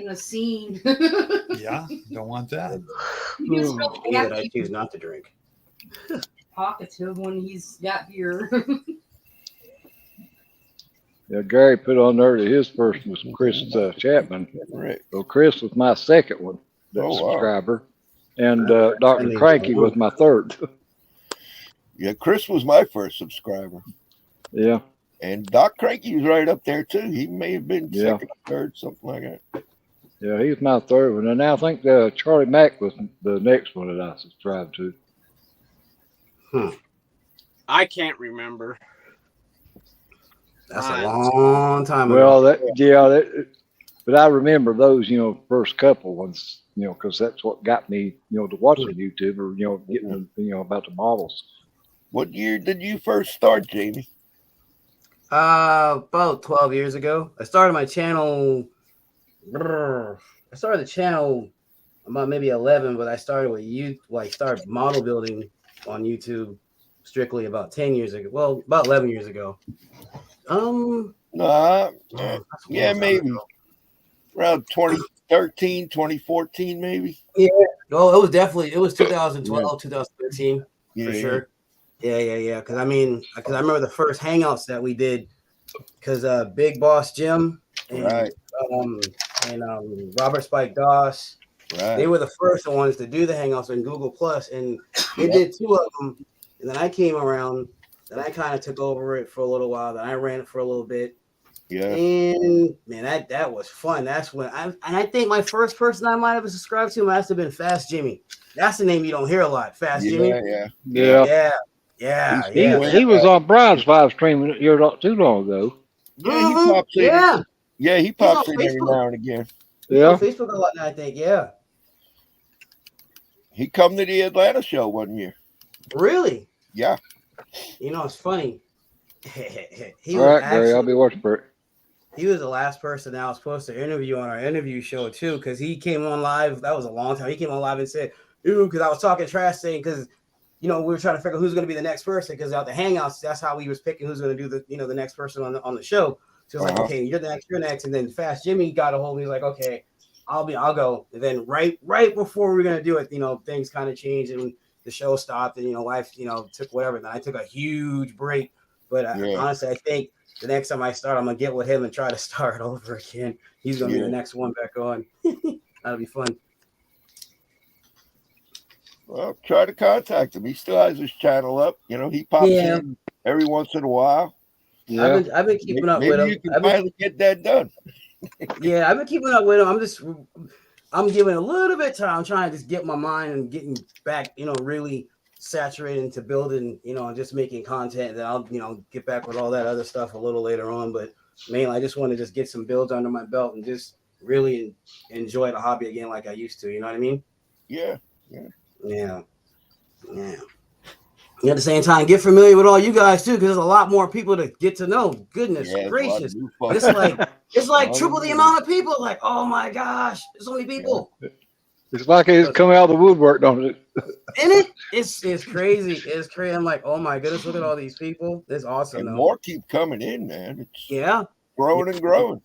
a scene. yeah, don't want that. He gets real Yeah, I happy, choose not to drink. talkative when he's got beer. Gary put on there that his first was Chris Chapman. Right. So Chris was my second one, that Oh, wow. subscriber, and Dr. Cranky was my third. Yeah, Chris was my first subscriber. Yeah, And Doc Cranky was right up there too. He may have been Yeah. second or third, something like that. yeah, he was my third one, and I think Charlie Mack was the next one that I subscribed to. I can't remember. That's a long time ago. Well, but I remember those, first couple ones. because that's what got me, to watching YouTube or, getting, about the models. What year did you first start, Jamie? About 12 years ago. I started my channel. I started the channel about maybe 11, but I started with started model building on YouTube strictly about 10 years ago. Well, about 11 years ago. Yeah, That's a long time maybe ago. around 2013, 2014, maybe. Yeah. Oh, it was 2012, 2013 Yeah. for sure. Yeah. Because I remember the first hangouts that we did. Because Big Boss Jim and Right. Robert Spike Doss, Right. they were the first ones to do the hangouts on Google Plus, and they did 2 of them. And then I came around, then I kind of took over it for a little while. Then I ran it for a little bit. Yeah. And man, that was fun. That's when I think my first person I might have subscribed to must have been Fast Jimmy. That's the name you don't hear a lot, Fast Jimmy. Yeah. He was on Brian's live stream not too long ago. Yeah, he pops in. Yeah. He pops in every Facebook. now and again. Yeah, Facebook a lot now, I think. Yeah. He come to the Atlanta show one year. Really? Yeah. It's funny. He All was right, Gary, I'll be watching for it. He was the last person that I was supposed to interview on our interview show too, because he came on live. That was a long time. He came on live and said, "Ooh," because I was talking trash, saying because we were trying to figure out who's going to be the next person, because out the hangouts, that's how we was picking who's going to do the next person on the show. So it was like, okay, you're next, and then Fast Jimmy got a hold of me. He's like, okay, I'll go. And then right before we were going to do it, things kind of changed and the show stopped, and life took whatever. And I took a huge break, but honestly, I think the next time I start, I'm gonna get with him and try to start over again. He's gonna be the next one back on. That'll be fun. Well, try to contact him. He still has his channel up. He pops in every once in a while. Yeah. I've been keeping up with him. You can finally get that done. Yeah, I've been keeping up with him. I'm giving a little bit of time. I'm trying to just get my mind and getting back, really saturated into building, and just making content. That I'll, get back with all that other stuff a little later on. But mainly, I just want to just get some builds under my belt and just really enjoy the hobby again like I used to. You know what I mean? Yeah. At the same time, get familiar with all you guys too, because there's a lot more people to get to know. Goodness gracious, it's like triple the amount of people. Like, oh my gosh, there's so many people. It's like it's coming out of the woodwork, don't it? Isn't it? It's crazy. It's crazy. I'm like, oh my goodness, look at all these people. It's awesome. And more keep coming in, man. It's growing and growing.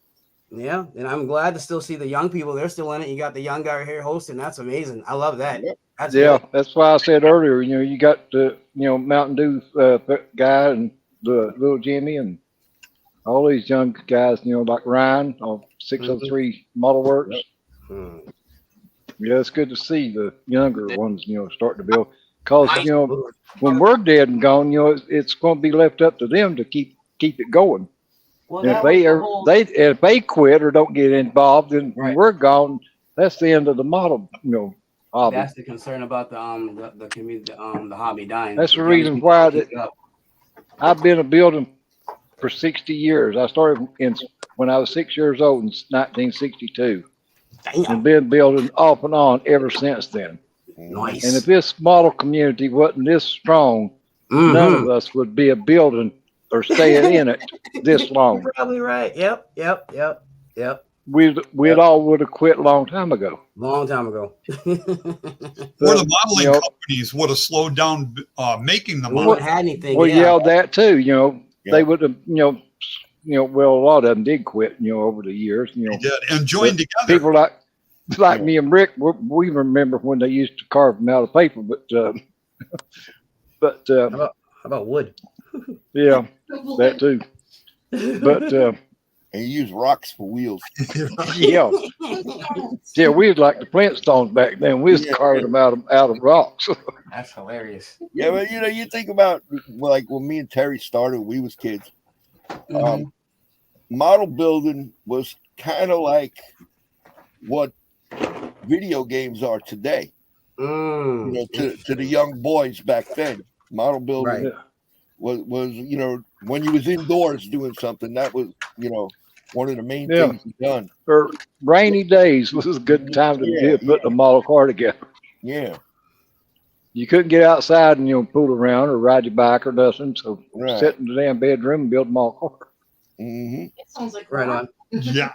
Yeah, and I'm glad to still see the young people. They're still in it. You got the young guy here hosting. That's amazing. I love that. That's good. That's why I said earlier. You got the Mountain Dew guy and the little Jimmy and all these young guys. Like Ryan on 603 Model Works. Yeah, it's good to see the younger ones, starting to build. Because when we're dead and gone, it's going to be left up to them to keep it going. Well, and if they quit or don't get involved, then when we're gone, that's the end of the model. Hobby. That's the concern about the community, the hobby dying. That's the reason why I've been a building for 60 years. I started when I was 6 years old in 1962. Damn. And been building off and on ever since then. Nice. And if this model community wasn't this strong, none of us would be a building or staying in it this long. You're probably right. Yep. We'd all would have quit a long time ago. Long time ago. Or the modeling companies would have slowed down making the models. Had anything. Well, that too. They would have. Well, a lot of them did quit. Over the years. They did and joined together. People like me and Rick, we remember when they used to carve them out of paper, but how about wood? Yeah, that too. But and use rocks for wheels. Yeah, we was like the Flintstones back then. We was carving them out of rocks. That's hilarious. Yeah, but you think about like when me and Terry started, we was kids. Model building was kind of like what video games are today. To the young boys back then, model building was when you was indoors doing something, that was one of the main Yeah. things he done. For rainy days was a good time to Yeah, put a model car together. Yeah, You couldn't get outside and fool around or ride your bike or nothing. So right. sit in the damn bedroom and build a model car. Mm-hmm. It sounds like Right rock. on. Yeah.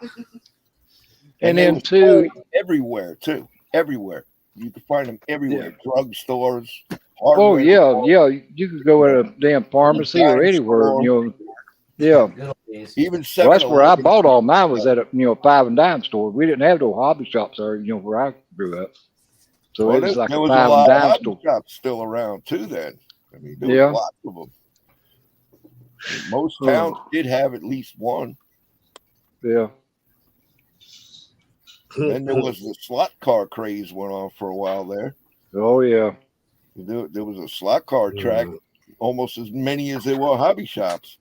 And they then were too, sold everywhere too. Everywhere. You could find them everywhere. Drugstores. oh hardware yeah, stores, yeah. You could go at a damn pharmacy or dime anywhere. store. Yeah. Good old days. Even Well, that's where I 7-Eleven. bought all mine was at a 5 and dime store. We didn't have no hobby shops there, where I grew up. So Well, it was like there a was 5 a and lot of dime hobby store. shops still around too then. I mean, there Yeah. was lots of them. Most towns did have at least one. Yeah. Then there was the slot car craze went on for a while there. Oh yeah. There was a slot car track, almost as many as there were hobby shops.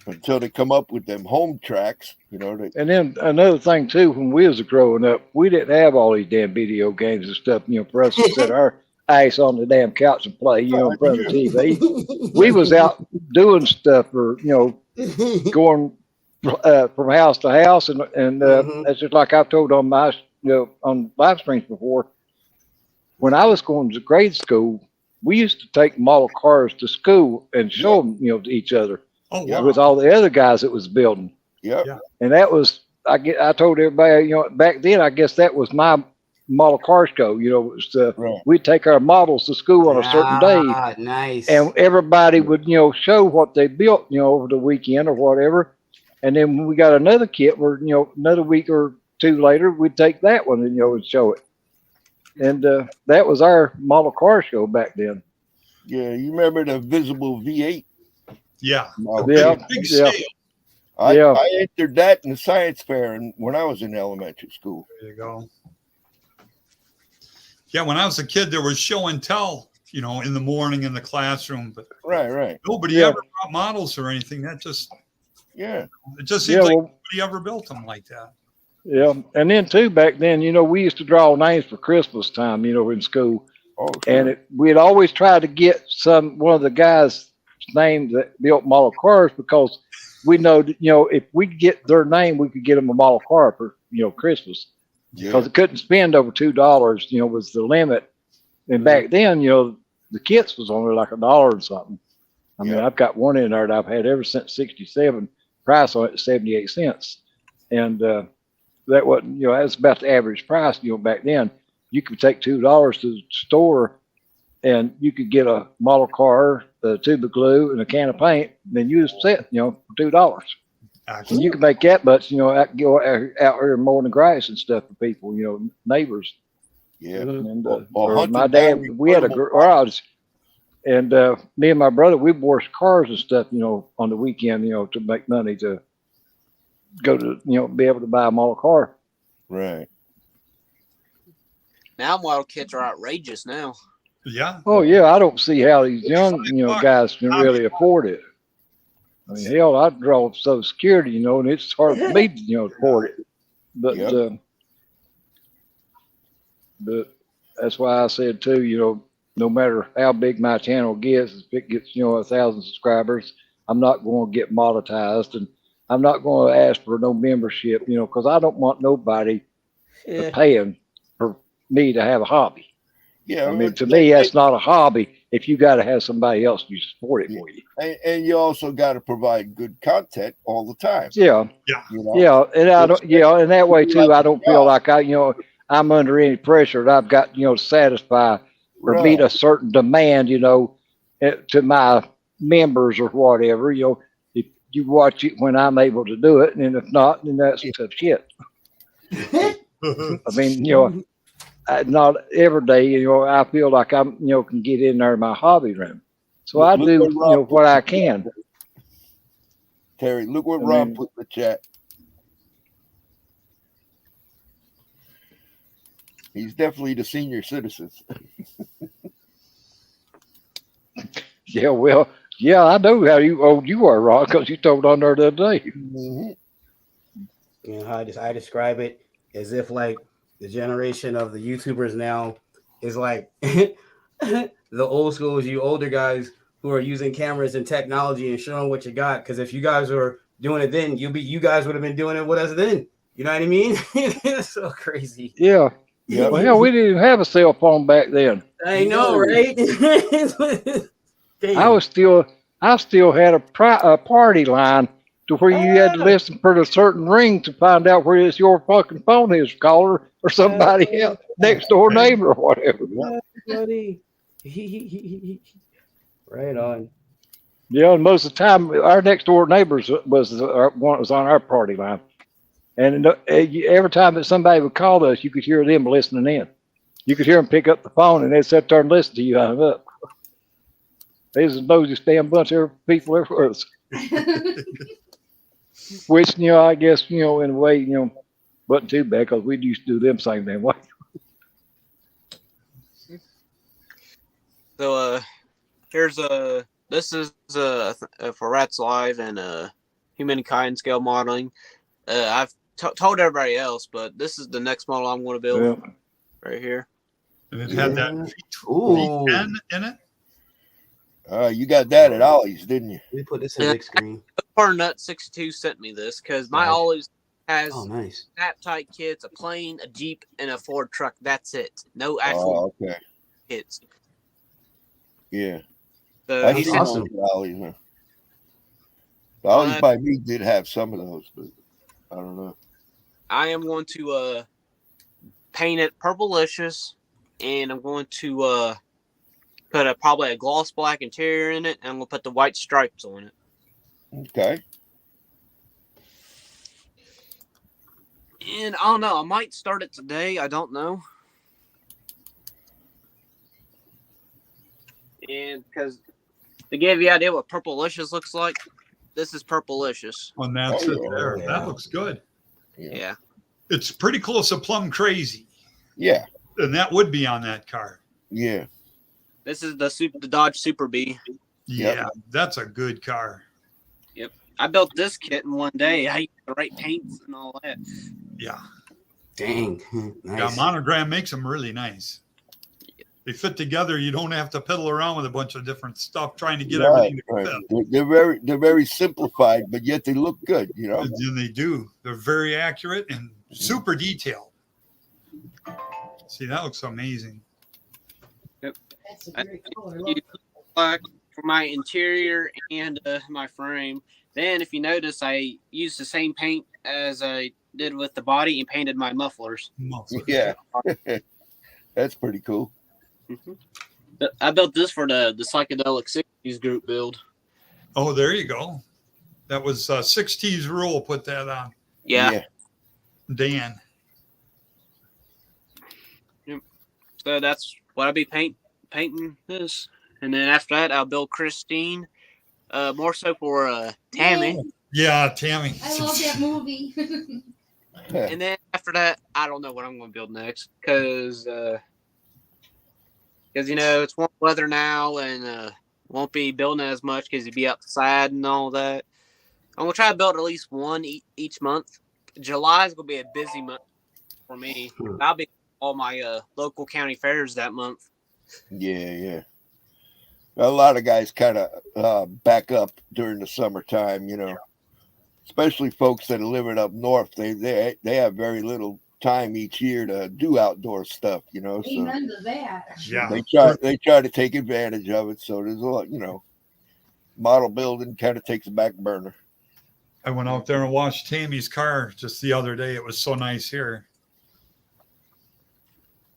Until they come up with them home tracks, they, And then another thing too, when we was growing up, we didn't have all these damn video games and stuff, for us to set our ass on the damn couch and play, in front of the TV. We was out doing stuff or, going from house to house, and that's just like I've told on my on live streams before. When I was going to grade school, we used to take model cars to school and show them, to each other Oh, wow. with all the other guys that was building. yep. Yeah. And that was I told everybody, back then I guess that was my model car show. It was Right. we'd take our models to school on a certain day, Ah, nice. and everybody would show what they built over the weekend or whatever. And then when we got another kit where another week or two later we'd take that one and and show it. And that was our model car show back then. Yeah, you remember the Visible V8? Yeah. model? Yeah. Big Yeah. scale. Yeah. I entered that in the science fair when I was in elementary school. There you go. Yeah, when I was a kid, there was show and tell, in the morning in the classroom, but Right. nobody Yeah. ever brought models or anything. It just Yeah. seems Yeah, like well, nobody ever built them like that. yeah. And then too, back then, we used to draw names for Christmas time, in school. Oh, And sure. we'd always try to get one of the guys' names that built model cars, because we know that, if we get their name, we could get them a model car for, Christmas, because Yeah. it couldn't spend over $2, was the limit. And back then, the kits was only like $1 or something. I mean, Yeah. I've got one in there that I've had ever since '67. Price on it is 78 cents. And, that wasn't, that's about the average price, back then. You could take $2 to the store and you could get a model car, a tube of glue, and a can of paint. And then you was set, for $2. And Actually, you can make that much, go out here mowing the grass and stuff for people, neighbors. Yeah. And Or hunting my down dad, we had a reputable garage, and me and my brother, we washed cars and stuff, on the weekend, to make money to go to, be able to buy a model car. Right. Now model kits are outrageous now. yeah. Oh yeah, I don't see how these young, $5 guys can really afford it. I mean, hell, I draw Social Security, and it's hard for me to, afford it. But, Yep. but that's why I said too, no matter how big my channel gets, if it gets, 1,000 subscribers, I'm not going to get monetized, and I'm not going to ask for no membership, because I don't want nobody paying for me to have a hobby. Yeah. I mean, to me, that's not a hobby if you got to have somebody else to support it for you. And you also got to provide good content all the time. Yeah, You know? yeah, and I don't, and that way too, I don't feel like I'm under any pressure that I've got, to satisfy or meet a certain demand, to my members or whatever. If you watch it when I'm able to do it, and if not, then that's tough shit. I mean, not every day, I feel like I'm, can get in there in my hobby room. So I Look do, what Rob what put I in the can. chat. Terry, look what I Rob mean- put in the chat. He's definitely the senior citizen. Yeah, well, yeah, I know how old you are, Ron, because you told on there the other day. How I describe it as if like the generation of the YouTubers now is like the old school is you older guys who are using cameras and technology and showing what you got. Because if you guys are doing it then, you guys would have been doing it with us then. You know what I mean? It's so crazy. Yeah. Yeah. Well, hell, we didn't even have a cell phone back then. I know, right? I still had a party line to where you had to listen for the certain ring to find out where it's your fucking phone is, caller or somebody else, next door neighbor or whatever. Buddy. Right on. Yeah, and most of the time, our next door neighbors was on our party line, and every time that somebody would call us, you could hear them listening in. You could hear them pick up the phone, and they'd sit there and listen to you hung up. There's a nosy damn bunch of people everywhere. Which, I guess, in a way, wasn't too bad because we used to do them same damn way. So here's this is for Rats Live and Humankind scale modeling. I've told everybody else, but this is the next model I'm going to build right here. And it had that Ooh. V10 in it. You got that at Ollie's, didn't you? We put this in big screen. Nut 62 sent me this because my Ollie's has nice. snap-tight kits, a plane, a Jeep, and a Ford truck. That's it. No actual okay. kits. Yeah. So I he see said, those at Ollie's. Huh? The Ollie's by me did have some of those, but I don't know. I am going to paint it purplicious, and I'm going to put probably a gloss black interior in it, and I'm going to put the white stripes on it. Okay. And I don't know. I might start it today. I don't know. And because to give you an idea what Purplicious looks like, this is Purplicious. And that's it there. Yeah. That looks good. Yeah. It's pretty close to Plum Crazy. Yeah. And that would be on that car. Yeah. This is the Dodge Super B. Yeah, that's a good car. Yep. I built this kit in one day. I used the right paints and all that. Yeah. Dang. Nice. Yeah, Monogram makes them really nice. They fit together. You don't have to piddle around with a bunch of different stuff trying to get everything to fit. They're very simplified, but yet they look good, And they do. They're very accurate and super detailed. See, that looks amazing. Yep. That's a great color. I use black for my interior and my frame. Then, if you notice, I used the same paint as I did with the body and painted my mufflers. Yeah. That's pretty cool. Mm-hmm. I built this for the Psychedelic 60s group build. Oh, there you go. That was 60s Rule put that on. Yeah. Dan. Yep. So that's what I'll be painting this. And then after that, I'll build Christine. More so for Tammy. Yeah, Tammy. I love that movie. And then after that, I don't know what I'm going to build next because it's warm weather now and won't be building as much because you'd be outside and all that. I'm going to try to build at least one each month. July is going to be a busy month for me. I'll be at all my local county fairs that month. Yeah. A lot of guys kind of back up during the summertime, especially folks that are living up north. They have very little time each year to do outdoor stuff, so Amen to that. Yeah. they try to take advantage of it. So there's a lot, model building kind of takes a back burner. I went out there and washed Tammy's car just the other day. It was so nice here.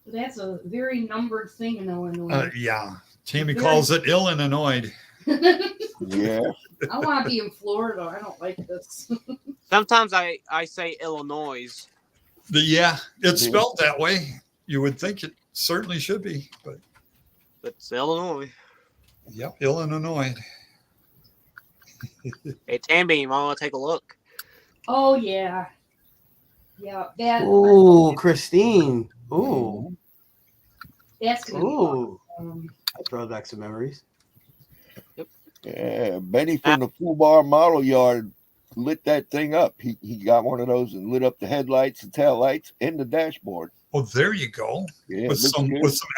That's a very numbered thing in Illinois. Yeah. Tammy calls it Illinois. Yeah. I want to be in Florida. I don't like this. Sometimes I say Illinois. It's spelled that way. You would think it certainly should be, but it's Illinois. Yep, Illinois. Hey, Tammy, you might want to take a look. Oh, yeah. Yeah. Ooh, Christine. Ooh. That's going to be awesome. That throws back some memories. Yep. Yeah, Benny from the Full Bar Model Yard lit that thing up. He got one of those and lit up the headlights and tail lights and the dashboard. Oh, there you go. Yeah, with some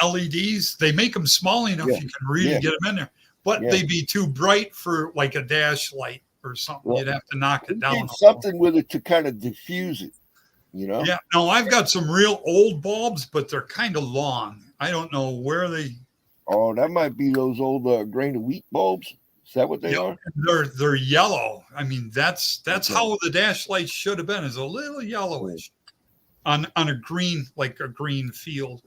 LEDs. They make them small enough you can really get them in there. But they'd be too bright for like a dash light. or something. Well, You'd have to knock it You down. need something with it to kind of diffuse it, you know? Yeah, no, I've got some real old bulbs, but they're kind of long. I don't know where they. Oh, that might be those old grain of wheat bulbs. Is that what they Yeah, are? they're yellow. I mean, that's Okay. how the dash light should have been. Is a little yellowish on a green, like a green field.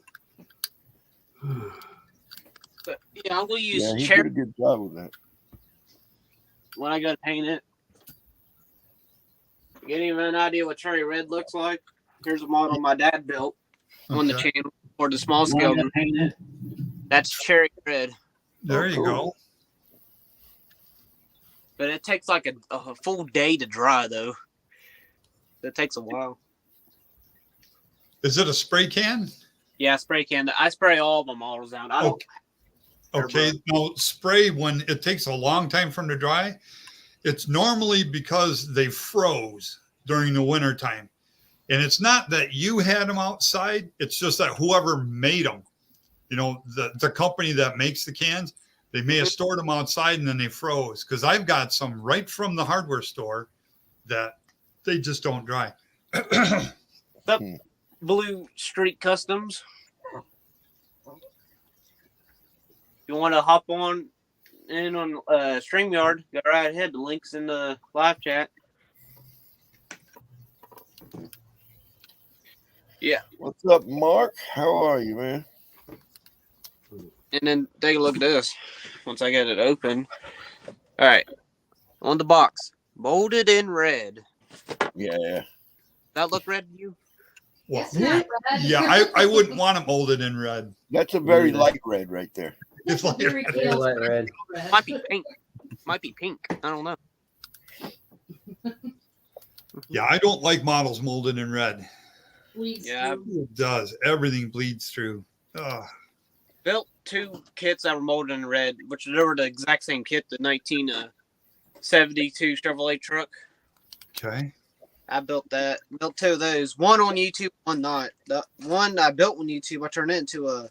But yeah, I'm gonna use Yeah, he cherry did a good job with that. when I go to paint it. Get even an idea what cherry red looks like? Here's a model my dad built on the Okay. channel for the small scale. Paint it. That's cherry red, There you cool. go. but it takes like a full day to dry though. It takes a while. Is it a spray can? Yeah, spray can. I spray all my models out. I don't. Okay. No, spray when it takes a long time for them to dry. It's normally because they froze during the winter time. And it's not that you had them outside. It's just that whoever made them, you know, the company that makes the cans, they may have stored them outside and then they froze. Because I've got some right from the hardware store that they just don't dry. Blue Street Customs. You want to hop on in on StreamYard? Go right ahead. The link's in the live chat. Yeah. What's up, Mark? How are you, man? And then take a look at this. Once I get it open. All right. On the box, molded in red. Yeah. That look red to you? Well, It's not red. yeah, I wouldn't want them molded in red. That's a very Yeah. light red right there. It's like Very Very pale light red. red. Might be pink. Might be pink. I don't know. yeah, I don't like models molded in red. Bleeds Yeah. through. It does. Everything bleeds through. Ugh. Built 2 kits that were molded in red, which they were the exact same kit, the 1972 Chevrolet truck. Okay. I built that. Built 2 of those. One on YouTube, one not. The one I built on YouTube, I turned it into a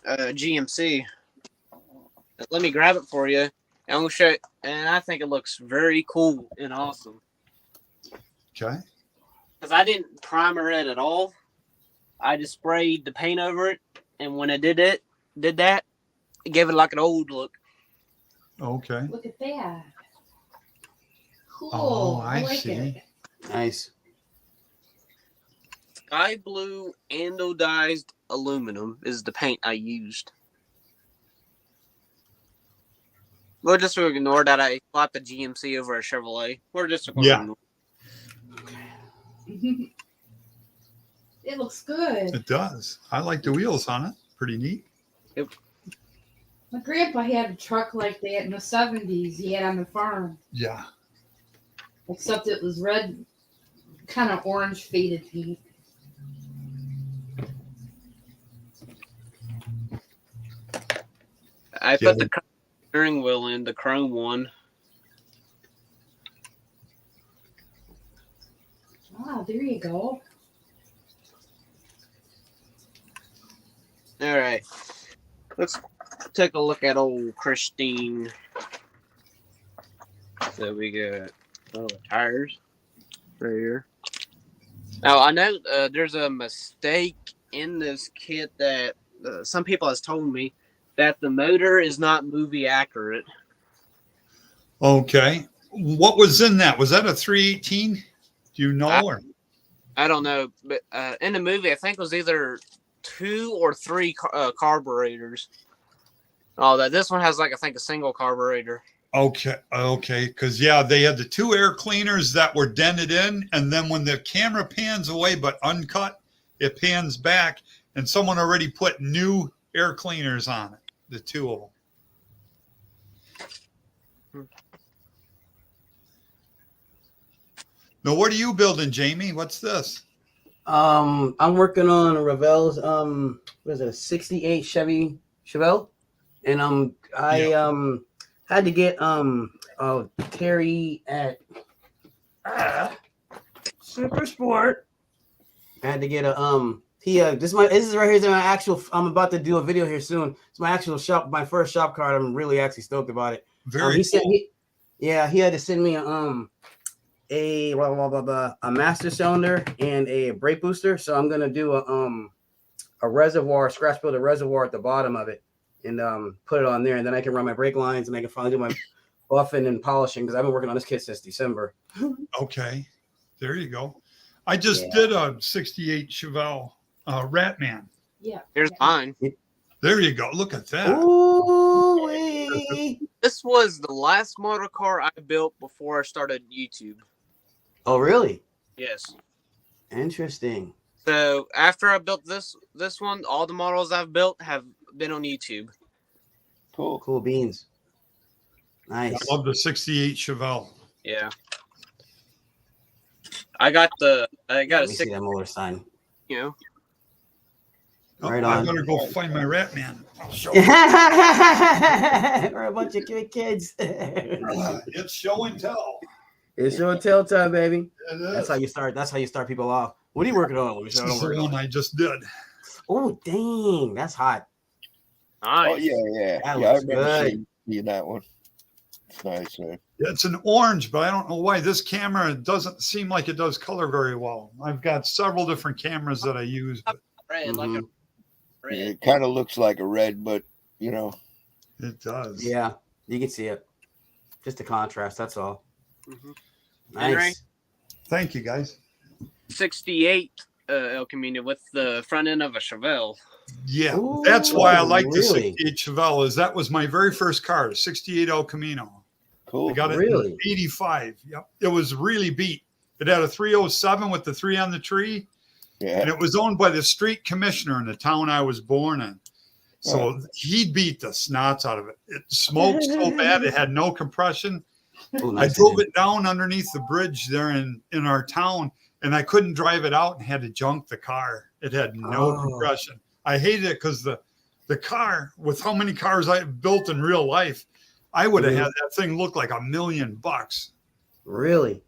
GMC. Let me grab it for you. And I'm gonna show you, and I think it looks very cool and awesome. Okay. Because I didn't primer it at all. I just sprayed the paint over it, and when I did that, it gave it like an old look. Okay. Look at that. Cool. Oh, I like see. it. Nice. Sky blue anodized aluminum is the paint I used. We'll just ignore that I slapped a GMC over a Chevrolet. We're just Yeah. It looks good. It does. I like the wheels on it. Pretty neat. My grandpa had a truck like that in the 70s. He had on the farm, Yeah. except it was red, kind of orange faded paint. I Yeah. put the steering wheel in, the chrome one. Ah, there you go. All right. Let's take a look at old Christine. So we got tires right here. Now I know there's a mistake in this kit that some people has told me that the motor is not movie accurate. Okay. What was in that? Was that a 318? Do you know? Or I don't know, but in the movie I think it was either 2 or 3 carburetors. Oh, that this one has like I think a single carburetor. okay. Okay. Because yeah, they had the 2 air cleaners that were dented in, and then when the camera pans away but uncut, it pans back, and someone already put new air cleaners on it. The 2 of them. Now, what are you building, Jamie? What's this? I'm working on a Ravel's what is it, a 68 Chevy Chevelle, and I had to get Terry at Super Sport. I had to get a this is right here is my actual. I'm about to do a video here soon. It's my actual shop, my first shop card. I'm really actually stoked about it. Very He sent cool. me, Yeah, he had to send me a master cylinder and a brake booster. So I'm gonna do a reservoir, scratch build a reservoir at the bottom of it, and put it on there, and then I can run my brake lines and I can finally do my buffing and polishing because I've been working on this kit since December. Okay, there you go. I just did a '68 Chevelle Ratman. Yeah. Here's mine. There you go. Look at that. Ooh, This was the last motor car I built before I started YouTube. oh, really? Yes. Interesting. So after I built this one, all the models I've built have been on YouTube. Cool. Cool beans. Nice. I love the '68 Chevelle. Yeah. I got a Let me see six, that motor sign. you know. Oh, Right I on. better go find my Ratman. I'll show you. We're a bunch of good kids. It's show and tell. It's show and tell time, baby. It That's is. how you start. That's how you start people off. What are you working on? Let me This show. is Don't the worry. one I just did. Oh, dang, that's hot. Nice. Oh yeah. That Yeah, I looks remember good. seeing that one. It's nice, man. It's an orange, but I don't know why this camera doesn't seem like it does color very well. I've got several different cameras that I use. But Red, like a Mhm. red. It kind of looks like a red, but you know, it does. Yeah, you can see it. Just the contrast. That's all. Mhm. Nice. Henry? Thank you, guys. 68 El Camino with the front end of a Chevelle. Yeah, Ooh, that's why I like the really? 68 Chevelle. Is that was my very first car, the 68 El Camino. cool. I got it Really? in '85. Yep, it was really beat. It had a 307 with the 3 on the tree, Yeah. and it was owned by the street commissioner in the town I was born in. So he beat the snots out of it. It smoked so bad it had no compression. Ooh, I nice drove engine. it down underneath the bridge there in our town, and I couldn't drive it out and had to junk the car. It had no Oh. compression. I hated it because the car, with how many cars I built in real life, I would have Mhm. had that thing look like $1 million. Really?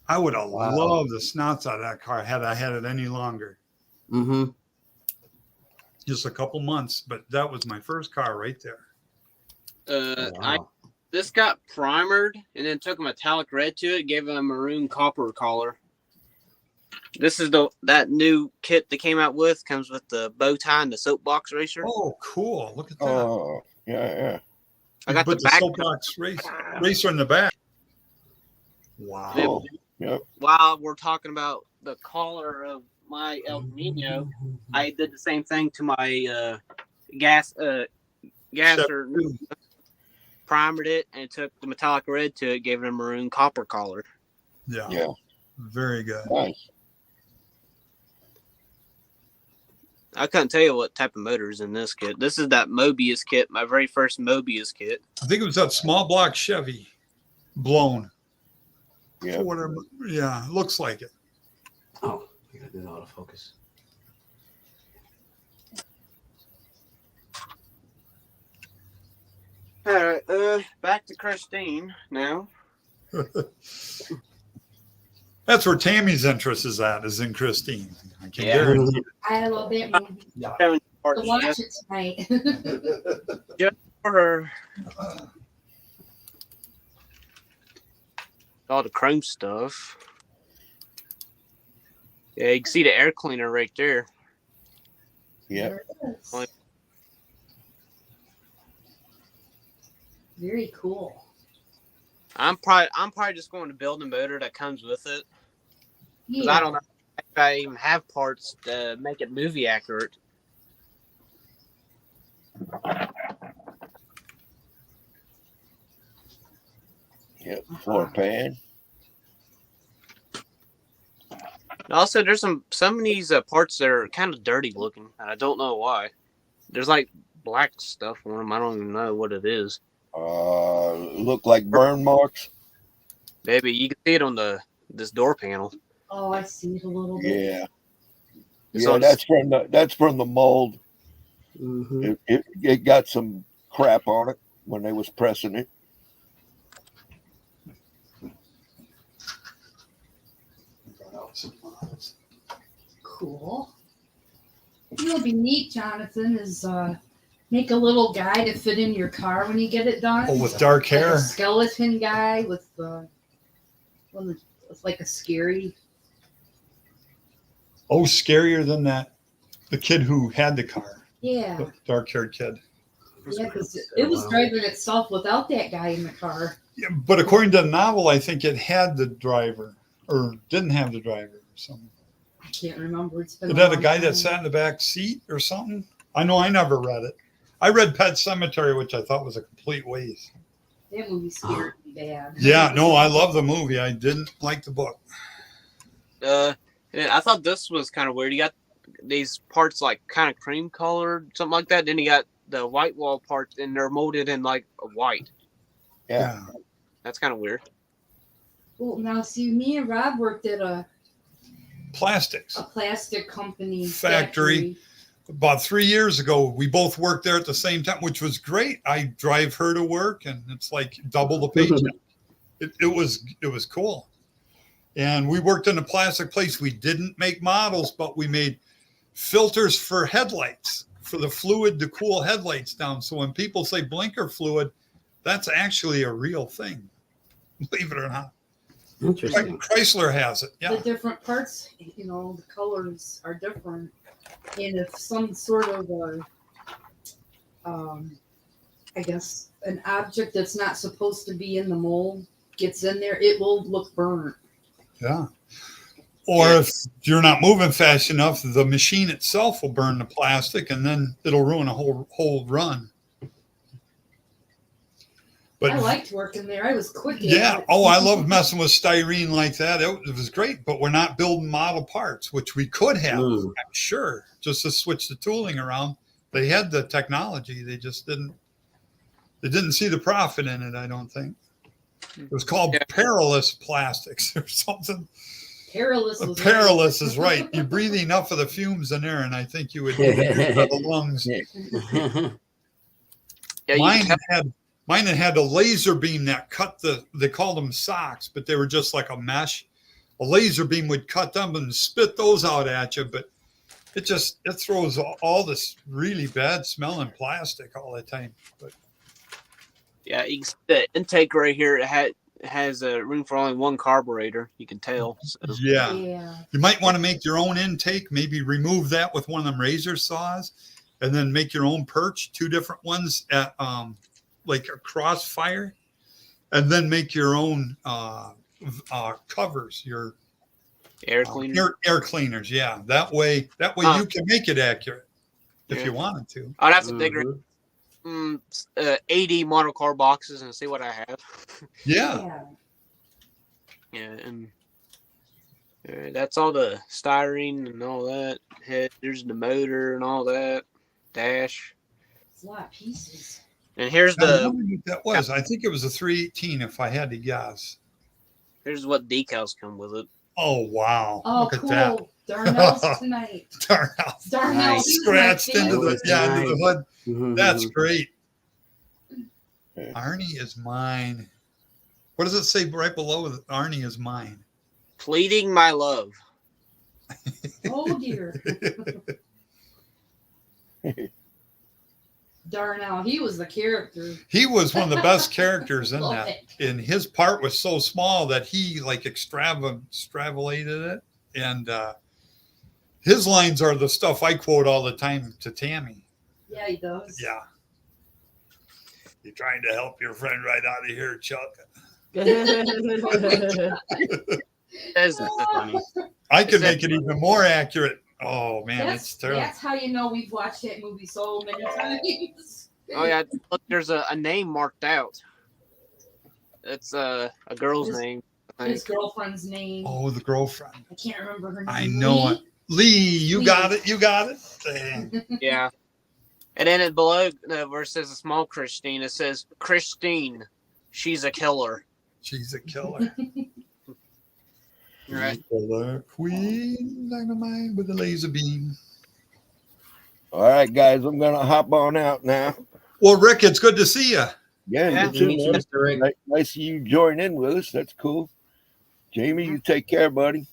I would have Wow. loved the snots out of that car had I had it any longer. Mm-hmm. Just a couple months, but that was my first car right there. Wow. This got primered and then took a metallic red to it, gave it a maroon copper collar. This is that new kit that came out with, comes with the bow tie and the soapbox racer. Oh, cool! Look at that. Oh, yeah. I got Put the the back soapbox racer in the back. Wow. Cool. Yep. while we're talking about the collar of my El Camino. I did the same thing to my gas or primered it and took the metallic red to it, gave it a maroon copper collar. Yeah. Yeah. Very good. Nice. I couldn't tell you what type of motor is in this kit. This is that Mobius kit, my very first Mobius kit. I think it was that small block Chevy blown. Yeah. Whatever. Yeah, looks like it. Oh, I gotta do the autofocus. All right, back to Christine now. That's where Tammy's interest is at, is in Christine. I can Yeah. guarantee it. I love that movie. Having To parts watch just it tonight. for her. All the chrome stuff. Yeah, you can see the air cleaner right there. Yeah. There it is. Very cool. I'm probably just going to build a motor that comes with it. 'Cause Yeah. I don't know if I even have parts to make it movie accurate. Yep. Floor pan. Also, there's some of these parts that are kind of dirty looking, and I don't know why. There's like black stuff on them. I don't even know what it is. Look like burn marks. Maybe you can see it on this door panel. Oh, I see it a little bit. Yeah. It's Yeah, on- that's from the mold. Mm-hmm. It got some crap on it when they was pressing it. Cool. You know, what'd be neat, Jonathan, is make a little guy to fit in your car when you get it done. Oh, with dark Like hair. a skeleton guy with the one with like a scary. Oh, scarier than that. The kid who had the car, Yeah, the dark-haired kid. yeah, because it was driving itself without that guy in the car. Yeah, but according to the novel, I think it had the driver or didn't have the driver or something. I can't remember. It's been It had a long guy time. that sat in the back seat or something. I know I never read it. I read Pet Cemetery, which I thought was a complete waste. That movie scared me bad. Yeah, no, I love the movie. I didn't like the book. And I thought this was kind of weird. You got these parts like kind of cream colored, something like that. Then you got the white wall parts, and they're molded in like a white. Yeah. That's kind of weird. Well, now see, me and Rob worked at a Plastics plastic company Factory. About 3 years ago. We both worked there at the same time, which was great. I drive her to work, and it's like double the paycheck. It was cool. And we worked in a plastic place. We didn't make models, but we made filters for headlights, for the fluid to cool headlights down. So when people say blinker fluid, that's actually a real thing, believe it or not. Interesting. Chrysler has it. The Yeah. different parts, you know, the colors are different. And if some sort of I guess an object that's not supposed to be in the mold gets in there, it will look burnt. Yeah. Or if you're not moving fast enough, the machine itself will burn the plastic, and then it'll ruin a whole run. But I liked working there. I was quick. At yeah, it. oh, I love messing with styrene like that. It was great, but we're not building model parts, which we could have, I'm sure, just to switch the tooling around. They had the technology, they just didn't. They didn't see the profit in it, I don't think. It was called Perilous Plastics or something. Perilous. Was Perilous is right. You breathe enough of the fumes in there, and I think you would the lungs. Mine had a laser beam that cut they called them socks, but they were just like a mesh. A laser beam would cut them and spit those out at you, but it throws all this really bad smelling plastic all the time. But yeah, the intake right here it has a room for only one carburetor. You can tell. So. Yeah, you might want to make your own intake. Maybe remove that with one of them razor saws, and then make your own perch. 2 different ones at like a crossfire, and then make your own covers, your air cleaners. Air cleaners, yeah. That way you can make it accurate if you wanted to. I'd have to figure 80 model car boxes and see what I have. Yeah. Yeah, and that's all the styrene and all that. There's the motor and all that. Dash. It's a lot of pieces. And here's I wonder what that was. I think it was a 318 if I had to guess. Here's what decals come with it. Oh wow. Oh, Look cool. at that. Darnell's tonight. Darnell's Darnell's scratched into the hood. Mm-hmm. That's great. Arnie is mine. What does it say right below? Arnie is mine. Pleading my love. Oh dear. Darnell, he was the character. He was one of the best characters in that. And his part was so small that he like extrapolated it. And his lines are the stuff I quote all the time to Tammy. Yeah, he does. Yeah. You're trying to help your friend right out of here, Chuck. That's funny. I could make it even more accurate. Oh man, it's terrible. That's how you know we've watched that movie so many times. Oh yeah, look, there's a name marked out. It's a girl's name. His girlfriend's name. Oh, the girlfriend. I can't remember her name. I know it. Lee, you got it. You got it. Yeah. And then below where it says a small Christine, it says Christine. She's a killer. She's a killer. Right. Killer queen dynamite with a laser beam. All right, guys, I'm gonna hop on out now. Well, Rick, it's good to see you. Yeah, Good to meet you, Mr. Rick. Nice you join in with us. That's cool. Jamie, you take care, buddy.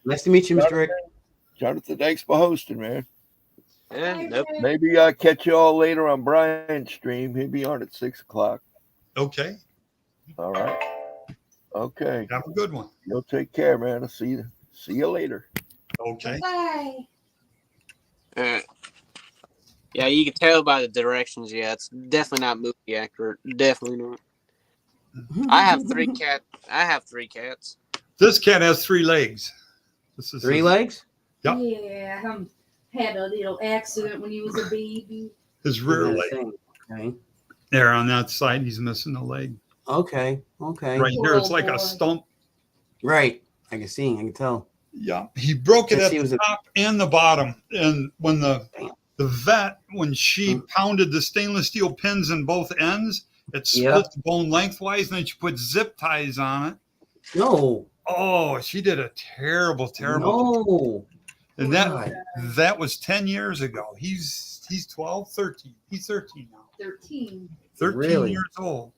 Nice to meet you, Mr. Rick. Jonathan, thanks for hosting, man. Yeah, nope. Maybe I'll catch you all later on Brian's stream. He'll be on at 6 o'clock. Okay. All right. Okay. Have a good one. You'll take care, man. I'll see you later. Okay. Bye. Yeah, you can tell by the directions. Yeah, it's definitely not movie accurate. Definitely not. I have 3 cats. I have 3 cats. This cat has 3 legs. This is 3 legs? Yep. Yeah, had a little accident when he was a baby. his rear Yeah, leg. same. Okay. There on that side, he's missing a leg. Okay. Okay. Right Poor here, it's old like boy. a stump. Right. I can see. I can tell. Yeah, he broke it Yes, at he the was a- top and the bottom. And when the vet, when she Mm. pounded the stainless steel pins in both ends, it split Yeah. the bone lengthwise, and then she put zip ties on it. No. Oh, she did a terrible, terrible. No. And God. that was 10 years ago. He's 12, 13. He's 13 now. 13. 13 Really? years old.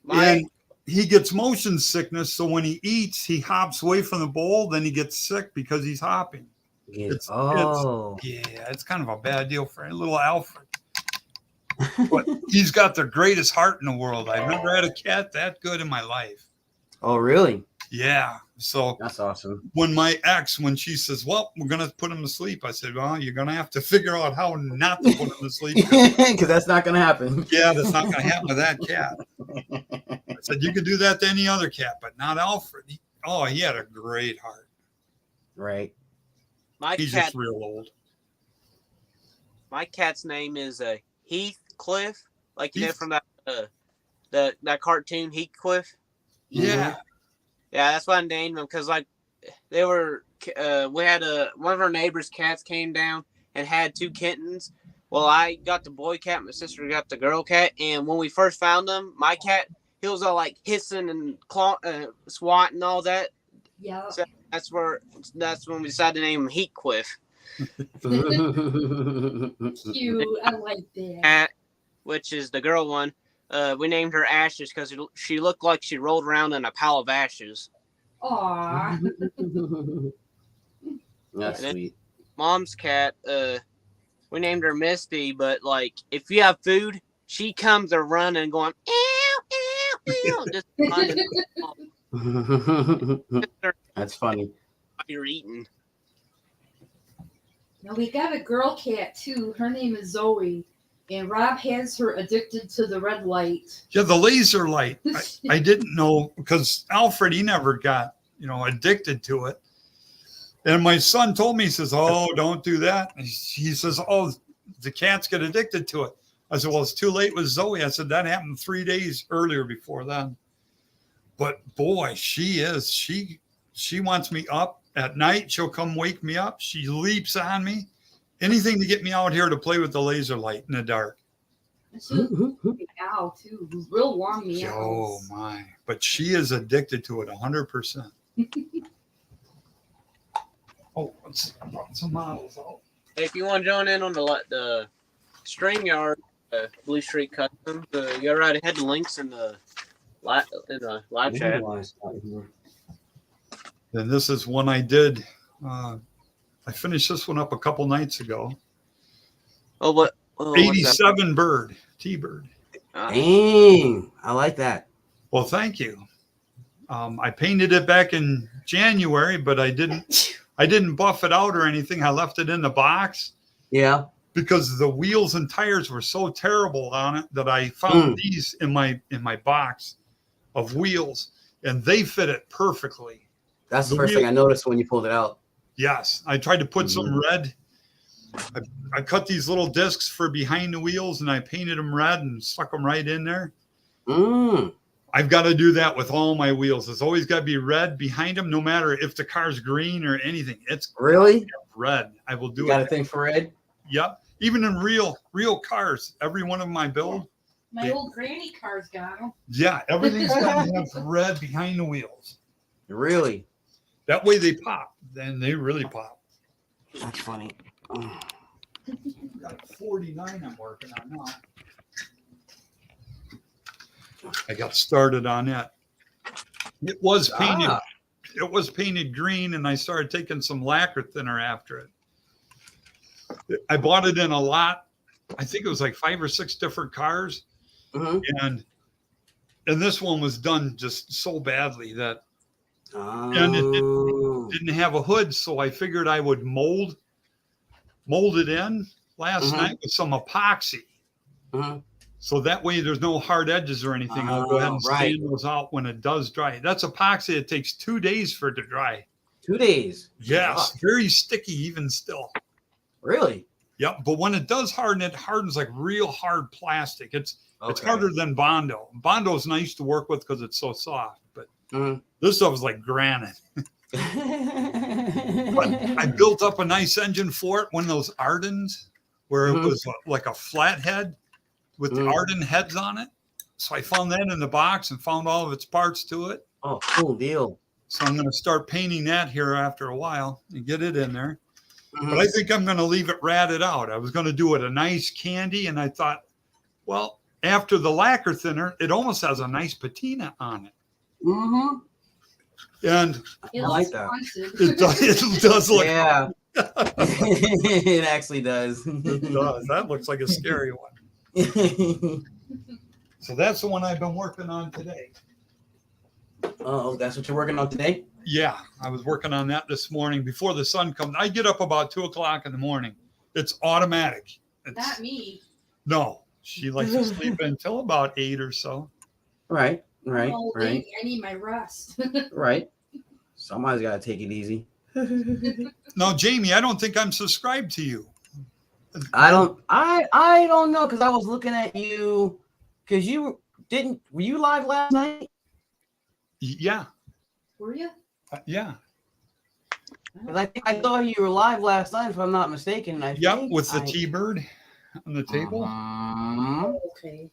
My And he gets motion sickness, so when he eats, he hops away from the bowl, then he gets sick because he's hopping. Yeah. It's- Oh. Yeah, it's kind of a bad deal for little Alfred. But he's got the greatest heart in the world. I've never had a cat that good in my life. Oh, really? Yeah. So That's awesome. when my ex, when she says, well, we're going to put him to sleep, I said, well, you're going to have to figure out how not to put him to sleep. Because that's not going to happen. Yeah, that's not going to happen with that cat. I said, you could do that to any other cat, but not Alfred. He had a great heart. Right. my He's cat just real old. my cat's name is Heathcliff, like you know Heath- from that cartoon Heathcliff. Yeah. Yeah, that's why I named him because like they were. We had one of our neighbors' cats came down and had 2 kittens. Well, I got the boy cat, my sister got the girl cat, and when we first found them, my cat he was all like hissing and swatting and all that. Yeah. So that's when we decided to name him Heathcliff. Cute. I like that. Cat, which is the girl one. We named her Ashes because she looked like she rolled around in a pile of ashes. Aw. That's And then- sweet. Mom's cat, we named her Misty, but like if you have food, she comes a running going ew, ew, ew, just running That's funny. while you're eating. Now we got a girl cat too. Her name is Zoe. And Rob has her addicted to the red light. Yeah, the laser light. I didn't know because Alfred, he never got, addicted to it. And my son told me, he says, oh, don't do that. And he says, oh, the cats get addicted to it. I said, well, it's too late with Zoe. I said, that happened 3 days earlier before then. But boy, she wants me up at night. She'll come wake me up. She leaps on me. Anything to get me out here to play with the laser light in the dark. She's owl too. Real long meows. Oh my. But she is addicted to it 100%. Oh, I brought some models out. If you want to join in on the StreamYard Blue Street Customs, you go right ahead. The links in the live chat. And this is one I did. I finished this one up a couple nights ago. Oh, what? Oh, what's that? 87 bird, T-bird. Dang. I like that. Well, thank you. I painted it back in January, but I didn't buff it out or anything. I left it in the box Yeah. because the wheels and tires were so terrible on it that I found these in my box of wheels, and they fit it perfectly. That's the The first wheel- thing I noticed when you pulled it out. Yes, I tried to put some red. I cut these little discs for behind the wheels, and I painted them red and stuck them right in there. Mm. I've got to do that with all my wheels. It's always got to be red behind them, no matter if the car's green or anything. It's Really? red. I will do You got a it. thing for red? Yep. Even in real cars, every one of my build. My old granny car's got them. Yeah, everything's got to have red behind the wheels. Really? That way they pop. Then they really pop. That's funny. Got a 49 I'm working on now. I got started on that. It was painted. Ah. It was painted green, and I started taking some lacquer thinner after it. I bought it in a lot. I think it was like 5 or 6 different cars, Mhm. and this one was done just so badly that, and it Oh. didn't have a hood, so I figured I would mold it in last Mhm. night with some epoxy. Mhm. So that way there's no hard edges or anything. I'll go ahead and right. sand those out when it does dry. That's epoxy. It takes 2 days for it to dry. 2 days. Yes, Fuck. very sticky even still. Really? Yep, but when it does harden, it hardens like real hard plastic. It's Okay. harder than Bondo. Bondo's nice to work with because it's so soft, but Mhm. this stuff is like granite. But I built up a nice engine for it, one of those Ardens, where it Mhm. was like a flathead with the Mhm. Arden heads on it. So I found that in the box and found all of its parts to it. Oh, cool deal. So I'm going to start painting that here after a while and get it in there. Mhm. But I think I'm going to leave it ratted out. I was going to do it a nice candy, and I thought, well, after the lacquer thinner, it almost has a nice patina on it. Mhm. And It I like looks that. haunted. it does look. Yeah. It actually does. It does. That looks like a scary one. So that's the one I've been working on today. Oh, that's what you're working on today? Yeah, I was working on that this morning before the sun comes. I get up about 2:00 in the morning. It's automatic. Not me. No, she likes to sleep until about 8 or so. Right, right, Oh, right, I need my rest. right. Somebody's got to take it easy. No, Jamie, I don't think I'm subscribed to you. I don't know because I was looking at you because were you live last night? Yeah, Were you? yeah, 'Cause I think I saw you were live last night if I'm not mistaken. yep. With the T-bird on the table. Uh-huh. Okay.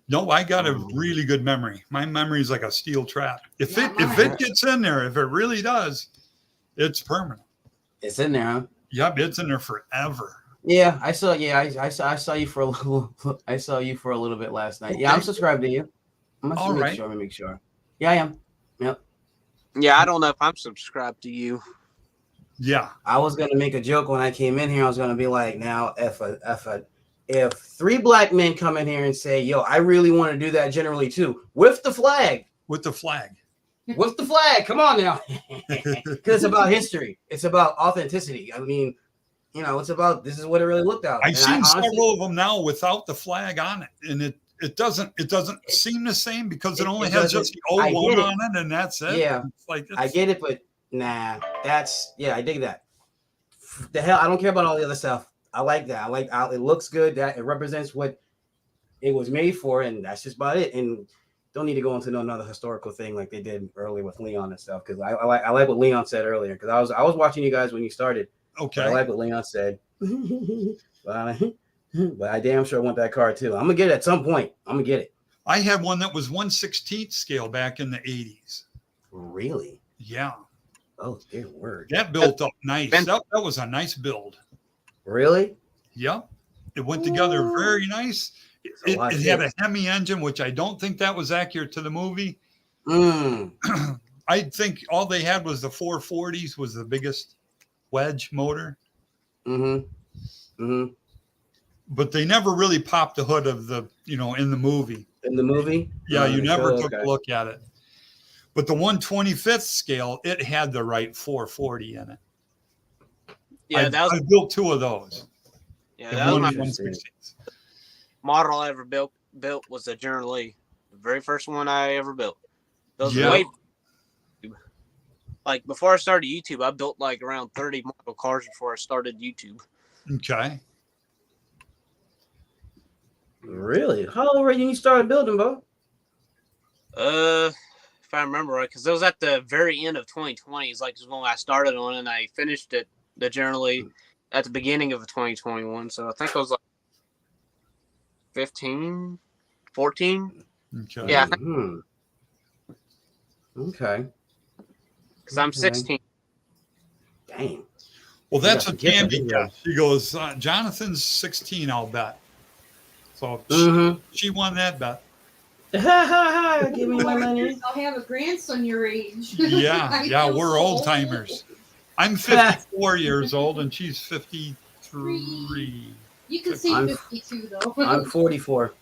No, I got a really good memory. My memory is like a steel trap. If Yeah, it mine. gets in there, if it really does, it's permanent. It's in there, huh? Yep, it's in there forever. Yeah, I saw. Yeah, I saw you for a little. I saw you for a little bit last night. Yeah, I'm Okay. subscribed to you. I'm All gonna right. make sure. Make sure. Yeah, I am. Yep. Yeah, I don't know if I'm subscribed to you. Yeah. I was gonna make a joke when I came in here. I was gonna be like, now if 3 black men come in here and say, "Yo, I really want to do that generally too," with the flag, With the flag. with the flag. Come on now, because it's about history. It's about authenticity. I mean, it's about this is what it really looked out. I've And seen honestly, several of them now without the flag on it, and it doesn't seem the same because it only has just the I O1 get it. on it, and that's it. Yeah. It's like I get it, but nah, I dig that. The hell, I don't care about all the other stuff. I like that. It looks good. That it represents what it was made for, and that's just about it. And don't need to go into another historical thing like they did earlier with Leon and stuff. Because I like what Leon said earlier. Because I was watching you guys when you started. Okay. But I like what Leon said. But I damn sure want that car too. I'm gonna get it at some point. I'm gonna get it. I had one that was 1/16 scale back in the 80s. Really? Yeah. Oh, dear word. That built up nice. That was a nice build. Really? Yep. It went together very nice. It lot of had a shit. Hemi engine, which I don't think that was accurate to the movie. Mm. I think all they had was the 440s was the biggest wedge motor. Mm-hmm. Mm-hmm. But they never really popped the hood of the, in the movie. In the movie? Yeah, you never Oh, took okay. a look at it. But the 1/25th scale, it had the right 440 in it. Yeah, I built 2 of those. Yeah, And that was one my was 1/16. model I ever built was a General Lee. The very first one I ever built. Those Yeah. way like before I started YouTube, I built like around 30 model cars before I started YouTube. Okay. Really? How old were you when you started building, bro? If I remember right, because it was at the very end of 2020. It's like when I started on it, and I finished it generally at the beginning of 2021. So I think I was like 15, 14. Okay. Yeah, Mhm. Okay. because I'm Okay. 16. Dang. Well, that's You what got to get Candy the got. She goes, Jonathan's 16, I'll bet. So Mm-hmm. she won that bet. Give me my money. I'll have a grandson your age. Yeah, I yeah, feel we're so old timers. I'm 54 years old and she's 53 43. You can say I'm- 52 though. I'm 44.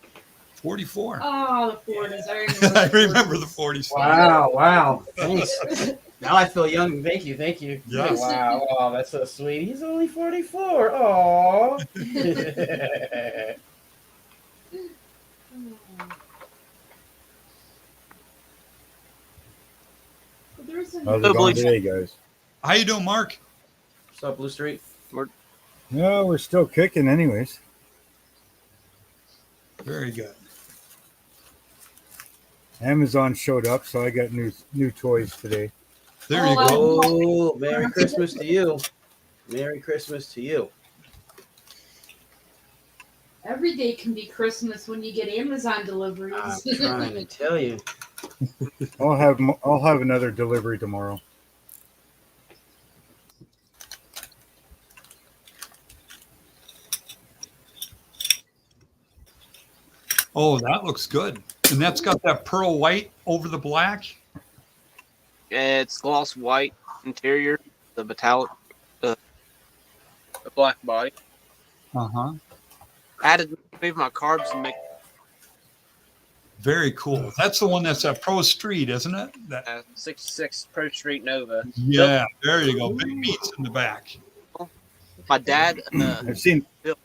44. Oh, the 40s. I remember. I remember the 40s. Wow. Thanks. Now I feel young. Thank you. Yeah. Wow. Oh, that's so sweet. He's only 44. Oh. There's a How's it going today, guys? How you doing, Mark? What's up, Blue Street? No, we're still kicking, anyways. Very good. Amazon showed up, so I got new toys today. There you Oh, go. Oh, Merry Christmas to you. Merry Christmas to you. Every day can be Christmas when you get Amazon deliveries. I'm trying to tell you. I'll have another delivery tomorrow. Oh, that looks good. And that's got that pearl white over the black. It's gloss white interior, the metallic, the black body. Uh-huh. I had to move my carbs and make Very cool. That's the one that's at Pro Street, isn't it? That, a 66 Pro Street Nova. yeah, there you go. Big beats in the back. My dad, I've seen. Bill.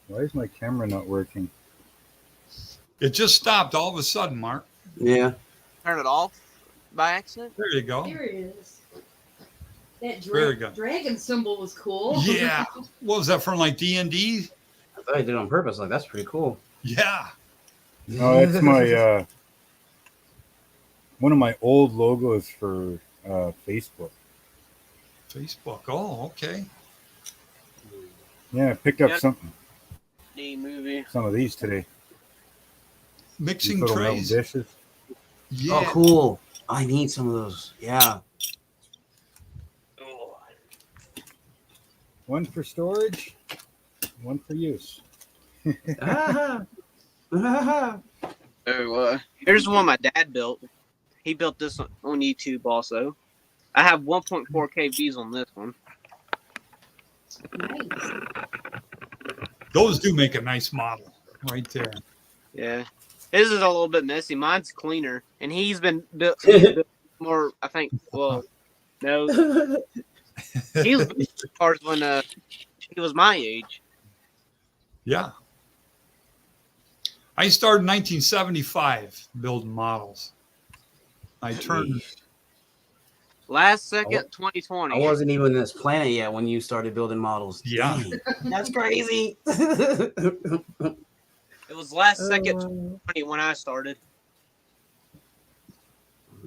Why is my camera not working? It just stopped all of a sudden, Mark. Yeah. turned it off by accident. There you go. Here it is. That Very good. dragon symbol was cool. Yeah. What was that from, like D&D? I thought you did it on purpose. Like, that's pretty cool. Yeah. No, that's my one of my old logos for Facebook. Facebook. Oh, okay. Yeah, I picked up Yep. some of these today. Mixing These little metal trays. dishes. Yeah. Oh, cool. I need some of those. Yeah. One for storage, one for use. Ah. Ah. So here's the one my dad built. He built this on YouTube also. I have 1.4K views on this one. Nice. Those do make a nice model right there. Yeah. His is a little bit messy. Mine's cleaner. And he's been built more, I think, well, no. He was building cars when he was my age. Yeah. I started in 1975 building models. I turned. Last second, I 2020. I wasn't even in this planet yet when you started building models. Yeah. Dang. That's crazy. It was last second 2020 when I started.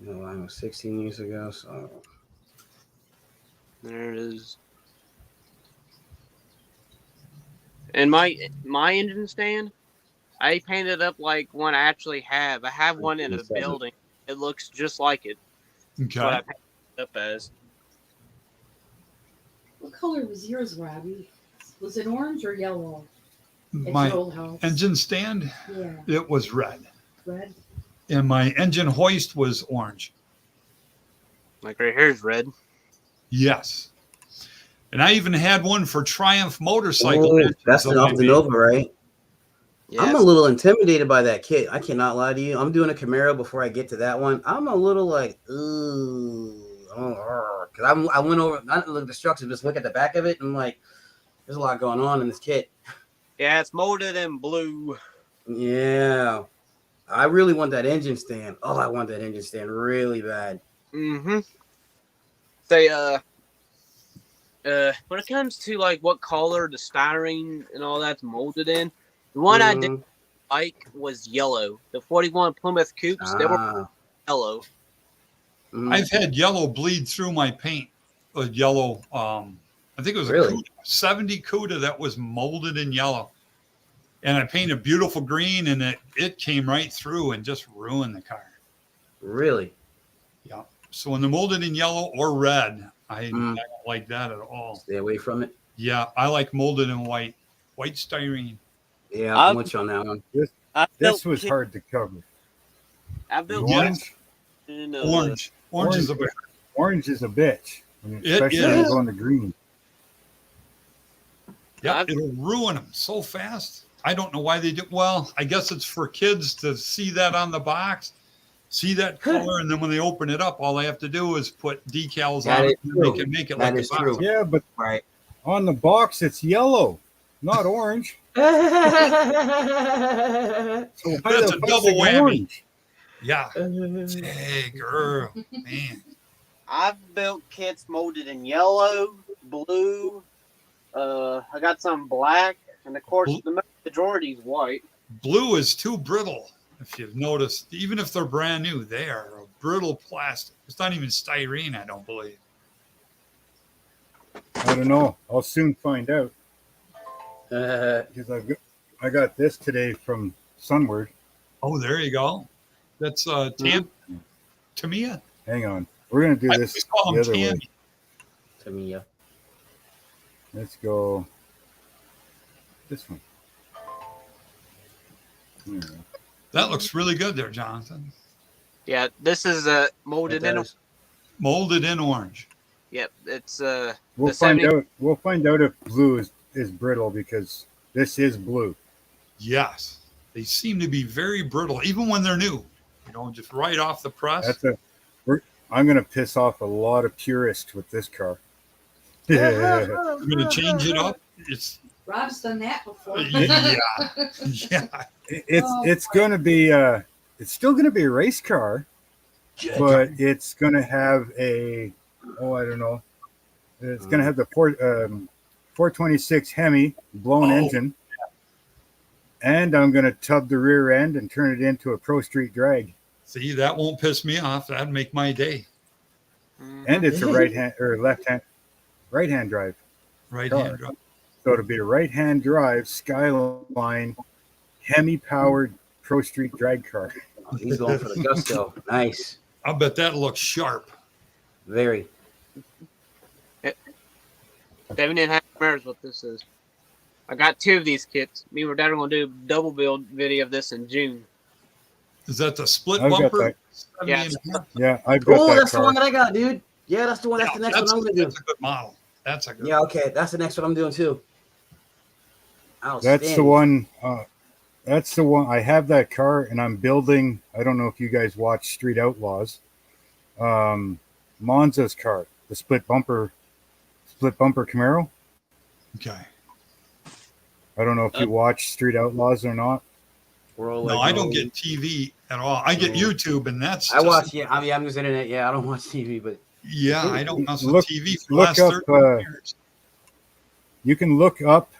No, I was 16 years ago, so There it is. And my engine stand, I painted up like one I actually have. I have one in a building. It looks just like it. That's what I Okay. painted it up as. What color was yours, Robbie? Was it orange or yellow? At My your old house. engine stand, Yeah, it was red. red. And my engine hoist was orange. Like right here's red. Yes. And I even had one for Triumph motorcycle. oh, engines that's that an I off the made. Nova, right? Yeah, I'm a little intimidated by that kit. I cannot lie to you. I'm doing a Camaro before I get to that one. I'm a little like, ooh, because I went over, not look destructive, just look at the back of it, and I'm like, there's a lot going on in this kit. yeah, it's molded in blue. Yeah, I really want that engine stand. Oh, I want that engine stand really bad. Mm-hmm. They when it comes to like what color the styrene and all that's molded in, the one I did Mhm. like was yellow. The 41 Plymouth Coupes, they were Ah, yellow. mhm. I've had yellow bleed through my paint. A yellow, I think it was a Really? Cuda, 70 Cuda that was molded in yellow. And I painted a beautiful green, and it came right through and just ruined the car. Really? Yeah. So when they're molded in yellow or red, I Mm. don't like that at all. Stay away from it. Yeah, I like molded in white styrene. Yeah, I've- I'm with you on that one. I This built was kit- hard to cover. I built Yeah. Orange, in, Orange is a orange is a bitch, It especially when you is. go into green. Yep, I've- it'll ruin them so fast. I don't know why they do. Well, I guess it's for kids to see that on the box, see that color, and then when they open it up, all they have to do is put decals That on is it, and they true. can make it That like is a box. true. Yeah, but Right. on the box it's yellow, not orange. So why That's the a fuck's double it whammy. orange? Yeah. Hey, girl, man. I've built kits molded in yellow, blue. I got some black, and of course the majority is white. Blue is too brittle. If you've noticed, even if they're brand new, they are a brittle plastic. It's not even styrene, I don't believe. I don't know. I'll soon find out. Uh, Because I got this today from Sunward. Oh, there you go. That's Tamiya. Hang on. We're going to do I this always call the them other way. Tammy. Tamiya. Let's go this one. There we go. That looks really good there, Jonathan. Yeah, this is molded in. Molded in orange. Yep, it's We'll the find 70 out. We'll find out if blue is brittle because this is blue. Yes. They seem to be very brittle, even when they're new. You know, just right off the press. I'm going to piss off a lot of purists with this car. You're going to change it up. Rob's done that before. Yeah. It's going to be it's still going to be a race car, but it's going to have I don't know. It's going to have the 426 Hemi blown engine, and I'm going to tub the rear end and turn it into a Pro Street drag. See, that won't piss me off. That'd make my day. And it's a right hand drive. Right car. hand drive. So it'll be a right hand drive Skyline Hemi powered Pro Street drag car. He's going for the gusto. Nice. I bet that looks sharp. Very. 7.5 mirrors what this is. I got 2 of these kits. Me and Dad are gonna do a double build video of this in June. Is that the split I've got bumper? that. 70.5? Yeah, I've got Oh, that that's the car. one that I got, dude. Yeah, that's the one. That's Yeah, the next one I'm gonna do. That's a good model. That's a good Yeah, okay. That's the next one I'm doing too. That's the one. That's the one. I have that car, and I'm building. I don't know if you guys watch Street Outlaws. Monza's car, the split bumper Camaro. Okay. I don't know if you watch Street Outlaws or not. No, I don't get TV at all. I get YouTube, and that's. I watch. Yeah, I mean, I'm just internet. Yeah, I don't watch TV, but Yeah, I don't mess with Look- TV for the look last up, 30 years. You can look up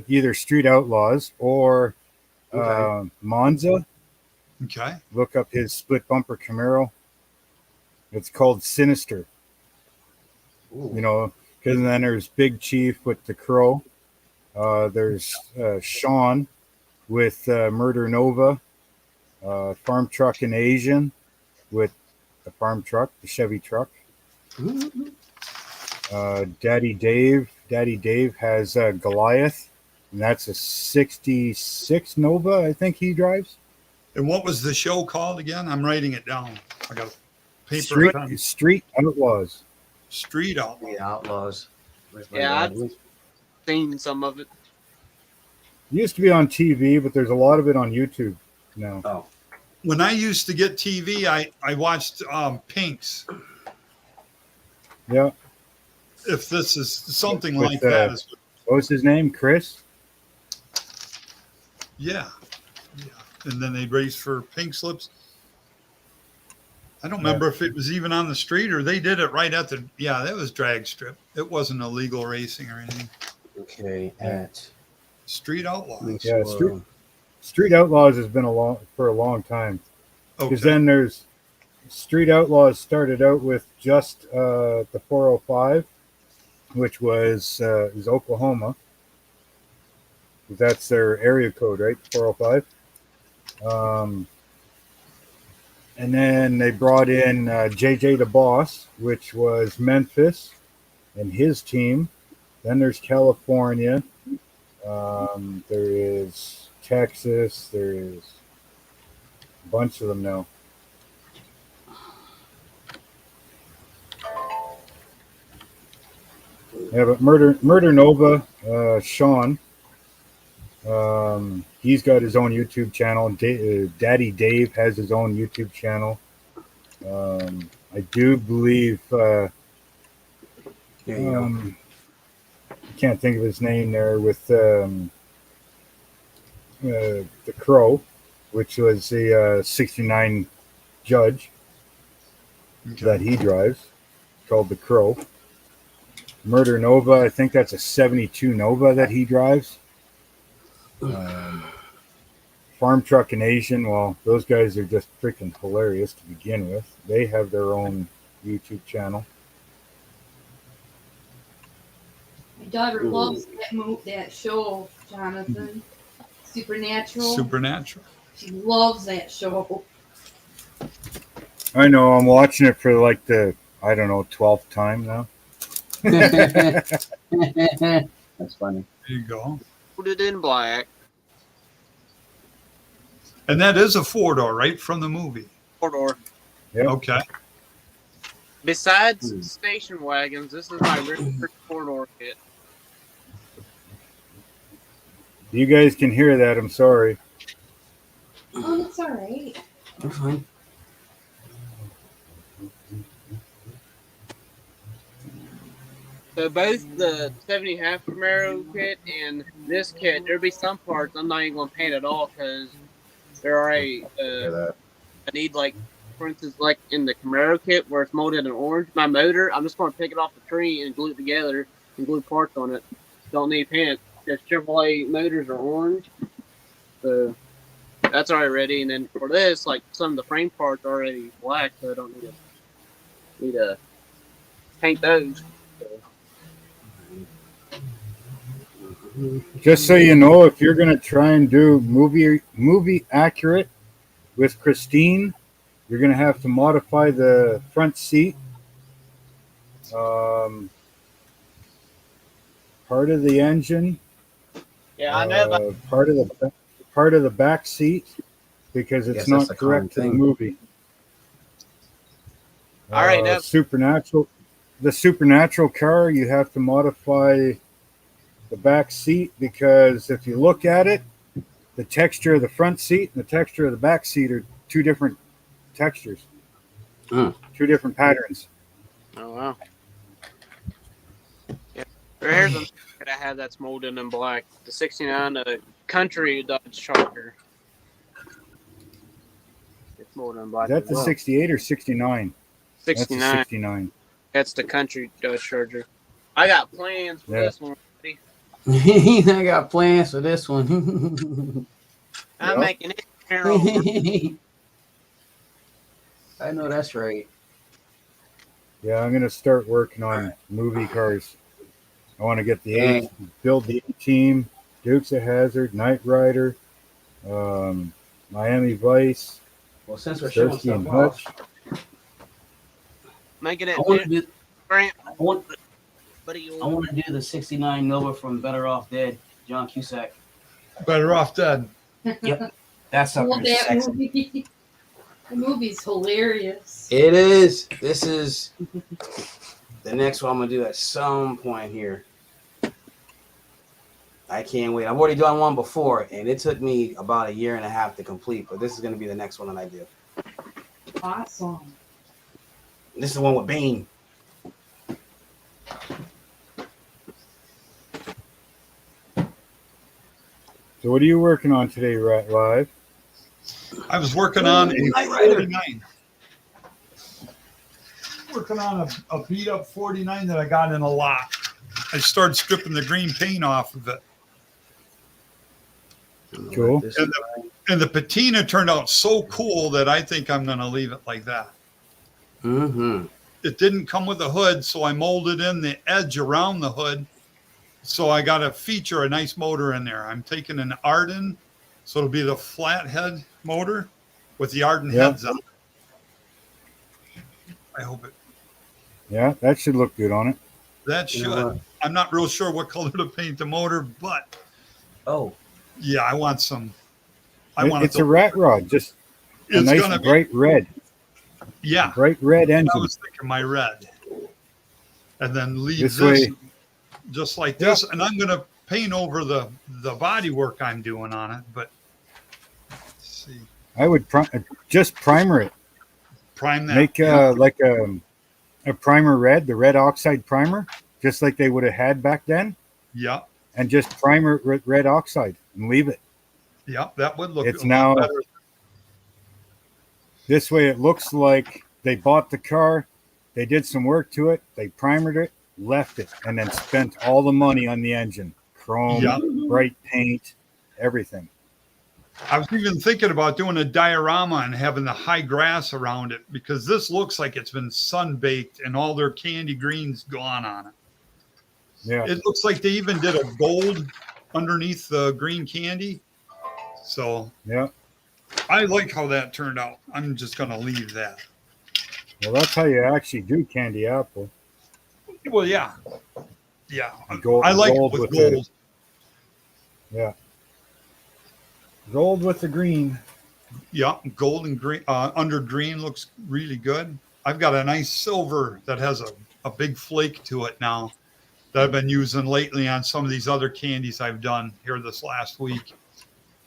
either Street Outlaws or Okay. Monza. Okay. Look up his split bumper Camaro. It's called Sinister. Ooh. You know, because then there's Big Chief with the Crow. There's Sean with Murder Nova. Farm Truck and Asian with the farm truck, the Chevy truck. Daddy Dave has Goliath, and that's a 66 Nova, I think he drives. And what was the show called again? I'm writing it down. I got a paper. and pen. Street Outlaws. Street Outlaw. The Outlaws. Where's my Yeah, dad? Seen some of it. Used to be on TV, but there's a lot of it on YouTube now. Oh, When I used to get TV, I watched Pinks. Yeah. If this is something With, like that, What was his name? Chris? yeah. And then they'd race for pink slips. I don't remember if it was even on the street or they did it right at the. Yeah, that was drag strip. It wasn't illegal racing or anything. okay. At Street Outlaws. Yeah, Street Outlaws has been for a long time. Because then there's Street Outlaws started out with just the 405, which was is Oklahoma. That's their area code, right? 405. And then they brought in JJ the Boss, which was Memphis and his team. Then there's California. There is Texas. There is a bunch of them now. Yeah, but Murder Nova, Sean, he's got his own YouTube channel. Daddy Dave has his own YouTube channel. I do believe There you I can't think of his name there with the Crow, which was the 69 Judge that he drives, called the Crow. Murder Nova, I think that's a 72 Nova that he drives. Farm Truck and Asian, well, those guys are just freaking hilarious to begin with. They have their own YouTube channel. My daughter loves that show, Jonathan. Supernatural. Supernatural. She loves that show. I know, I'm watching it for like the, I don't know, 12th time now. That's funny. There you go. Put it in black. And that is a 4-door, right? From the movie. 4-door. Yep. Okay. Besides station wagons, this is my really first 4-door kit. You guys can hear that, I'm sorry. Oh, it's all right. You're fine. So both the 70 half Camaro kit and this kit, there'll be some parts I'm not even going to paint at all because there are I need, like, for instance, like in the Camaro kit where it's molded in orange, my motor, I'm just going to pick it off the tree and glue it together and glue parts on it. Don't need paint. Because AAA motors are orange. So that's already ready. And then for this, like some of the frame parts are already black, so I don't need to paint those. Just so you know, if you're going to try and do movie accurate with Christine, you're going to have to modify the front seat. Part of the engine. Yeah, I know about part of the back seat because it's not correct to the movie. All right, now the Supernatural car, you have to modify the back seat because if you look at it, the texture of the front seat and the texture of the back seat are two different textures, two different patterns. Oh wow! Yeah, here's a that I have that's molded in black. The '69 Country Dodge Charger. It's molded in black. Is that the 68 or 69? 69. That's the 69. That's the Country Dodge Charger. I got plans for this one. I got plans for this one. I'm making it. I know that's right. Yeah, I'm gonna start working on movie cars. I want to get build the A-Team, Dukes of Hazzard, Knight Rider, Miami Vice. Well, since we're showing Starsky and stuff Hutch. Making it. I want to do the 69 Nova from Better Off Dead, John Cusack. Better Off Dead. Yep. That's something That sexy. movie. The movie's hilarious. It is. This is the next one I'm going to do at some point here. I can't wait. I've already done one before, and it took me about a year and a half to complete, but this is going to be the next one that I do. Awesome. This is the one with Bane. So what are you working on today, Rat Live? I was working on a Knight Rider. 49. Working on a beat up 49 that I got in a lot. I started stripping the green paint off of it. Cool. And the patina turned out so cool that I think I'm going to leave it like that. Mm-hmm. It didn't come with a hood, so I molded in the edge around the hood. So I got to feature a nice motor in there. I'm taking an Arden, so it'll be the flathead motor with the Arden heads up. I hope it. Yeah, that should look good on it. That should. You know what? I'm not real sure what color to paint the motor, but yeah, I want some. It's a rat rod, just a It's nice gonna be- bright red. Yeah, Bright red engine. I was thinking my red, and then leave This this. way- just like this, and I'm going to paint over the body work I'm doing on it. But let's see, I would just primer it. Prime that. Make like a primer red, the red oxide primer, just like they would have had back then. Yeah. And just primer it with red oxide and leave it. Yeah, that would look. It's a lot now better. This way. It looks like they bought the car, they did some work to it, they primered it, left it, and then spent all the money on the engine, chrome, Yeah. bright paint, everything. I was even thinking about doing a diorama and having the high grass around it, because this looks like it's been sun baked and all their candy greens gone on it. Yeah. It looks like they even did a gold underneath the green candy. So Yeah. I like how that turned out. I'm just going to leave that. Well, that's how you actually do candy apple. Well, yeah. Yeah. Gold, I like gold it with with gold. Yeah. Gold with the green. Yeah, gold and green under green looks really good. I've got a nice silver that has a big flake to it now that I've been using lately on some of these other candies I've done here this last week.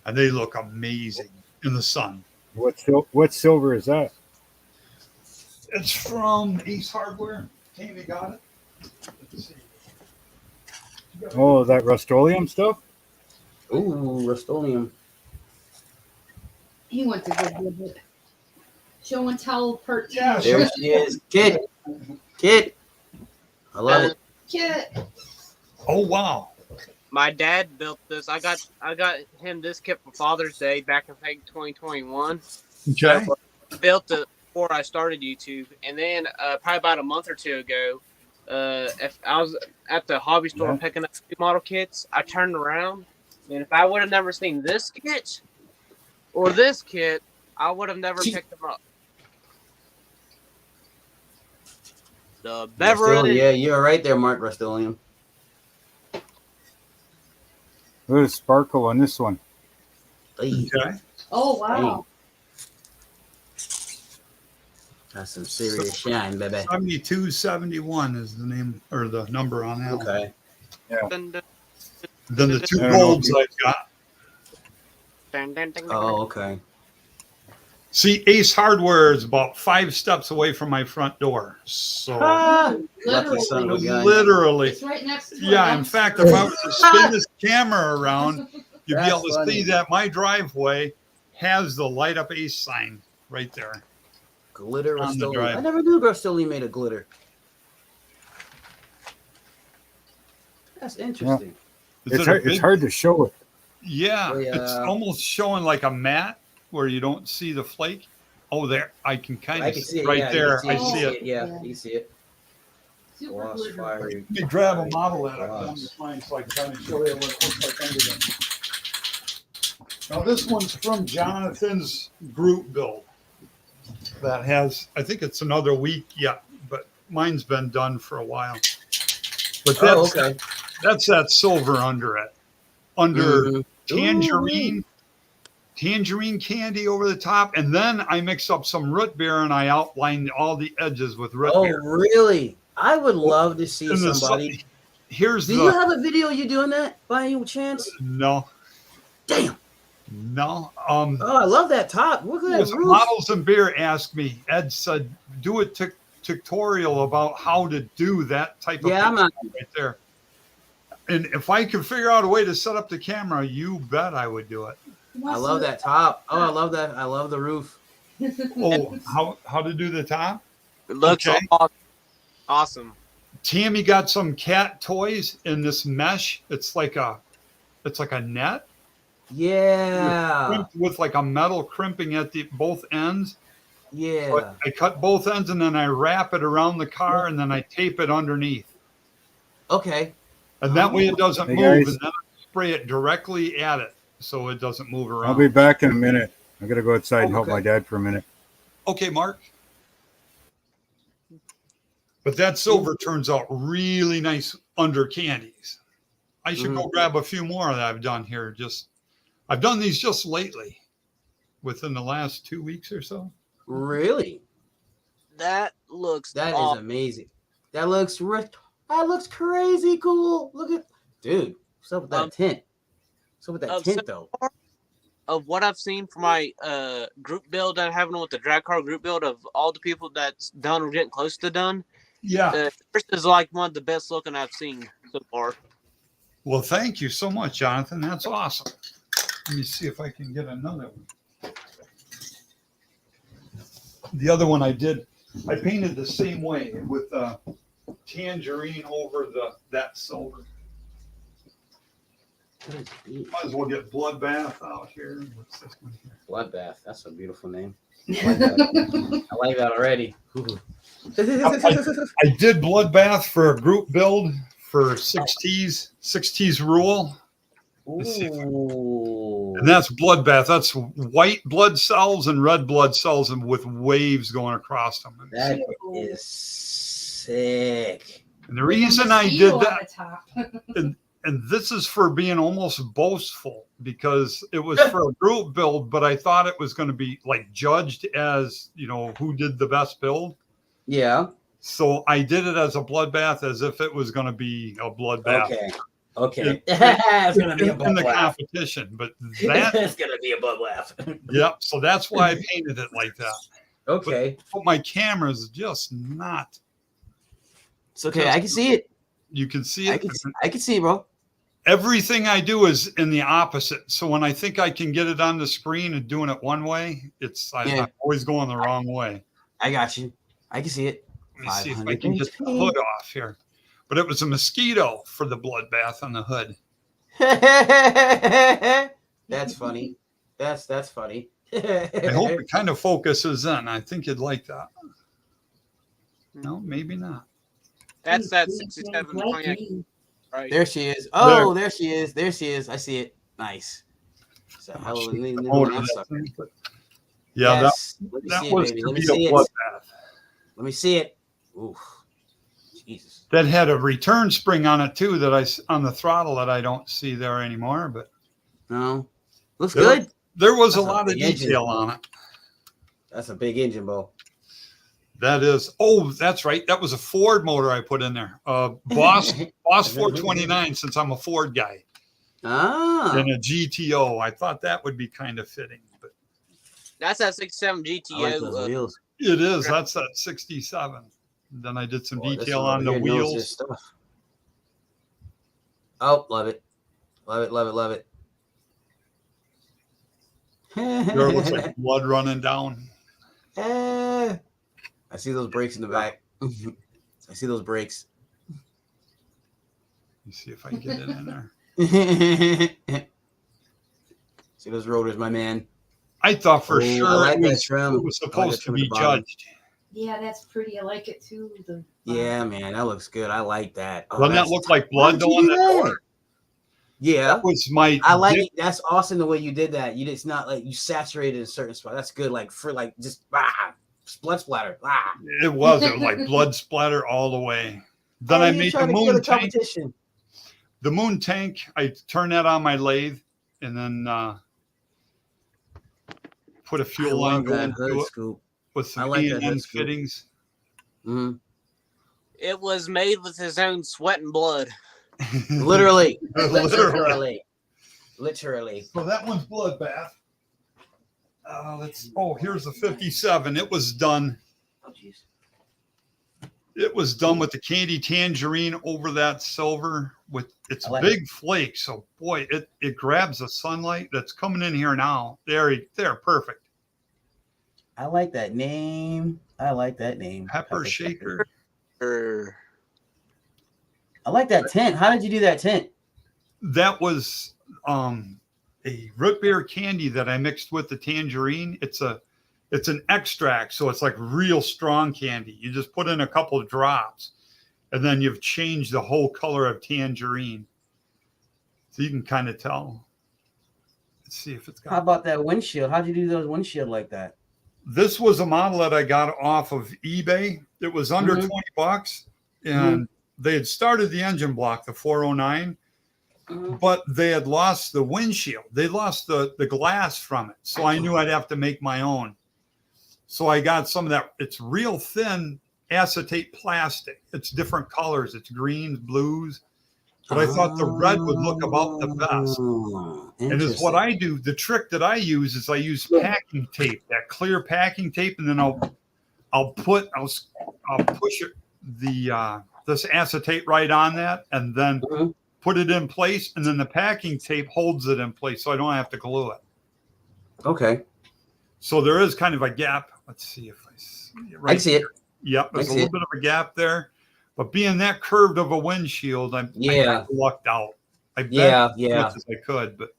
And they look amazing in the sun. What silver is that? It's from Ace Hardware. Tammy got it. Let's see. Oh, that Rust-Oleum stuff? Ooh, Rust-Oleum. He went to go with it. Show and tell part 2. Yeah, There she is. Kid. I love it. Kit. Oh, wow. My dad built this. I got him this kit for Father's Day back in, I think, 2021. Okay. I built it before I started YouTube, and then probably about a month or two ago, if I was at the hobby store picking up model kits, I turned around, and if I would have never seen this kit or this kit, I would have never picked them up. The Beverly. Yeah, you're right there, Mark. Rust-Oleum. Look at the sparkle on this one. Okay. Oh, wow. That's some serious shine, baby. 7271 is the name or the number on that. Okay. Yeah. Then the two golds I've got. Oh, okay. See, Ace Hardware is about 5 steps away from my front door. So Lucky son of a gun. literally. It's right next to Yeah, in fact, if I was to spin this camera around, you'd That's be able to funny. see that my driveway has the light up Ace sign right there. Glitter On the Rust-Oleum. drive. I never knew Rust-Oleum made a glitter. That's interesting. Is It's it a hard, it's big- hard to show it. Yeah, Oh, yeah. it's almost showing like a matte where you don't see the flake. Oh, there, I can kind I of can see see it it. right Yeah, you there. can I see see it. Yeah, you see it. Super Lost glitter. fire. Let me grab a model that I've done Lost. with mine so I can kind of show you what it looks like under them. Now this one's from Jonathan's group build. That has, I think it's another week yet, but mine's been done for a while. But that's, Oh, okay. that's that silver under it. Under Mhm. tangerine candy over the top, and then I mix up some root beer and I outline all the edges with root Oh, beer. really? I would love to see And the- somebody. Here's Do the you have a video you doing that by any chance? no, Damn. no. Oh, I love that top. Look at that Yes, roof. Models and Beer asked me. Ed said, "Do a tutorial about how to do that type of Yeah, I'm picture right there." And if I could figure out a way to set up the camera, you bet I would do it. I love that top. Oh, I love that. I love the roof. Oh, how to do the top? It looks Okay. awesome. Tammy got some cat toys in this mesh. It's like a net Yeah. with like a metal crimping at the both ends. Yeah. But I cut both ends and then I wrap it around the car and then I tape it underneath. Okay. And that way it doesn't Hey, move, guys. and then I spray it directly at it so it doesn't move I'll around. be back in a minute. I gotta go outside and help Okay. my dad for a minute. Okay, Mark. But that silver turns out really nice under candies. I should go grab a few more that I've done here. I've done these just lately, within the last 2 weeks or so. Really? That looks That is awesome. amazing. That looks That looks crazy cool. Look at, dude. What's up with that tint? What's up with that Of tint so though? far, of what I've seen for my group build that I'm having with the drag car group build of all the people that's done or getting close to done, Yeah. Chris is like one of the best looking I've seen so far. Well, thank you so much, Jonathan. That's awesome. Let me see if I can get another one. The other one I did, I painted the same way with tangerine over that silver. Might as well get Bloodbath out here. What's this one here? Bloodbath. That's a beautiful name. I like that already. I did Bloodbath for a group build for 6T's rule. Ooh. And that's Bloodbath. That's white blood cells and red blood cells and with waves going across them. That is sick. And the reason I did Mosquito on that, the top. and this is for being almost boastful because it was for a group build, but I thought it was going to be like judged as, you know, who did the best build. Yeah. So I did it as a bloodbath as if it was going to be a bloodbath. Okay. It's gonna be a in the bloodbath. competition, but that It's gonna be a bloodbath. Yep. So that's why I painted it like that. Okay. But my camera's just not. It's okay. I can see it. You can see it. I can see it, bro. Everything I do is in the opposite. So when I think I can get it on the screen and doing it one way, I'm always going the wrong way. I got you. I can see it. Let me see if I can get the hood off here. But it was a mosquito for the bloodbath on the hood. That's funny. That's funny. I hope it kind of focuses in. I think you'd like that. No, maybe not. That's that 67 Pontiac, right? There she is. Oh, there she is. There she is. I see it. Nice. So, Yeah, yes. that was baby. to Let me be see a it. bloodbath. Let me see it. Oof. Jesus. That had a return spring on it too. On the throttle that I don't see there anymore. But no, looks good. There was That's a lot of detail on it. That's a big engine, Bo. That is. Oh, that's right. That was a Ford motor I put in there. Boss 429. Since I'm a Ford guy. Ah. And a GTO. I thought that would be kind of fitting. But that's that 67 GTO. I like those wheels. It is. That's that 67. Then I did some detail on the wheels. Oh, love it. Love it, love it, love it. There looks like blood running down. I see those brakes in the back. I see those brakes. Let me see if I can get it in there. See those rotors, my man. I thought for I sure like it that was trim. supposed to be at the bottom. judged. Yeah, that's pretty. I like it too. Yeah, man, that looks good. I like that. Oh, Doesn't that look like blood though on that door? Yeah, that was my. I like it. That's awesome the way you did that. You it's not like you saturated a certain spot. That's good. Like for like just blood splatter. It was like blood splatter all the way. Then I made the moon tank. The moon tank. I turned that on my lathe and then put a fuel line going through it. Scoop. With some like E&N fittings. Mm-hmm. It was made with his own sweat and blood. Literally. Literally. Literally. So that one's bloodbath. Here's the 57. It was done. Oh, jeez. It was done with the candy tangerine over that silver with its big flake. So boy, it grabs the sunlight that's coming in here now. They're perfect. I like that name. Pepper shaker. I like that tint. How did you do that tint? That was a root beer candy that I mixed with the tangerine. It's an extract, so it's like real strong candy. You just put in a couple of drops, and then you've changed the whole color of tangerine. So you can kind of tell. Let's see if it's got. How about that windshield? How'd you do those windshield like that? This was a model that I got off of eBay. It was under $20, and they had started the engine block, the 409, but they had lost the windshield. They lost the glass from it. So I knew I'd have to make my own. So I got some of that. It's real thin, acetate plastic. It's different colors. It's greens, blues. But I thought the red would look about the best. And is what I do. The trick that I use is I use packing tape, that clear packing tape, and then I'll push this acetate right on that, and then put it in place, and then the packing tape holds it in place, so I don't have to glue it. Okay. So there is kind of a gap. Let's see if I see it. I see it. Yep, there's a see little it. bit of a gap there. But being that curved of a windshield, I lucked out. I bet as much as I could. But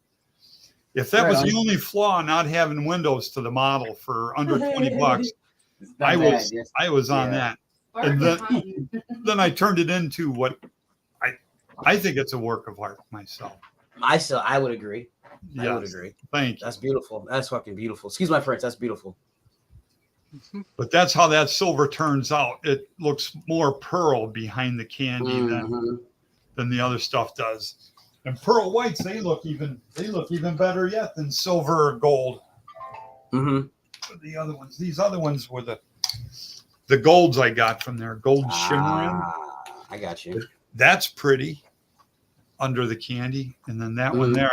if that was the only flaw, not having windows to the model for under $20, I was on that. And then I turned it into what I think it's a work of art myself. I would agree. Yes. I would agree. Thank you. That's beautiful. That's fucking beautiful. Excuse my French. That's beautiful. But that's how that silver turns out. It looks more pearl behind the candy than the other stuff does. And pearl whites, they look even better yet than silver or gold. The other ones, these other ones were the golds I got from there, gold shimmering. I got you. That's pretty under the candy, and then that one there.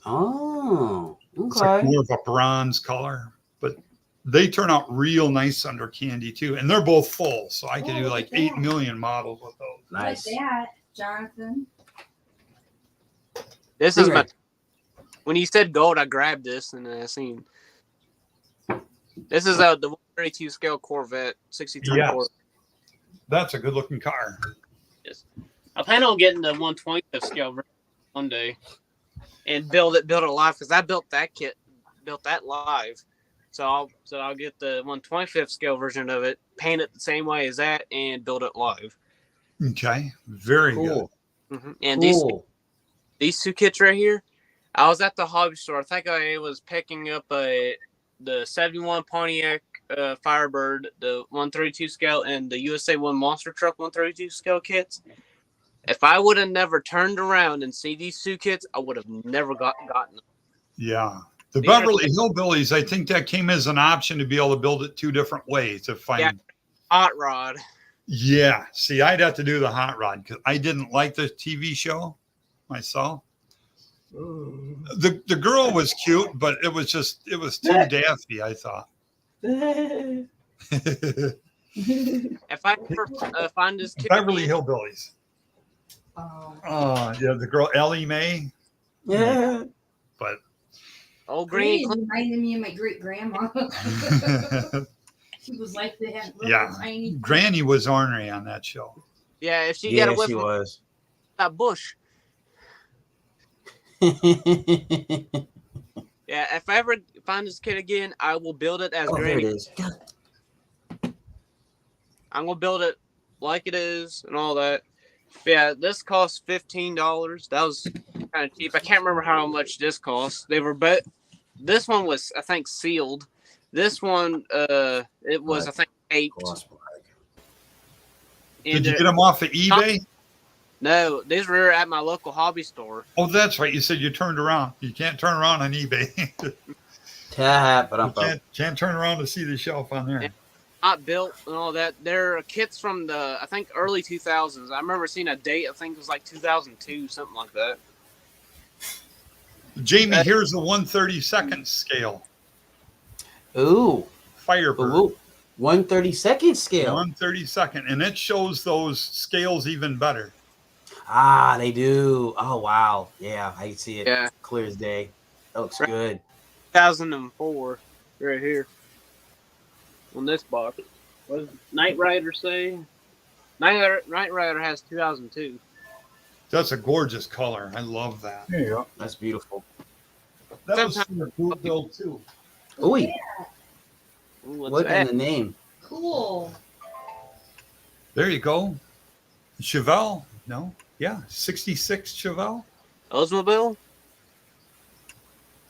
Oh, okay. It's like more of a bronze color, but they turn out real nice under candy too, and they're both full, so I could do like 8 million models with those. Nice. Like that, Jonathan. This is my. When you said gold, I grabbed this and I seen. This is the 132 scale Corvette 63. Yes. That's a good looking car. Yes. I plan on getting the 120th scale one day and build it live, because I built that live. So I'll get the 125th scale version of it, paint it the same way as that, and build it live. Okay, very good. And these two kits right here, I was at the hobby store. I think I was picking up the 71 Pontiac Firebird, the 132 scale, and the USA 1 Monster Truck 132 scale kits. If I would have never turned around and see these two kits, I would have never gotten them. Yeah. The Beverly Hillbillies, I think that came as an option to be able to build it two different ways to find. Hot rod. Yeah. See, I'd have to do the hot rod because I didn't like the TV show myself. The girl was cute, but it was too daffy, I thought. If I ever find this kid Beverly Hillbillies. Oh, yeah, the girl Ellie Mae. Yeah. But old Granny reminded me of my great grandma. She was like that. Tiny. Granny was ornery on that show. Yeah, if she got a whip, she was. That bush. Yeah, if I ever find this kid again, I will build it as Granny. There it is. I'm gonna build it like it is and all that. But yeah, this cost $15. That was kind of cheap. I can't remember how much this cost. They were this one was, I think, sealed. This one, it was, I think, taped. Did you get them off of eBay? No, these were at my local hobby store. Oh, that's right. You said you turned around. You can't turn around on eBay. Can't turn around to see the shelf on there. Not built and all that. They're kits from the, I think, early 2000s. I remember seeing a date. I think it was like 2002, something like that. Jamie, here's the 1/32 scale. Ooh. Firebird. Ooh. 1/32 scale. 1/32, and it shows those scales even better. Ah, they do. Oh, wow. Yeah, I can see it. Yeah. Clear as day. That looks good. 2004, right here. On this box. What does Knight Rider say? Knight Rider has 2002. That's a gorgeous color. I love that. There you go. That's beautiful. That was from the boot build too. Ooh, Yeah. what in the name? Cool. There you go. Chevelle? No. Yeah. 66 Chevelle. Oldsmobile?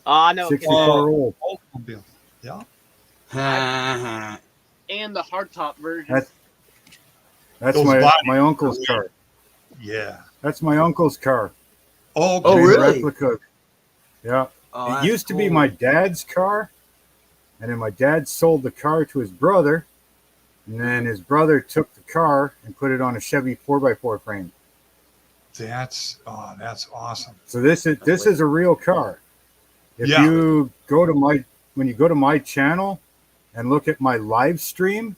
Oh, I know. 64 old. Oldsmobile. Yeah. And the hardtop version. That's Those my uncle's car. Yeah. That's my uncle's car. Oh, okay. Oh, really? Replica. Yeah. Oh, it that's used to be cool. my dad's car, and then my dad sold the car to his brother, And then his brother took the car and put it on a Chevy 4x4 frame. That's awesome. So this is a real car. If Yeah. you go to when you go to my channel and look at my live stream,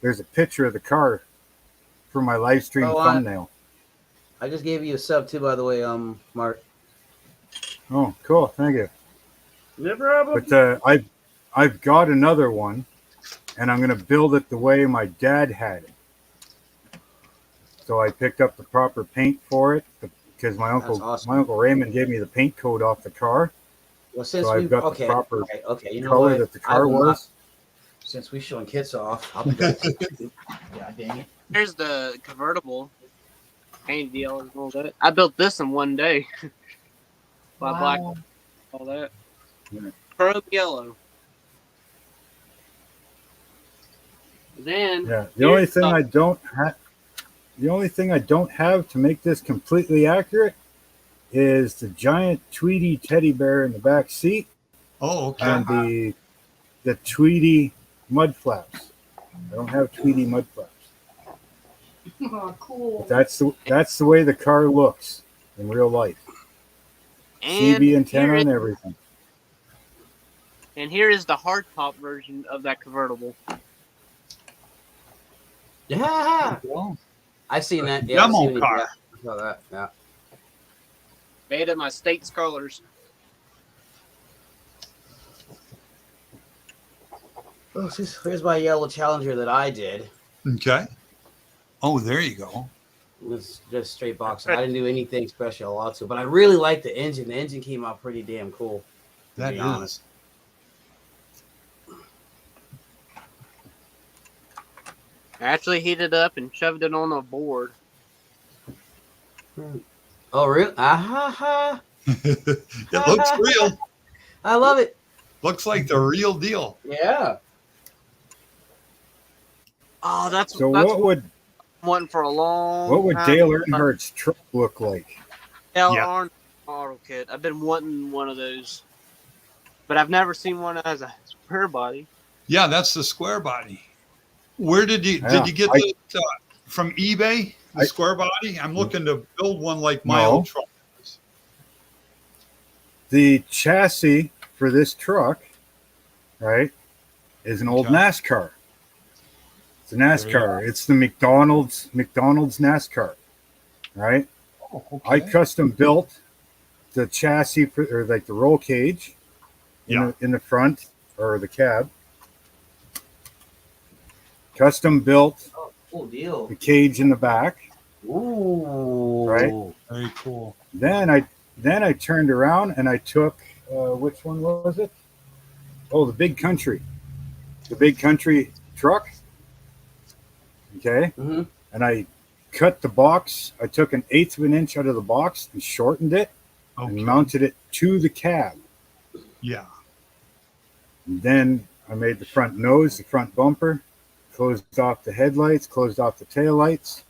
there's a picture of the car for my live stream thumbnail. I just gave you a sub too, by the way, Mark. Oh, cool. Thank you. No problem. But I've got another one, and I'm going to build it the way my dad had it. So I picked up the proper paint for it because my uncle Raymond gave me the paint code off the car. Well, since so I've got the proper color that the car was. Since we're showing kits off, I'll be back. God dang it. Here's the convertible. Paint deal and all that. I built this in one day. By black, all that. Yeah. Chrome yellow. Then The only thing I don't have to make this completely accurate is the giant Tweety teddy bear in the back seat. Oh, okay. And the Tweety mud flaps. I don't have Tweety mud flaps. Oh, cool. But that's the way the car looks in real life. and CB antenna here and is- everything. And here is the hardtop version of that convertible. Yeah. I've seen that. Yeah, I've Demo seen it, car. yeah. I saw that. Yeah. Made in my state's colors. Oh, here's my yellow Challenger that I did. Okay. Oh, there you go. It was just straight box. I didn't do anything special also, but I really like the engine. The engine came out pretty damn cool. To That be is. honest. I actually heated up and shoved it on a board. Oh, really? Ah-ha-ha. It looks real. I love it. Looks like the real deal. Yeah. Oh, that's So that's what would one for a long. what would time. Dale Earnhardt's truck look like? L. Yeah. Arnold auto kit. I've been wanting one of those, but I've never seen one as a square body. Yeah, that's the square body. Where did you Yeah, get I- that from eBay? The I- square body? I'm looking to build one like my No. old truck. The chassis for this truck, right, is an old Okay. NASCAR. It's a There you NASCAR. It's the McDonald's NASCAR, right? Oh, I okay. custom built the chassis for, or like the roll cage Yeah. in the front or the cab. Custom built Oh, cool deal. the cage in the back. Ooh. Right. Very cool. Then I turned around and I took which one was it? Oh, the Big Country truck. Okay, Mm-hmm. and I cut the box. I took 1/8 of an inch out of the box and shortened it Okay. and mounted it to the cab. Yeah. And then I made the front nose, the front bumper, closed off the headlights, closed off the taillights.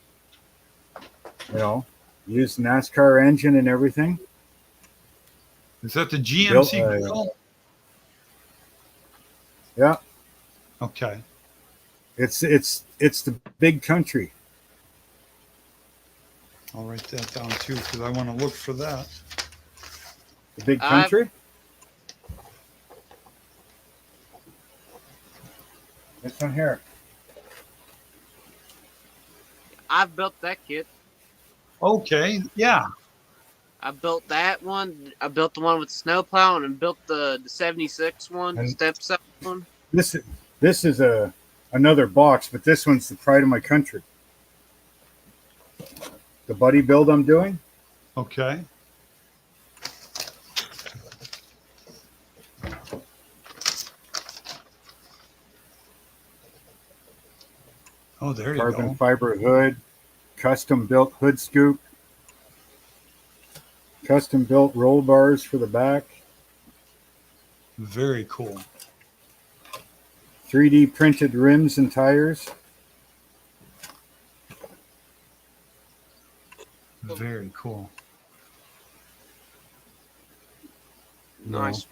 You know, used the NASCAR engine and everything. Is that the GMC Built, grill? Yeah, Okay. it's the Big Country. I'll write that down too because I want to look for that. The Big I've- Country. This one here. I've built that kit. Okay. Yeah. I built that one. I built the one with the snowplow and built the 76 one, And- step 7 one. This is another box, but this one's the pride of my country. The buddy build I'm doing. Okay. Oh, there you Carbon go. fiber hood, custom built hood scoop, custom built roll bars for the back, Very cool. 3D printed rims and tires. Very cool. Nice.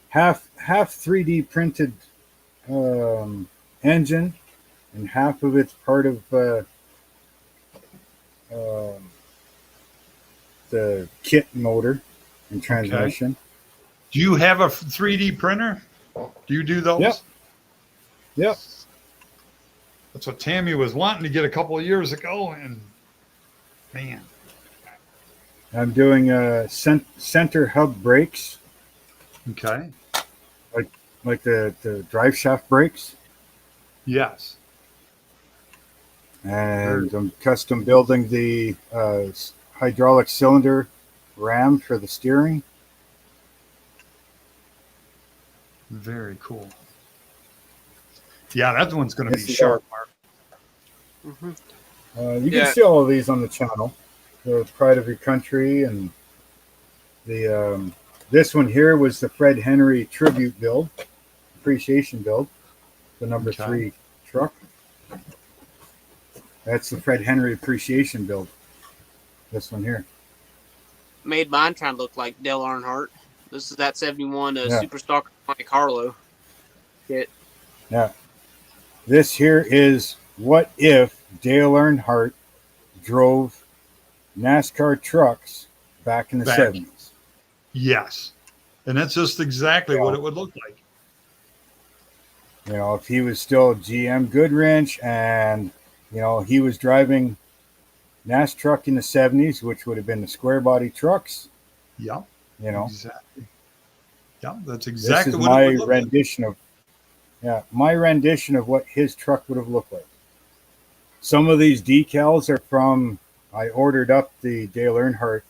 Half 3D printed engine and half of it's part of the kit motor and transmission. Do you have a 3D printer? Do you do those? Yep. Yep. That's what Tammy was wanting to get a couple of years ago, and man, I'm doing center hub brakes, okay, like the drive shaft brakes, yes, and I'm custom building the hydraulic cylinder ram for the steering. very cool. Yeah, that one's going to be Yes, they sharp. Mhm. You Yeah. can see all of these on the channel. The Pride of Your Country, and the this one here was the Fred Henry tribute build, appreciation build, the number Okay. 3 truck. That's the Fred Henry appreciation build. This one here. Made mine trying to look like Dale Earnhardt. This is that 71 Yeah. Superstock Monte Carlo kit. Yeah. This here is what if Dale Earnhardt drove NASCAR trucks back in the Back. 70s. Yes, and that's just exactly what it would look like. You know, if he was still GM Goodwrench and, you know, he was driving NAS truck in the 70s, which would have been the square body trucks, Yeah, you know. exactly. Yeah, that's This exactly is what my it would look like. rendition of my rendition of what his truck would have looked like. Some of these decals are from, I ordered up the Dale Earnhardt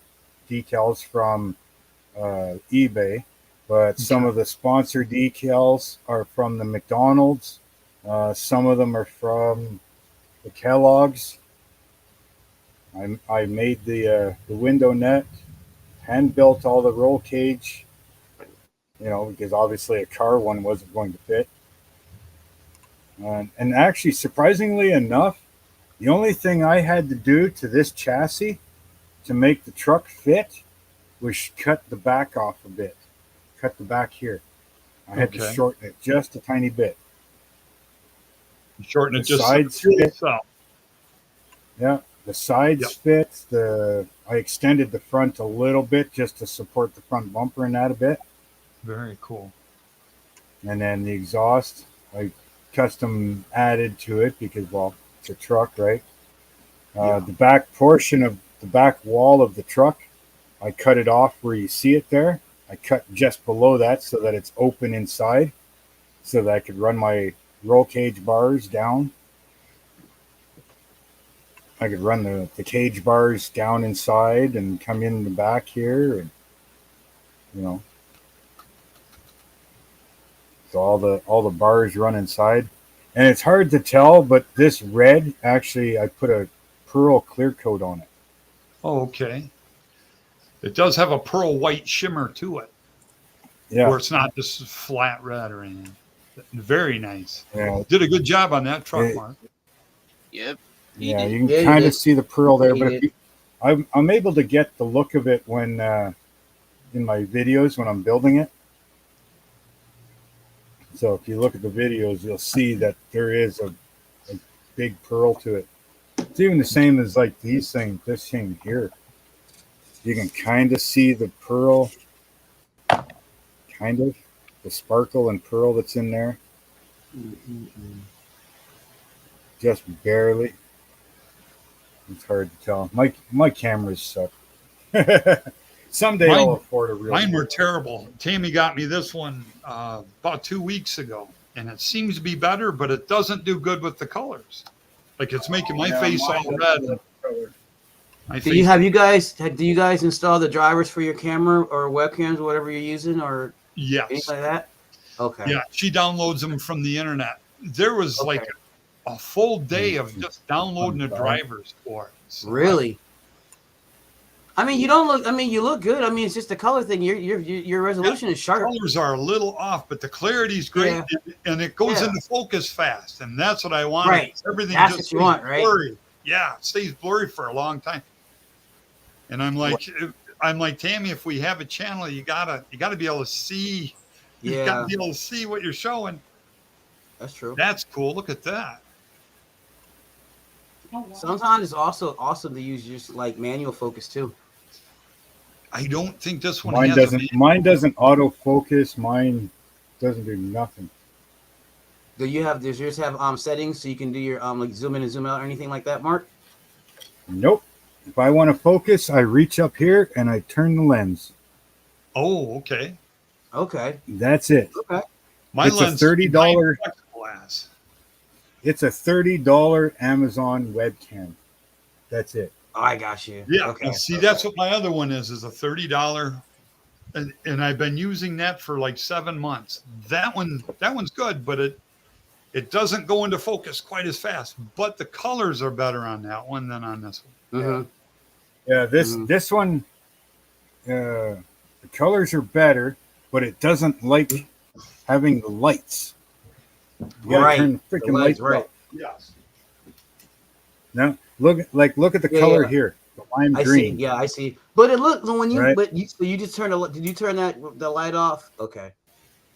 decals from eBay, but some of the sponsor decals are from the McDonald's. Some of them are from the Kellogg's. I made the window net, hand built all the roll cage, you know, because obviously a car one wasn't going to fit. And actually, surprisingly enough, the only thing I had to do to this chassis to make the truck fit was cut the back off a bit. Cut the back here. I had to Okay. shorten it just a tiny bit. Shorten it The just sides so fit. itself. Yeah, the sides Yep. fit. I extended the front a little bit just to support the front bumper and that a bit. Very cool. And then the exhaust, I custom added to it because, well, it's a truck, right? The back portion of the back wall of the truck, I cut it off where you see it there. I cut just below that so that it's open inside so that I could run my roll cage bars down. I could run the cage bars down inside and come in the back here, and you know, so all the bars run inside, and it's hard to tell, but this red, actually I put a pearl clear coat on it. Oh, okay. It does have a pearl white shimmer to it, Yeah, where it's not just flat red or anything. Very nice. yeah, Did a good job on that truck, It- Mark. Yep. yeah. did. You can Yeah, you kind of did. see the pearl there, You but if did. I'm able to get the look of it when in my videos when I'm building it. So if you look at the videos, you'll see that there is a big pearl to it. It's even the same as like these things, this thing here. You can kind of see the pearl, kind of the sparkle and pearl that's in there, just barely. It's hard to tell. My cameras suck. Someday I'll Mine- afford a real. Mine were terrible. Tammy got me this one about 2 weeks ago, and it seems to be better, but it doesn't do good with the colors. Like it's making my Yeah, face mine all doesn't red. color. My Do face, you guys install the drivers for your camera or webcams or whatever you're using or yes. anything like that? Okay. Yeah, she downloads them from the internet. There was like a full day of just downloading the drivers for it. So Really? I mean, you don't look. I mean, you look good. I mean, it's just the color thing. Your resolution is the sharp. colors are a little off, but the clarity's great, Yeah. and it goes Yeah. into focus fast, and that's what I want. Right. Everything That's just what you stays want, right? blurry. Yeah, it stays blurry for a long time. And I'm like Tammy, if we have a channel, you gotta be able to see. You Yeah, gotta be able to see what you're showing. that's true. That's cool. Look at that. Sometimes it's also awesome to use just like manual focus too. I don't think this one Mine has a doesn't. Mine doesn't autofocus. Mine doesn't do nothing. Do you have? Does yours have settings so you can do your like zoom in and zoom out or anything like that, Mark? Nope. If I want to focus, I reach up here and I turn the lens. Oh, okay. Okay. That's it. Okay. My It's a lens $30. glass. It's a $30 Amazon webcam. That's it. Oh, I got you. Yeah. Okay. And see, that's what my other one is a $30. And I've been using that for like 7 months. That one's good, but it doesn't go into focus quite as fast. But the colors are better on that one than on this one. Mm-hmm. Yeah, this one, the colors are better, but it doesn't like having the lights. You gotta Right. turn the The freaking lights, lights right. up. Yes. Now look at the Yeah, color yeah. here, the lime I green. see. Yeah, I see. But it looks when you Right. but you so you just turn the did you turn the light off? Okay.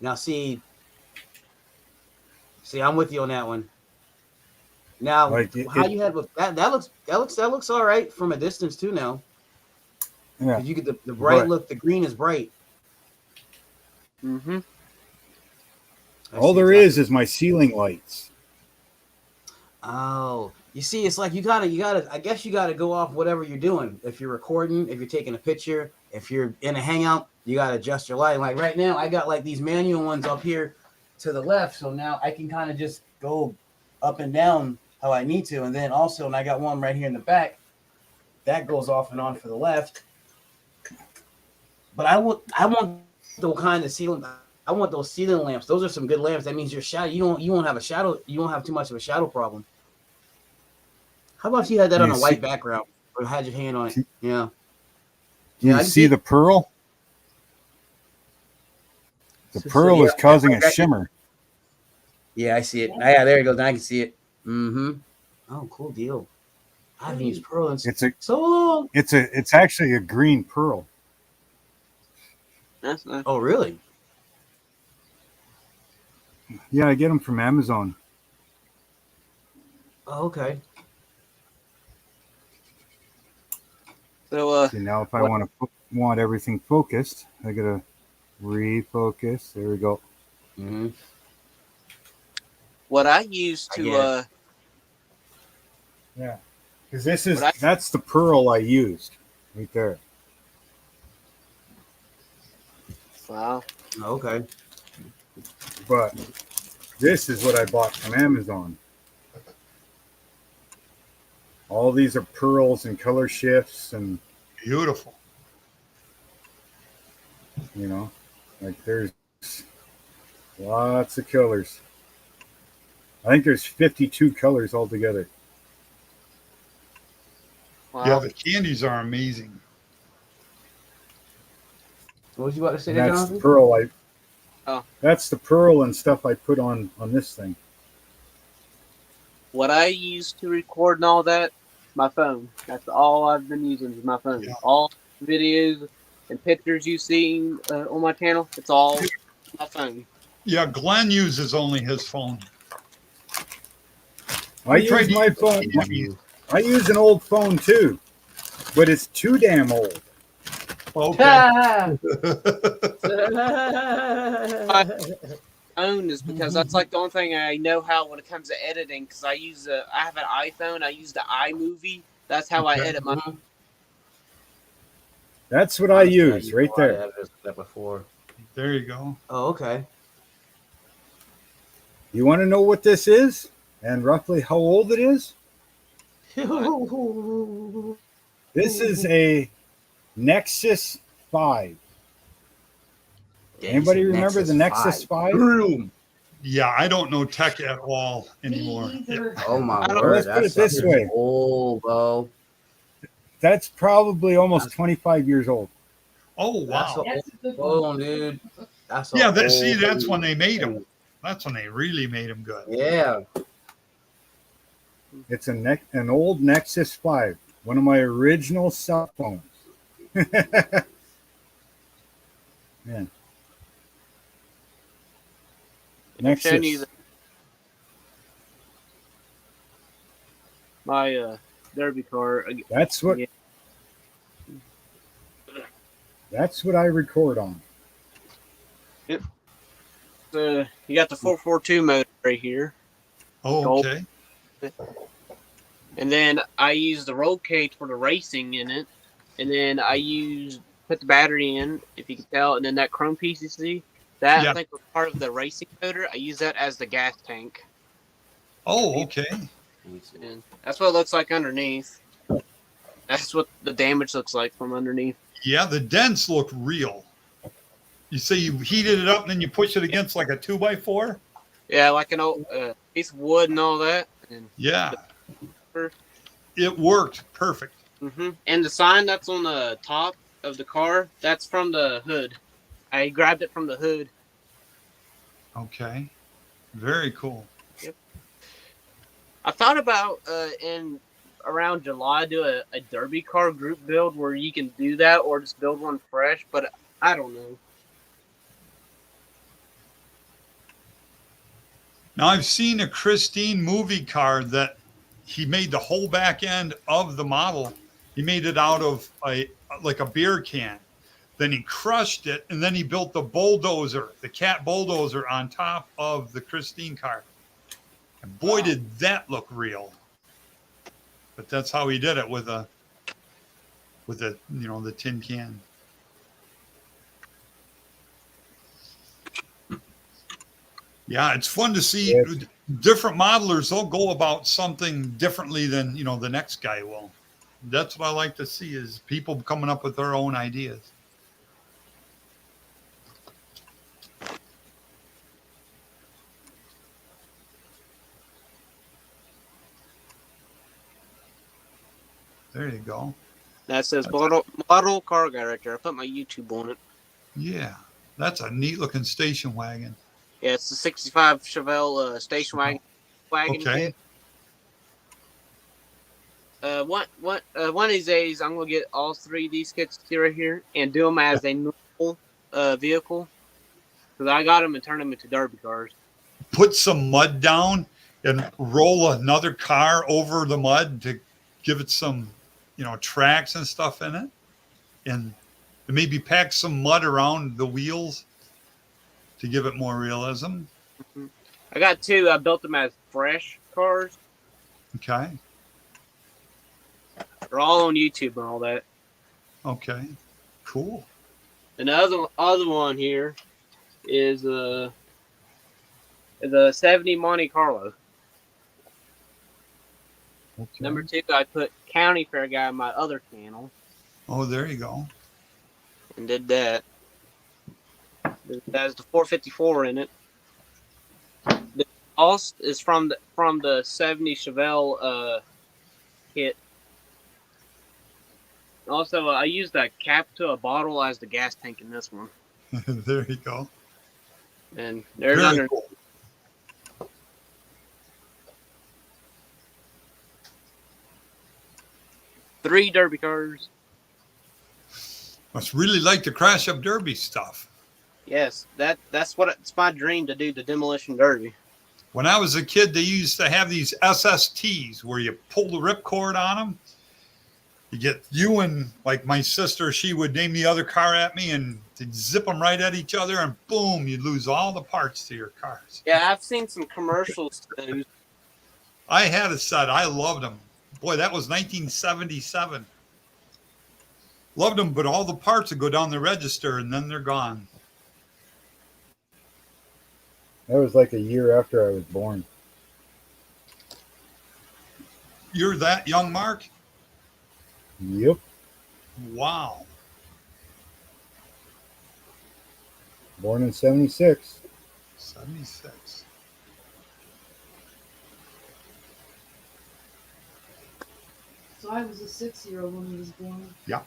Now see, I'm with you on that one. Now Like how you had with that looks all right from a distance too now. Yeah. You get the bright But look, the green is bright. Mm-hmm. all there is my ceiling lights. Oh, you see, it's like you gotta. I guess you gotta go off whatever you're doing. If you're recording, if you're taking a picture, if you're in a hangout, you gotta adjust your lighting. Like right now, I got like these manual ones up here to the left, so now I can kind of just go up and down how I need to. And then also, and I got one right here in the back that goes off and on for the left. But I want the kind of ceiling. I want those ceiling lamps. Those are some good lamps. That means your shadow. You won't have a shadow. You won't have too much of a shadow problem. How about if you had that on a white background or had your hand on it? Yeah. Do you see the pearl? The pearl is causing a shimmer. Yeah, I see it. Yeah, there it goes. Now I can see it. Mm-hmm. Oh, cool deal. I haven't used pearl in so long. It's actually a green pearl. That's nice. Oh, really? Yeah, I get them from Amazon. Oh, okay. So see, now if I want everything focused, I gotta refocus. There we go. Mm-hmm. what I use to yeah, because that's the pearl I used right there. Wow. Okay. But this is what I bought from Amazon. All these are pearls and color shifts and beautiful. You know, like there's lots of colors. I think there's 52 colors altogether. Wow. Yeah, the candies are amazing. What was you about to say And there, that's Jonathan? the pearl Oh. That's the pearl and stuff I put on this thing. What I use to record and all that, my phone. That's all I've been using is my phone. Yeah. All videos and pictures you see on my channel, it's all my phone. Yeah, Glenn uses only his phone. I use my phone. I use an old phone too, but it's too damn old. Okay. Phone is because that's like the only thing I know how when it comes to editing. Because I have an iPhone. I use the iMovie. That's how I edit my. That's what I use right there. That before. There you go. Oh, okay. You want to know what this is and roughly how old it is? This is a Nexus 5. Anybody remember the Nexus 5? Yeah, I don't know tech at all anymore. Oh my Let's word! put it this way. Old, bro. That's probably almost 25 years old. Oh wow! Oh, dude. That's Yeah, that's when they made them. That's when they really made them good. Yeah. It's an old Nexus 5, one of my original cell phones. Yeah. Nexus. my derby car. That's what. Yeah. That's what I record on. Yep. You got the 442 motor right here. Oh, okay. And then I use the roll cage for the racing in it. And then put the battery in, if you can tell. And then that chrome piece you see, that Yeah. I think was part of the racing motor. I use that as the gas tank. Oh, okay. And that's what it looks like underneath. That's what the damage looks like from underneath. Yeah, the dents look real. You say you heated it up and then you push it against like a 2x4? Yeah, like an old piece of wood and all that. And Yeah. It worked perfect. And the sign that's on the top of the car, that's from the hood. I grabbed it from the hood. Okay. Very cool. Yep. I thought about in around July do a derby car group build where you can do that or just build one fresh, but I don't know. Now I've seen a Christine movie car that he made the whole back end of the model. He made it out of like a beer can. Then he crushed it, and then he built the bulldozer, the cat bulldozer, on top of the Christine car. And boy, did that look real! But that's how he did it with the the tin can. Yeah, it's fun to see different modelers. They'll go about something differently than the next guy will. That's what I like to see is people coming up with their own ideas. There you go. That says model car guy right there. I put my YouTube on it. Yeah, that's a neat looking station wagon. Yeah, it's the 65 Chevelle station wagon Okay. kit. One of these days, I'm gonna get all three of these kits right here and do them as a normal vehicle. Because I got them and turned them into derby cars. Put some mud down and roll another car over the mud to give it some, tracks and stuff in it, and maybe pack some mud around the wheels to give it more realism. I got two. I built them as fresh cars. Okay. They're all on YouTube and all that. Okay. Cool. And the other one here is the 70 Monte Carlo. Okay. Number two, I put County Fair guy on my other channel Oh, there you go. and did that. It has the 454 in it. The cost is from the 70 Chevelle kit. Also, I used that cap to a bottle as the gas tank in this one. There you go. And there's Very under. cool. Three derby cars. Must really like to crash up derby stuff. Yes, that's what it's my dream to do, the demolition derby. When I was a kid, they used to have these SSTs where you pull the ripcord on them. You get you and like my sister, she would name the other car at me and they'd zip them right at each other and boom, you'd lose all the parts to your cars. Yeah, I've seen some commercials too. I had a set. I loved them. Boy, that was 1977. Loved them, but all the parts would go down the register and then they're gone. That was like a year after I was born. You're that young, Mark? Yep. Wow. Born in 76. 76. So I was a 6-year-old when he was born. Yeah.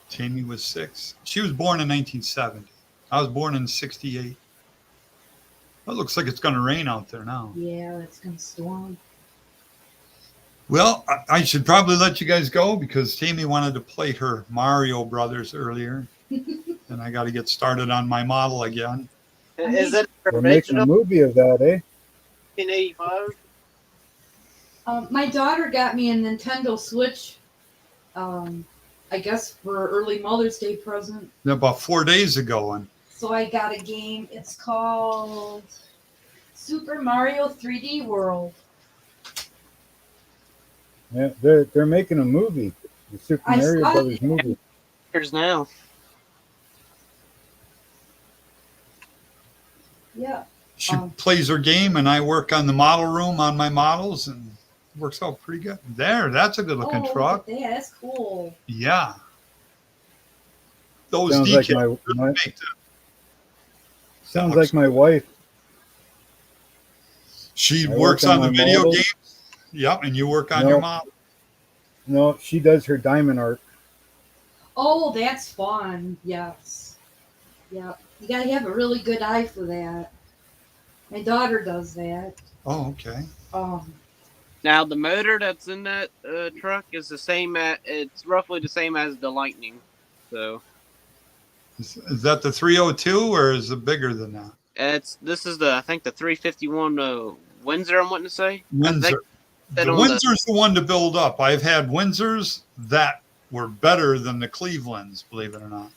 Tammy was 6. She was born in 1970. I was born in 68. It looks like it's going to rain out there now. Yeah, it's gonna storm. Well, I should probably let you guys go because Tammy wanted to play her Mario Brothers earlier. And I got to get started on my model again. Is it We're making a original movie of that, eh? 1985? My daughter got me a Nintendo Switch. I guess for early Mother's Day present. About 4 days ago, and So I got a game. It's called Super Mario 3D World. Yeah, they're making a movie, the Super I Mario saw Brothers it. movie. Here's now. Yeah. she plays her game, and I work on the model room on my models, and it works out pretty good. That's a good looking Oh, truck. look at that. That's cool. Yeah. Those Sounds like decals my really make the, sounds looks like my wife. she I works work on the my video models. games. Yep, and you work on No. your model. No, she does her diamond art. Oh, that's fun. Yes. Yeah. You gotta have a really good eye for that. My daughter does that. Oh, okay. Now the motor that's in that truck is the same. It's roughly the same as the Lightning. So Is that the 302 or is it bigger than that? this is I think the 351 Windsor. I'm wanting to say Windsor. that The on Windsor's the one to build up. I've had Windsors that were better than the Clevelands, believe it or not.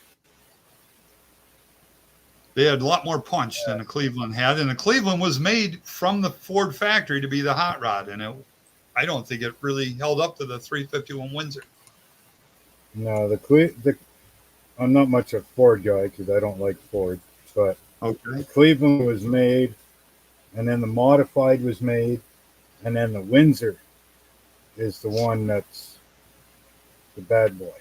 They had a lot more punch than the Cleveland had, and the Cleveland was made from the Ford factory to be the hot rod, and I don't think it really held up to the 351 Windsor. No, I'm not much a Ford guy because I don't like Ford, but Okay. the Cleveland was made, and then the modified was made, and then the Windsor is the one that's the bad boy.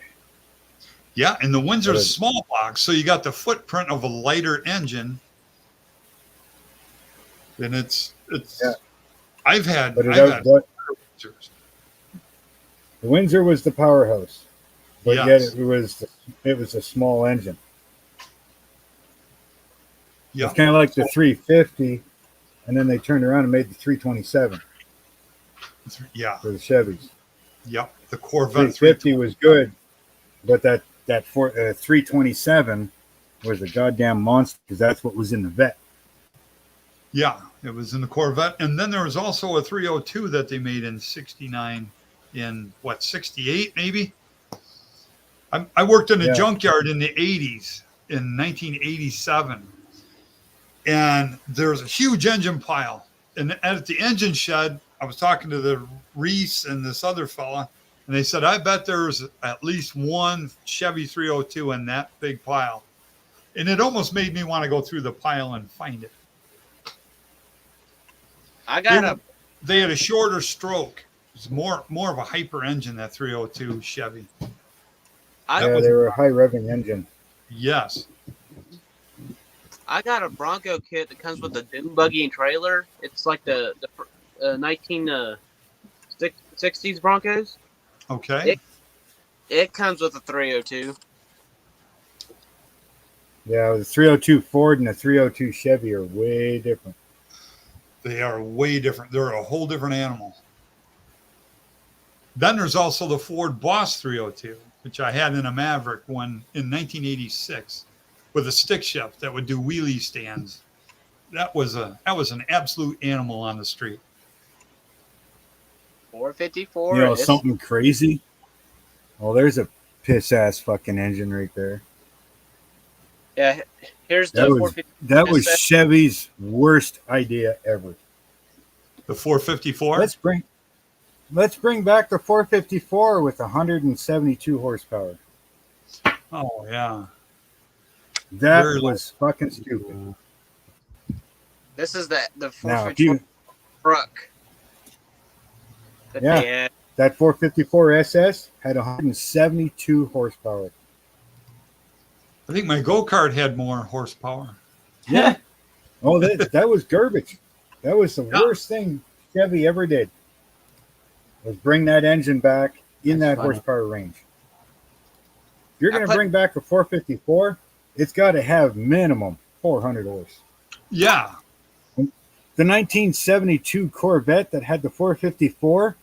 Yeah, and the Windsor's But a small box, so you got the footprint of a lighter engine. And it's Yeah. I've had But Windsors. the Windsor was the powerhouse, but Yes. yet it was a small engine. Yeah. It's kind of like the 350, and then they turned around and made the 327 Yeah. for the Chevys. Yep. The Corvette 350 was good, but that 327 was a goddamn monster because that's what was in the vet. Yeah, it was in the Corvette. And then there was also a 302 that they made in 69, in 68 maybe? I worked in a Yeah. junkyard in the 80s, in 1987. And there's a huge engine pile. And at the engine shed, I was talking to the Reese and this other fella, and they said, I bet there's at least one Chevy 302 in that big pile. And it almost made me want to go through the pile and find it. They had a shorter stroke. It's more of a hyper engine, that 302 Chevy. They were a high revving engine. Yes. I got a Bronco kit that comes with a dune buggy and trailer. It's like the 1960s Broncos. Okay. It comes with a 302. Yeah, the 302 Ford and the 302 Chevy are way different. They are way different. They're a whole different animal. Then there's also the Ford Boss 302, which I had in a Maverick in 1986 with a stick shift that would do wheelie stands. That was an absolute animal on the street. 454. You know, something crazy? Well, there's a piss ass fucking engine right there. Yeah, here's the That 454. was Chevy's worst idea ever. The 454? Let's bring back the 454 with 172 horsepower. Oh yeah. That was fucking stupid. This is the Now, 454 truck. Yeah, that 454 SS had 172 horsepower. I think my go-kart had more horsepower. Yeah. Oh, that was garbage. That was the worst thing Chevy ever did. Was bring that engine back in that horsepower range. If you're going to bring back a 454, it's got to have minimum 400 horse. Yeah. The 1972 Corvette that had the 454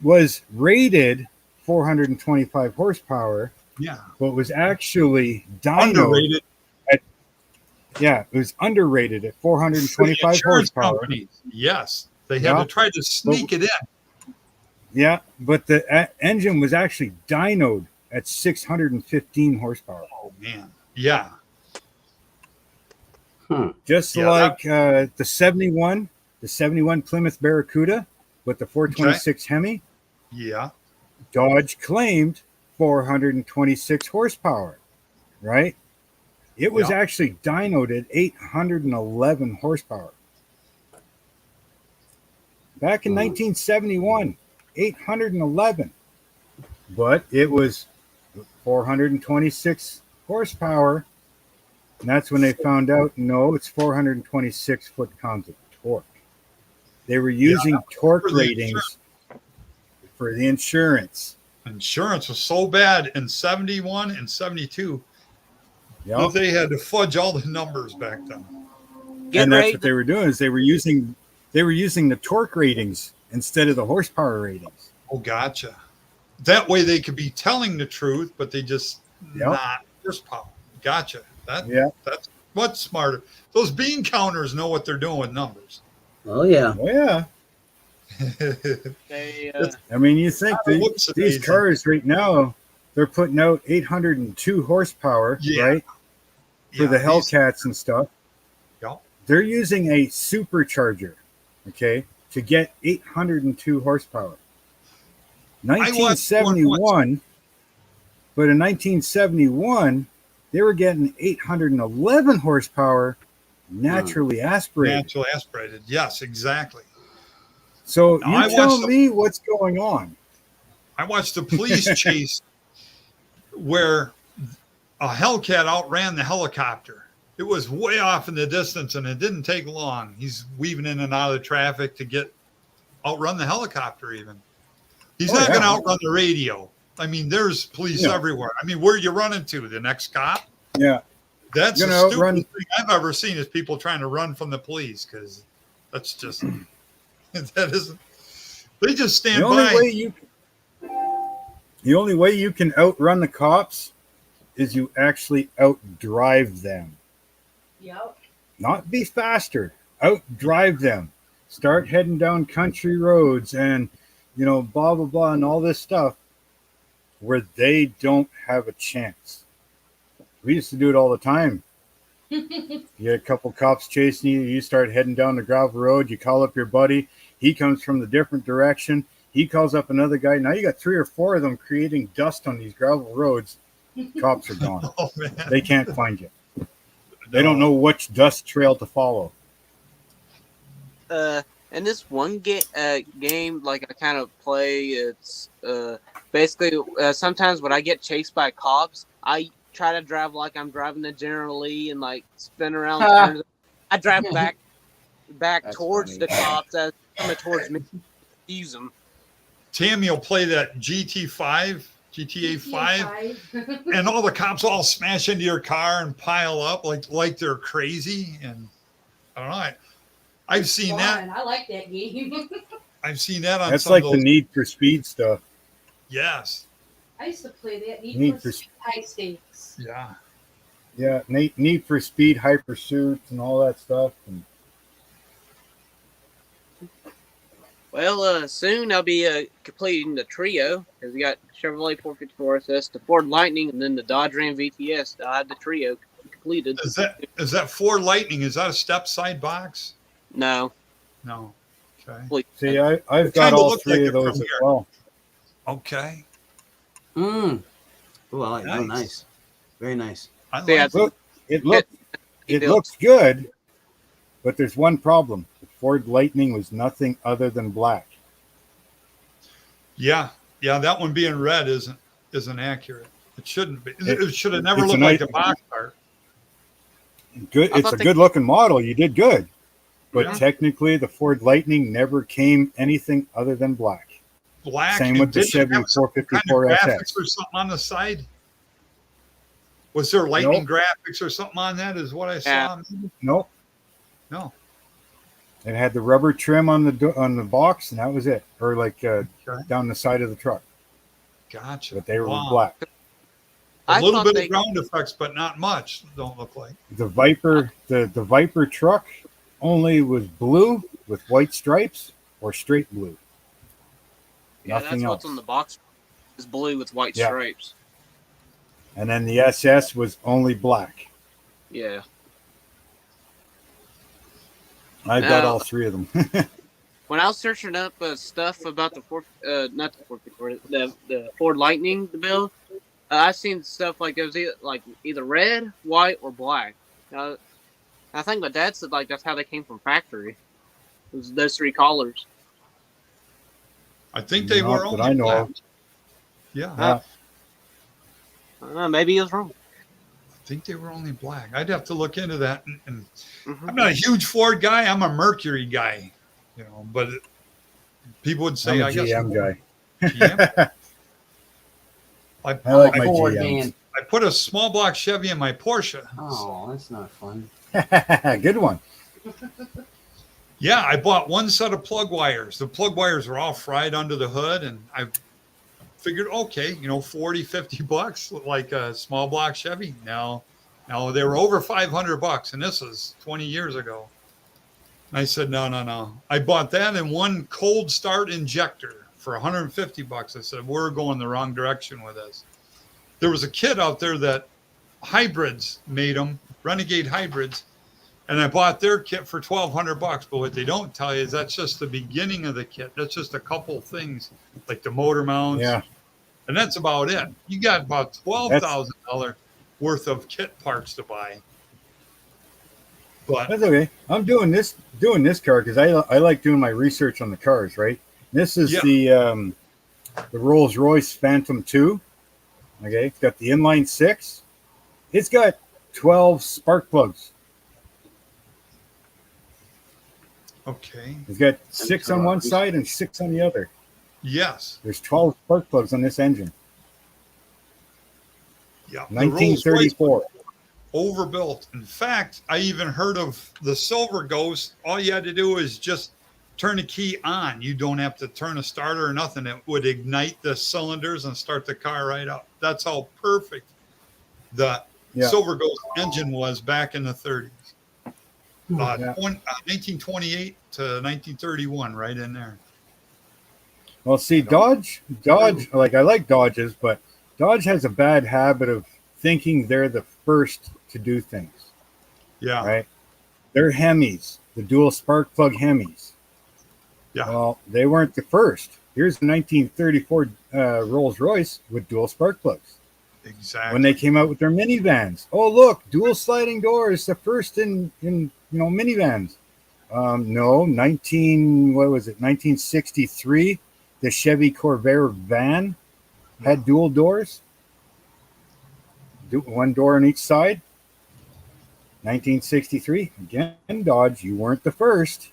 was rated 425 horsepower. Yeah. But was actually dynoed Underrated. It was underrated at 425 horsepower. Companies. Yes. They had Yeah. to try to sneak it in. Yeah, but the engine was actually dynoed at 615 horsepower. Oh man, yeah. Just Yeah, like the 71 Plymouth Barracuda with the 426 Hemi, Yeah. Dodge claimed 426 horsepower, right? It was Yeah. actually dynoed at 811 horsepower. Back in 1971, 811. But it was 426 horsepower. And that's when they found out, no, it's 426 foot-pounds of torque. They were using torque for the ratings for the insurance. Insurance was so bad in 71 and 72 Yep. that they had to fudge all the numbers back then. Get And that's ready. what they were doing, is they were using the torque ratings instead of the horsepower ratings. Oh, gotcha. That way they could be telling the truth, but they just Yep. not horsepower. Gotcha. Yeah. That's much smarter. Those bean counters know what they're doing with numbers. Oh yeah. Oh, yeah. They, I mean, you think Oh, whoops, these amazing. cars right now, they're putting out 802 horsepower, Yeah. right? For Yeah, the these- Hellcats and stuff. Yeah. They're using a supercharger, okay, to get 802 horsepower. 1971, but in 1971, they were getting 811 horsepower naturally aspirated. Naturally aspirated. Yes, exactly. So Now, I you tell watched me what's going on. I watched a police chase where a Hellcat outran the helicopter. It was way off in the distance, and it didn't take long. He's weaving in and out of the traffic to outrun the helicopter. Even he's Oh, not yeah. going to outrun the radio. I mean, there's police Yeah. everywhere. I mean, where are you running to? The next cop? Yeah. That's the Gonna stupidest outrun- thing I've ever seen is people trying to run from the police, because that's just that isn't. They just stand The only by. way you can outrun the cops is you actually outdrive them. Yep. Not be faster, outdrive them. Start heading down country roads and, blah, blah, blah, and all this stuff where they don't have a chance. We used to do it all the time. You get a couple cops chasing you, you start heading down the gravel road, you call up your buddy, he comes from the different direction, he calls up another guy. Now you got 3 or 4 of them creating dust on these gravel roads. Cops are gone. Oh man, They can't find you. They don't know which dust trail to follow. in this one game, like I kind of play, it's basically sometimes when I get chased by cops, I try to drive like I'm driving the General Lee and like spin around. Turns. I drive back That's towards funny. the cops as coming towards me. Use them. Tammy will play that GTA 5, and all the cops all smash into your car and pile up like they're crazy. And I don't know. I've seen that. I like that game. I've seen that on That's some like of the those. Need for Speed stuff. Yes. I used to play that Need for Speed High Stakes. Yeah. Yeah, Need for Speed, Hypersuit, and all that stuff. And Well, soon I'll be completing the trio because we got Chevrolet 454 SS, the Ford Lightning, and then the Dodge Ram VTS. I had the trio completed. Is that Ford Lightning? Is that a step side box? No. No. Okay. see, I've It got kinda all looked 3 like of it those from as here. well. Okay. Oh, I like that. Nice. Nice. Very nice. I like Yeah, it. Look, it It looks good, but there's one problem. The Ford Lightning was nothing other than black. Yeah. That one being red isn't accurate. It shouldn't be. It should have never it's a looked like nice- a box car. Good, I it's thought a they- good looking model. You did good, but Yeah. technically, the Ford Lightning never came anything other than black. Black. Same and with the didn't it Chevy have some kind of 454 graphics SS. or something on the side? Was there lightning graphics or something on that? Is what I saw. Nope. No. It had the rubber trim on the box, and that was it, or like Okay. down the side of the truck. Gotcha. But they were Wow. black. A I little thought bit they- of ground effects, but not much. Don't look like. The Viper, the Viper truck only was blue with white stripes. or straight blue. Yeah, Nothing that's else. what's on the box. It's blue with white Yeah. stripes. And then the SS was only black. Yeah. I've got Now- all three of them. When I was searching up stuff about the not the 454, the Ford Lightning, the build, I seen stuff like it was either red, white, or black. I think my dad said like that's how they came from factory. It was those three colors. I think they Not were that only I know black. of. Yeah, Yeah. Maybe he was wrong. I think they were only black. I'd have to look into that. And Mhm. I'm not a huge Ford guy. I'm a Mercury guy, you know. But people would say, I'm a I guess GM guy. GM. I like my Ford GMs. man. I put a small block Chevy in my Porsche. Oh, that's not fun. Good one. Yeah, I bought one set of plug wires. The plug wires were all fried under the hood, and I figured, okay, you know, 40, 50 bucks, like a small block Chevy. Now they were over $500, and this is 20 years ago. And I said, no. I bought that and one cold start injector for $150. I said, we're going the wrong direction with this. There was a kid out there that hybrids made them, Renegade hybrids. And I bought their kit for $1,200. But what they don't tell you is that's just the beginning of the kit. That's just a couple things like the motor mounts. Yeah. And that's about it. You got about $12,000 worth of kit parts to buy. But That's okay. I'm doing this car because I like doing my research on the cars, right? This is the Rolls Royce Phantom 2. Okay, it's got the inline 6. It's got 12 spark plugs. okay. It's got 6 on one side and 6 on the other. Yes. There's 12 spark plugs on this engine. Yeah. The Rolls-Royce 1934. overbuilt. In fact, I even heard of the Silver Ghost. All you had to do is just turn the key on. You don't have to turn a starter or nothing. It would ignite the cylinders and start the car right up. That's how perfect the Silver Ghost engine was back in the 30s. 1928 to 1931, right in there. Well, see, Dodge, like I like Dodges, but Dodge has a bad habit of thinking they're the first to do things. Yeah. Right? They're Hemis, the dual spark plug Hemis. Yeah. Well, they weren't the first. Here's the 1934 Rolls Royce with dual spark plugs. Exactly. When they came out with their minivans. Oh, look, dual sliding doors, the first in minivans. No, 1963, the Chevy Corvair van had dual doors. One door on each side. 1963. Again, Dodge, you weren't the first.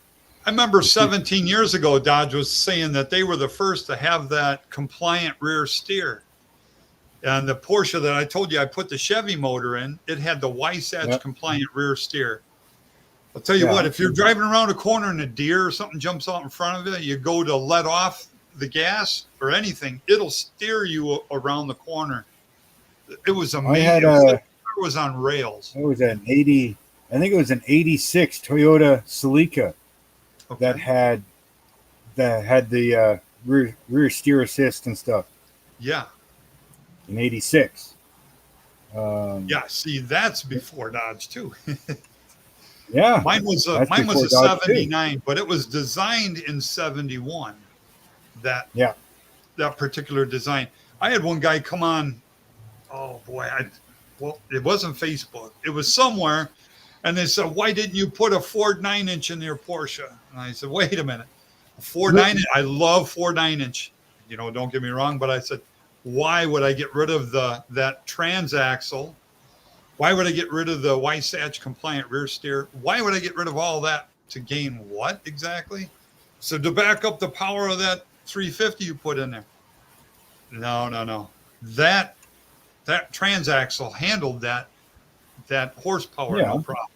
I remember 17 years ago, Dodge was saying that they were the first to have that compliant rear steer. And the Porsche that I told you I put the Chevy motor in, it had the Weissach compliant rear steer. I'll tell you what, if you're driving around a corner and a deer or something jumps out in front of it, you go to let off the gas or anything, it'll steer you around the corner. It was amazing. It was on rails. It was an 80, I think it was an 86 Toyota Celica that had the rear steer assist and stuff. Yeah. In 86. Yeah, see, that's before Dodge too. Yeah. Mine was a 79, but it was designed in 71. That particular design. I had one guy come on. Oh boy, it wasn't Facebook. It was somewhere, and they said, "Why didn't you put a Ford 9-inch in your Porsche?" And I said, "Wait a minute, a Ford 9-inch. I love Ford 9-inch. You know, don't get me wrong, but I said, why would I get rid of that transaxle? Why would I get rid of the Weissach compliant rear steer? Why would I get rid of all that to gain what exactly? So to back up the power of that 350 you put in there. No. That transaxle handled that horsepower no problem.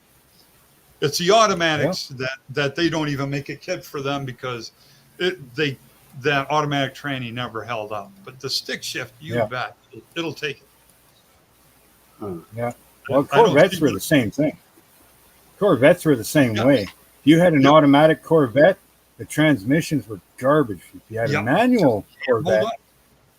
It's the automatics that they don't even make a kit for them because that automatic tranny never held up. But the stick shift, you bet, it'll take it. Yeah. Well, Corvettes were the same thing. Corvettes were the same way. If you had an automatic Corvette, the transmissions were garbage. If you had a Yep. manual Hold Corvette, on.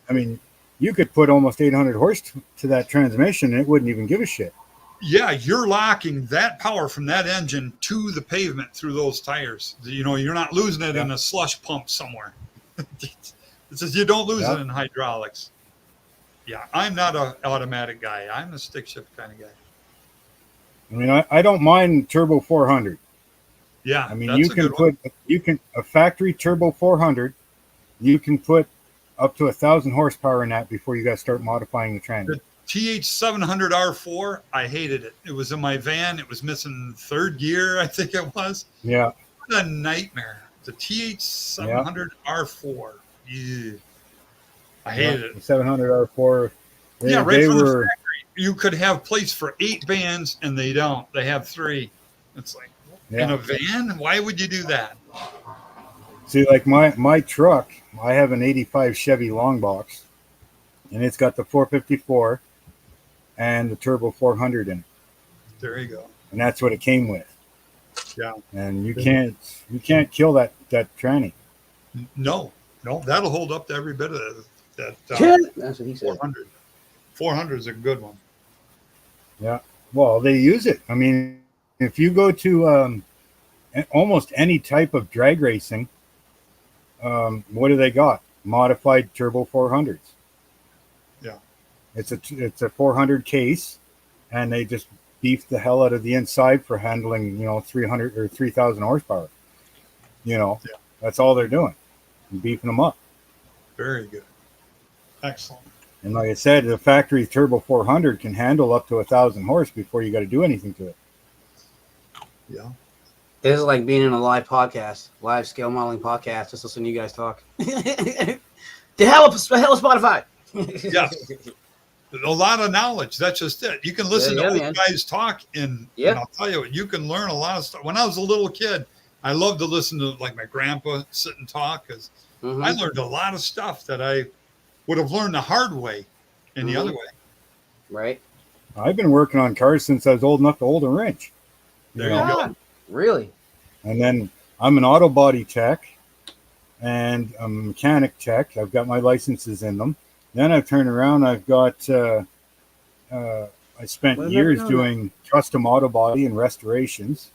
I mean, you could put almost 800 horse to that transmission and it wouldn't even give a shit. Yeah, you're locking that power from that engine to the pavement through those tires. You know, you're not losing it in a slush pump somewhere. It says you don't lose it in hydraulics. Yeah, I'm not an automatic guy. I'm a stick shift kind of guy. I mean, I don't mind turbo 400. Yeah, I mean, that's you a can good one. a factory turbo 400, you can put up to 1,000 horsepower in that before you got to start modifying the transmission. TH700R4, I hated it. It was in my van. It was missing third gear, I think it was. Yeah. What a nightmare. The TH700R4. Yeah. I hated it. The 700 R4. Yeah, right they from the were. factory. You could have place for 8 bands, and they don't. They have 3. It's like, in a van? Why would you do that? See, like my truck, I have an 85 Chevy long box, and it's got the 454 and the turbo 400 in it. There you go. And that's what it came with. Yeah. And you can't kill that tranny. No, that'll hold up to every bit of that. That's what he said. 400. 400 is a good one. Yeah. Well, they use it. I mean, if you go to almost any type of drag racing, what do they got? Modified turbo 400s. Yeah. It's a 400 case, and they just beef the hell out of the inside for handling, 300 or 3,000 horsepower. That's all they're doing, beefing them up. Very good. Excellent. And like I said, the factory turbo 400 can handle up to 1,000 horse before you got to do anything to it. Yeah. This is like being in a live podcast, live scale modeling podcast. Just listen to you guys talk. the hell of Spotify. Yeah. A lot of knowledge. That's just it. You can listen to old guys talk, and I'll tell you, you can learn a lot of stuff. When I was a little kid, I loved to listen to like my grandpa sit and talk, because I learned a lot of stuff that I would have learned the hard way and the other way. Right. I've been working on cars since I was old enough to hold a wrench. There you go. Really? And then I'm an auto body tech and a mechanic tech. I've got my licenses in them. Then I've turned around. I've got, I spent years doing custom auto body and restorations.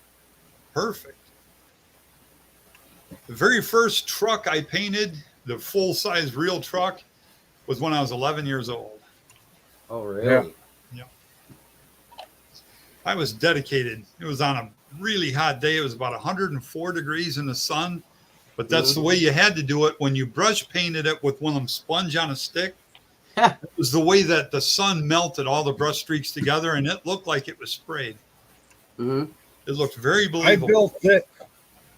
Perfect. The very first truck I painted, the full-size real truck, was when I was 11 years old. Oh, really? Yeah. I was dedicated. It was on a really hot day. It was about 104 degrees in the sun, but that's the way you had to do it. When you brush painted it with one of them sponge on a stick, it was the way that the sun melted all the brush streaks together, and it looked like it was sprayed. It looked very believable.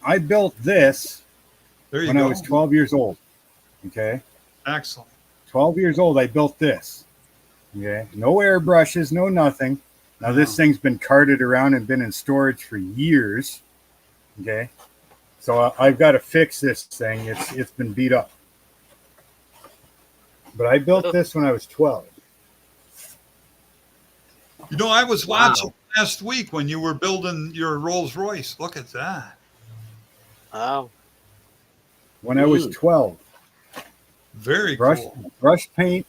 I built this when I was 12 years old. Okay. Excellent. 12 years old, I built this. Okay. No airbrushes, no nothing. Now this thing's been carted around and been in storage for years. Okay. So I've got to fix this thing. It's been beat up. But I built this when I was 12. You know, I was watching last week when you were building your Rolls Royce. Look at that. Wow. When I was 12. Very cool. Brush paint.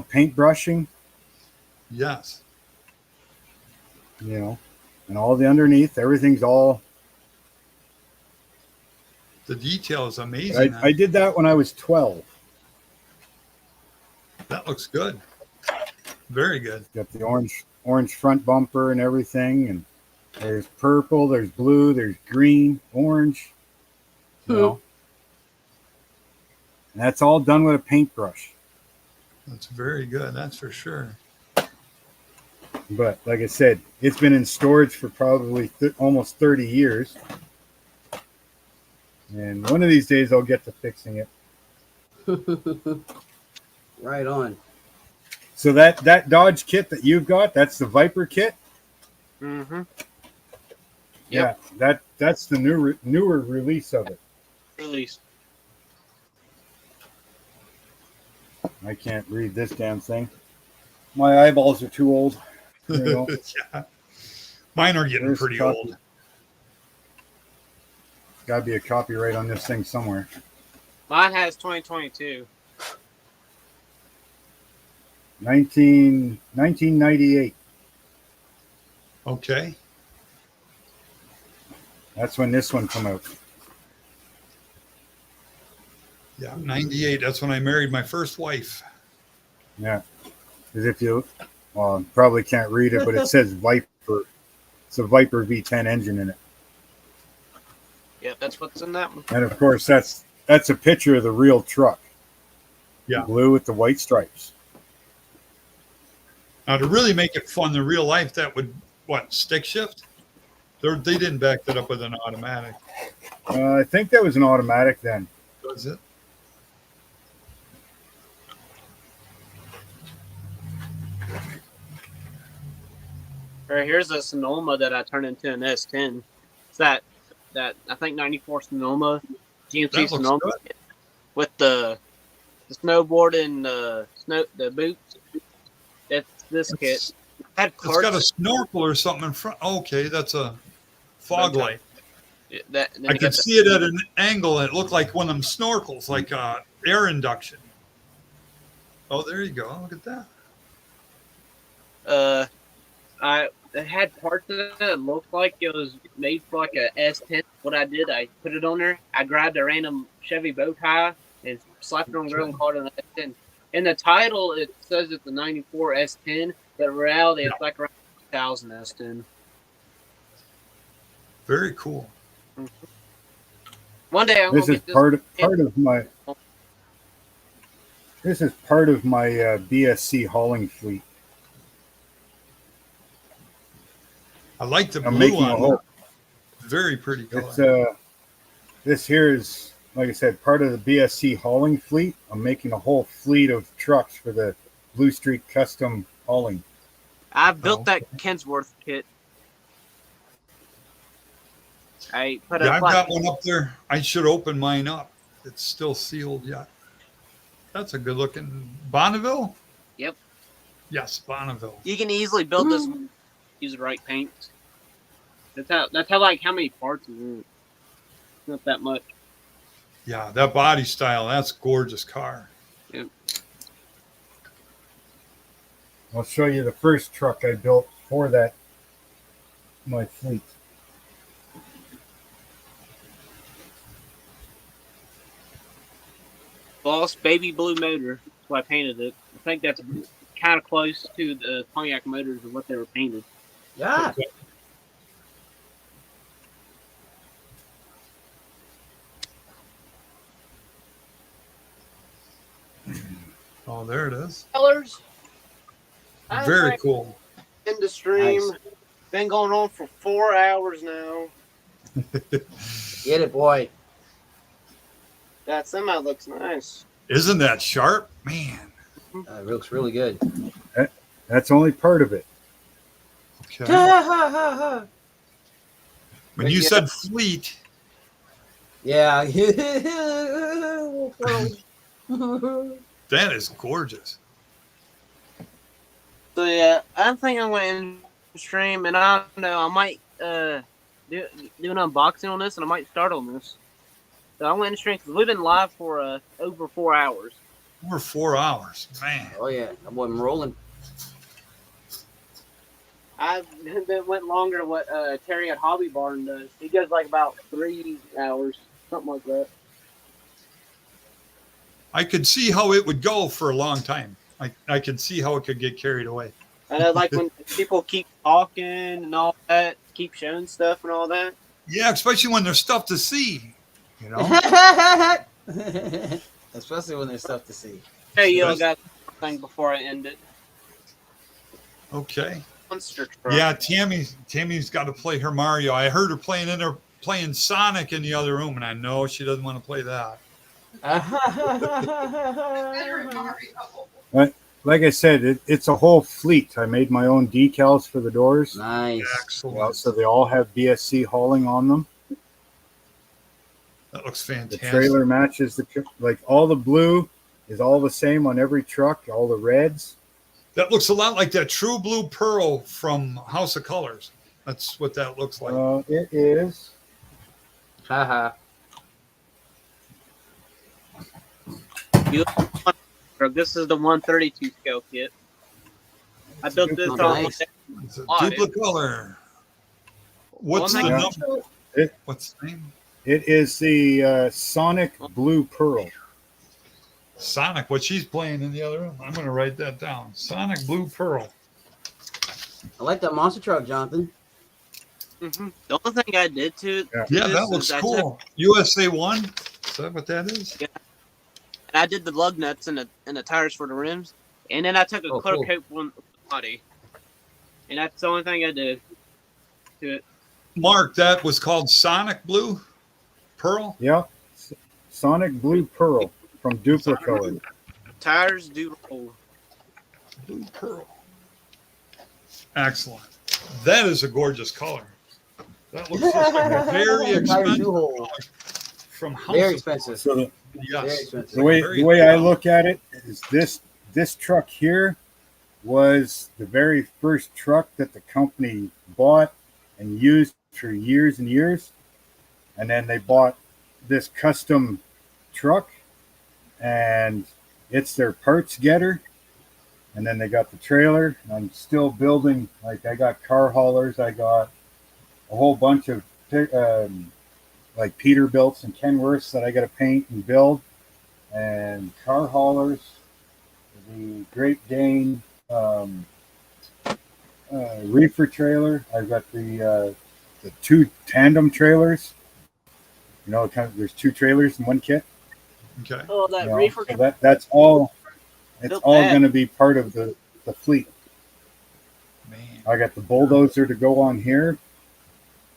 Paint brushing. Yes. And all the underneath, everything's all. The detail is amazing. I did that when I was 12. That looks good. Very good. Got the orange front bumper and everything, and there's purple, there's blue, there's green, orange. And that's all done with a paintbrush. That's very good. That's for sure. But like I said, it's been in storage for probably almost 30 years. And one of these days I'll get to fixing it. Right on. So that Dodge kit that you've got, that's the Viper kit? Mm-hmm. Yeah, that's the newer release of it. Release. I can't read this damn thing. My eyeballs are too old. There you go. Yeah. Mine are getting pretty old. got to be a copyright on this thing somewhere. Mine has 2022. 1998. Okay. That's when this one come out. Yeah, 98. That's when I married my first wife. Yeah. Because if you, well, probably can't read it, but it says Viper. It's a Viper V10 engine in it. Yep, that's what's in that one. And of course, that's a picture of the real truck. Yeah. Blue with the white stripes. Now, to really make it fun, the real life, that would, what, stick shift? They didn't back that up with an automatic. I think that was an automatic then. Was it? All right, here's a Sonoma that I turned into an S10. It's that I think 94 Sonoma, GMC That looks Sonoma good. with the snowboard and the boots. That's this kit. Had It's got a carts. snorkel or something in front. Okay, that's a fog light. That, and then I you could got the- see it at an angle, and it looked like one of them snorkels, like air induction. Oh, there you go. Look at that. It had parts of it that looked like it was made for like a S10. What I did, I put it on there. I grabbed a random Chevy bow tie and slapped it on the grill and called it an S10. In the title, it says it's a 94 S10, but in reality, it's like around 2000 S10. Very cool. One day I'm This gonna is get this. part of my. This is part of my BSC hauling fleet. I like the I'm blue making a on whole. it. Very pretty color. It's this here is, like I said, part of the BSC hauling fleet. I'm making a whole fleet of trucks for the Blue Streak Custom hauling. I built that Kensworth kit. I put Yeah, a I've got one up there. I should open mine up. It's still sealed yet. That's a good looking Bonneville. Yep. Yes, Bonneville. You can easily build this. Use the right paint. That's how like how many parts is in it. Not that much. Yeah, that body style. That's a gorgeous car. Yep. I'll show you the first truck I built for that, my fleet. Boss baby blue motor. That's why I painted it. I think that's kind of close to the Pontiac motors of what they were painted. Yeah. Oh, there it is. Colors. Very cool. In the stream. Nice. Been going on for 4 hours now. Get it, boy. That semi looks nice. Isn't that sharp? Man. It looks really good. That's only part of it. Okay. Yeah. When you said fleet, Yeah. that is gorgeous. So yeah, I think I'm going to stream, and I don't know, I might do an unboxing on this, and I might start on this. So I'm going to stream because we've been live for over 4 hours. Over 4 hours, man. Oh yeah, that boy been rolling. I went longer than what Terry at Hobby Barn does. He does like about 3 hours, something like that. I could see how it would go for a long time. I could see how it could get carried away. And I like when people keep talking and all that, keep showing stuff and all that. Yeah, especially when there's stuff to see. You know. Especially when there's stuff to see. Hey, you got thing before I end it. Okay. Monster truck. Yeah, Tammy's got to play her Mario. I heard her playing Sonic in the other room, and I know she doesn't want to play that. Like I said, it's a whole fleet. I made my own decals for the doors. Nice. Excellent. So they all have BSC hauling on them. That looks The fantastic. trailer matches like all the blue is all the same on every truck. All the reds. That looks a lot like that True Blue Pearl from House of Colors. That's what that looks like. It is. Haha. This is the 132 scale kit. I built this Oh, on nice. It's a Why? Duplicolor. What's Well, the my- number? It, What's the name? it is the Sonic Blue Pearl. Sonic. What she's playing in the other room. I'm going to write that down. Sonic Blue Pearl. I like that monster truck, Jonathan. The only thing I did to it, Yeah, this that is looks I cool. USA 1. Is that what that is? Yeah. I did the lug nuts and the tires for the rims, and then I took a Oh, clear cool. coat on the body, and that's the only thing I did to it. Mark, that was called Sonic Blue Pearl. Yeah, Sonic Blue Pearl from Duplicolor. Tires do roll. Blue Pearl. Excellent. That is a gorgeous color. That looks just like a very Tires expensive do hold. color from Very House. expensive. So Very Yes. expensive. the way I look at it is this truck here was the very first truck that the company bought and used for years and years, and then they bought this custom truck, and it's their parts getter. And then they got the trailer. I'm still building. Like I got car haulers. I got a whole bunch of like Peterbilts and Kenworths that I got to paint and build, and car haulers. The Great Dane reefer trailer. I've got the two tandem trailers. You know, there's two trailers in one kit. Okay. Oh, that You know, reefer. so that's all. It's Built all that. going to be part of the fleet. Man. I got the bulldozer to go on here,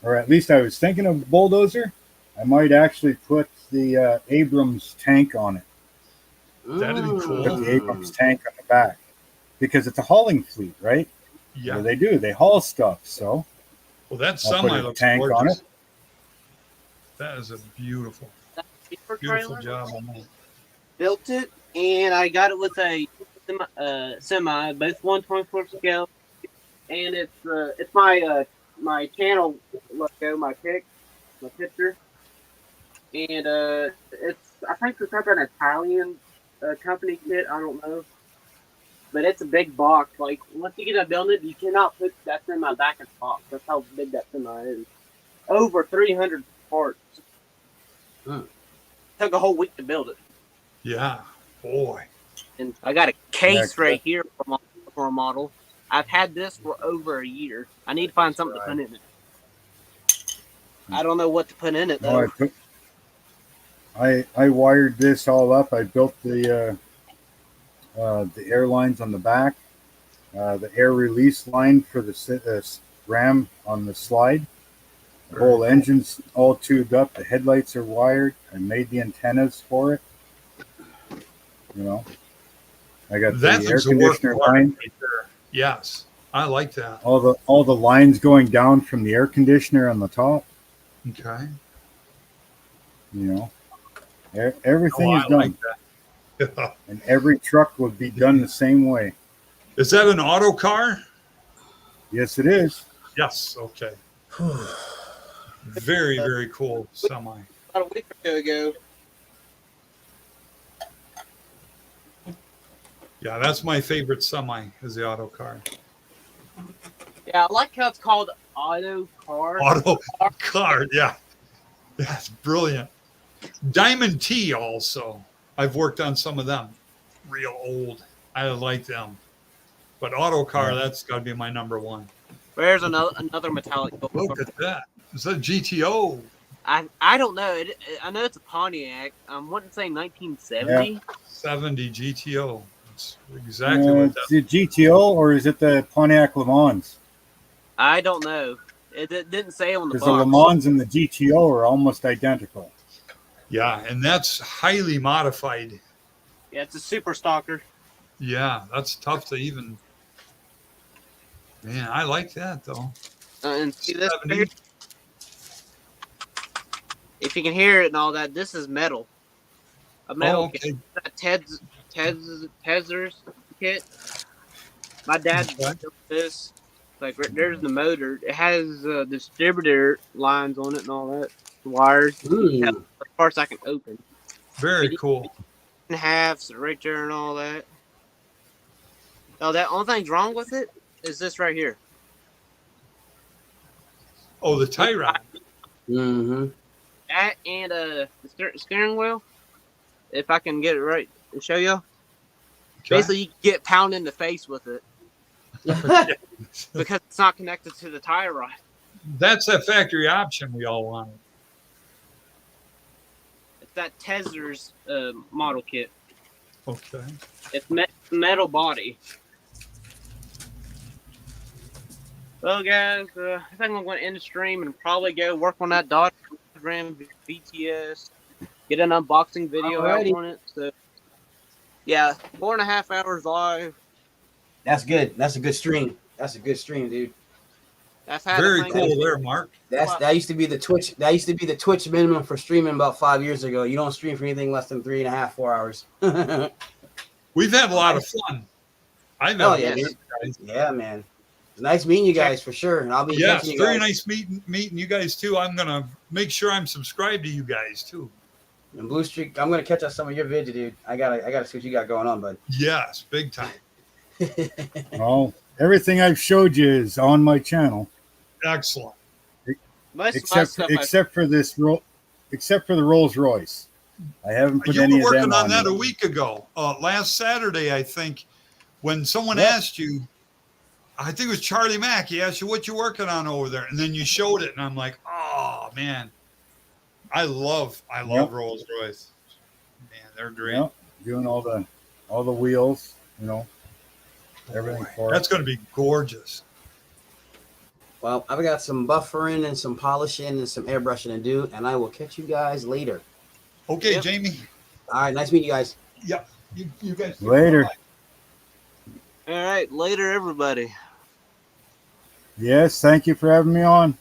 or at least I was thinking of bulldozer. I might actually put the Abrams tank on it. That'd be cool. Put the Abrams tank on the back because it's a hauling fleet, right? Yeah. What do they do? They haul stuff. So Well, that I'll semi put a looks tank on gorgeous. it. That is a beautiful, That reefer beautiful trailer. job on that. Built it, and I got it with a semi, both 124 scale, and it's my channel logo, my picture, and I think it's like an Italian company kit. I don't know, but it's a big box. Like once you get done building it, you cannot put that semi back in the box. That's how big that semi is. Over 300 parts. Took a whole week to build it. Yeah. Boy. And I got a case Yeah, right here for a model. I've had this for over a year. I need to find something to put in it. I don't know what to put in it though. I wired this all up. I built the airlines on the back, the air release line for the ram on the slide. The whole engine's all tubed up. The headlights are wired. I made the antennas for it. You know, I got That's the air a work conditioner part line. right there. Yes. I like that. All the lines going down from the air conditioner on the top. Okay. You know, everything Oh, is I done, like that. and every truck would be done the same way. Is that an auto car? Yes, it is. Yes. Okay. Very, very cool semi. About a week or two ago. Yeah, that's my favorite semi is the auto car. Yeah, I like how it's called auto car. Auto car, yeah. That's brilliant. Diamond T also. I've worked on some of them. Real old. I like them. But auto car, that's got to be my number one. Where's another metallic gold? Look at that. Is that GTO? I don't know. I know it's a Pontiac. I wouldn't say 1970. 70 GTO. That's exactly what It's the GTO, or is it the Pontiac Le Mans? I don't know. It didn't say on the Because the box. Le Mans and the GTO are almost identical. Yeah, and that's highly modified. Yeah, it's a super stalker. Yeah, that's tough to even. Man, I like that though. And see this? 70. Right here? If you can hear it and all that, this is metal. A metal kit. Tezer's kit. My dad built this. Like there's the motor. It has distributor lines on it and all that. wires. Mm. Have the parts I can open. Very cool. And halves right there and all that. Oh, that only thing's wrong with it is this right here. Oh, the tie rod. Mm-hmm. That and the steering wheel. If I can get it right and show you. Okay. Basically, you get pounded in the face with it because it's not connected to the tie rod. That's that factory option we all wanted. It's that Tesser's model kit. Okay. It's metal body. Well, guys, I think I'm going to end the stream and probably go work on that Dodge Ram VTS. Get an unboxing video Alrighty. out on it. So, yeah, 4.5 hours live. That's good. That's a good stream. That's a good stream, dude. I've had Very a thing cool there, Mark. That used to be the Twitch. That used to be the Twitch minimum for streaming about 5 years ago. You don't stream for anything less than 3.5, 4 hours. We've had a lot of fun. I've Oh had yeah, fun, dude. guys. Yeah, man. It's nice meeting you guys for sure, and I'll be Yes, catching you very guys. nice meeting you guys too. I'm gonna make sure I'm subscribed to you guys too. And Blue Streak, I'm gonna catch up some of your vids, dude. I gotta see what you got going on, bud. Yes, big time. Well, everything I've showed you is on my channel, Excellent. Most of my stuff except for the Rolls Royce. I haven't put You any were of them working on that yet. a week ago. Last Saturday, I think, when someone Yep. asked you, I think it was Charlie Mack. He asked you what you're working on over there, and then you showed it, and I'm like, oh man, I love Yep. Rolls Royce. Man, they're great. Yep, doing all the wheels, everything for That's it. going to be gorgeous. Well, I've got some buffering and some polishing and some airbrushing to do, and I will catch you guys later. Okay, Yep. Jamie. All right, nice meeting you guys. Yep. You guys. Later. All right, later, everybody. Yes, thank you for having me on.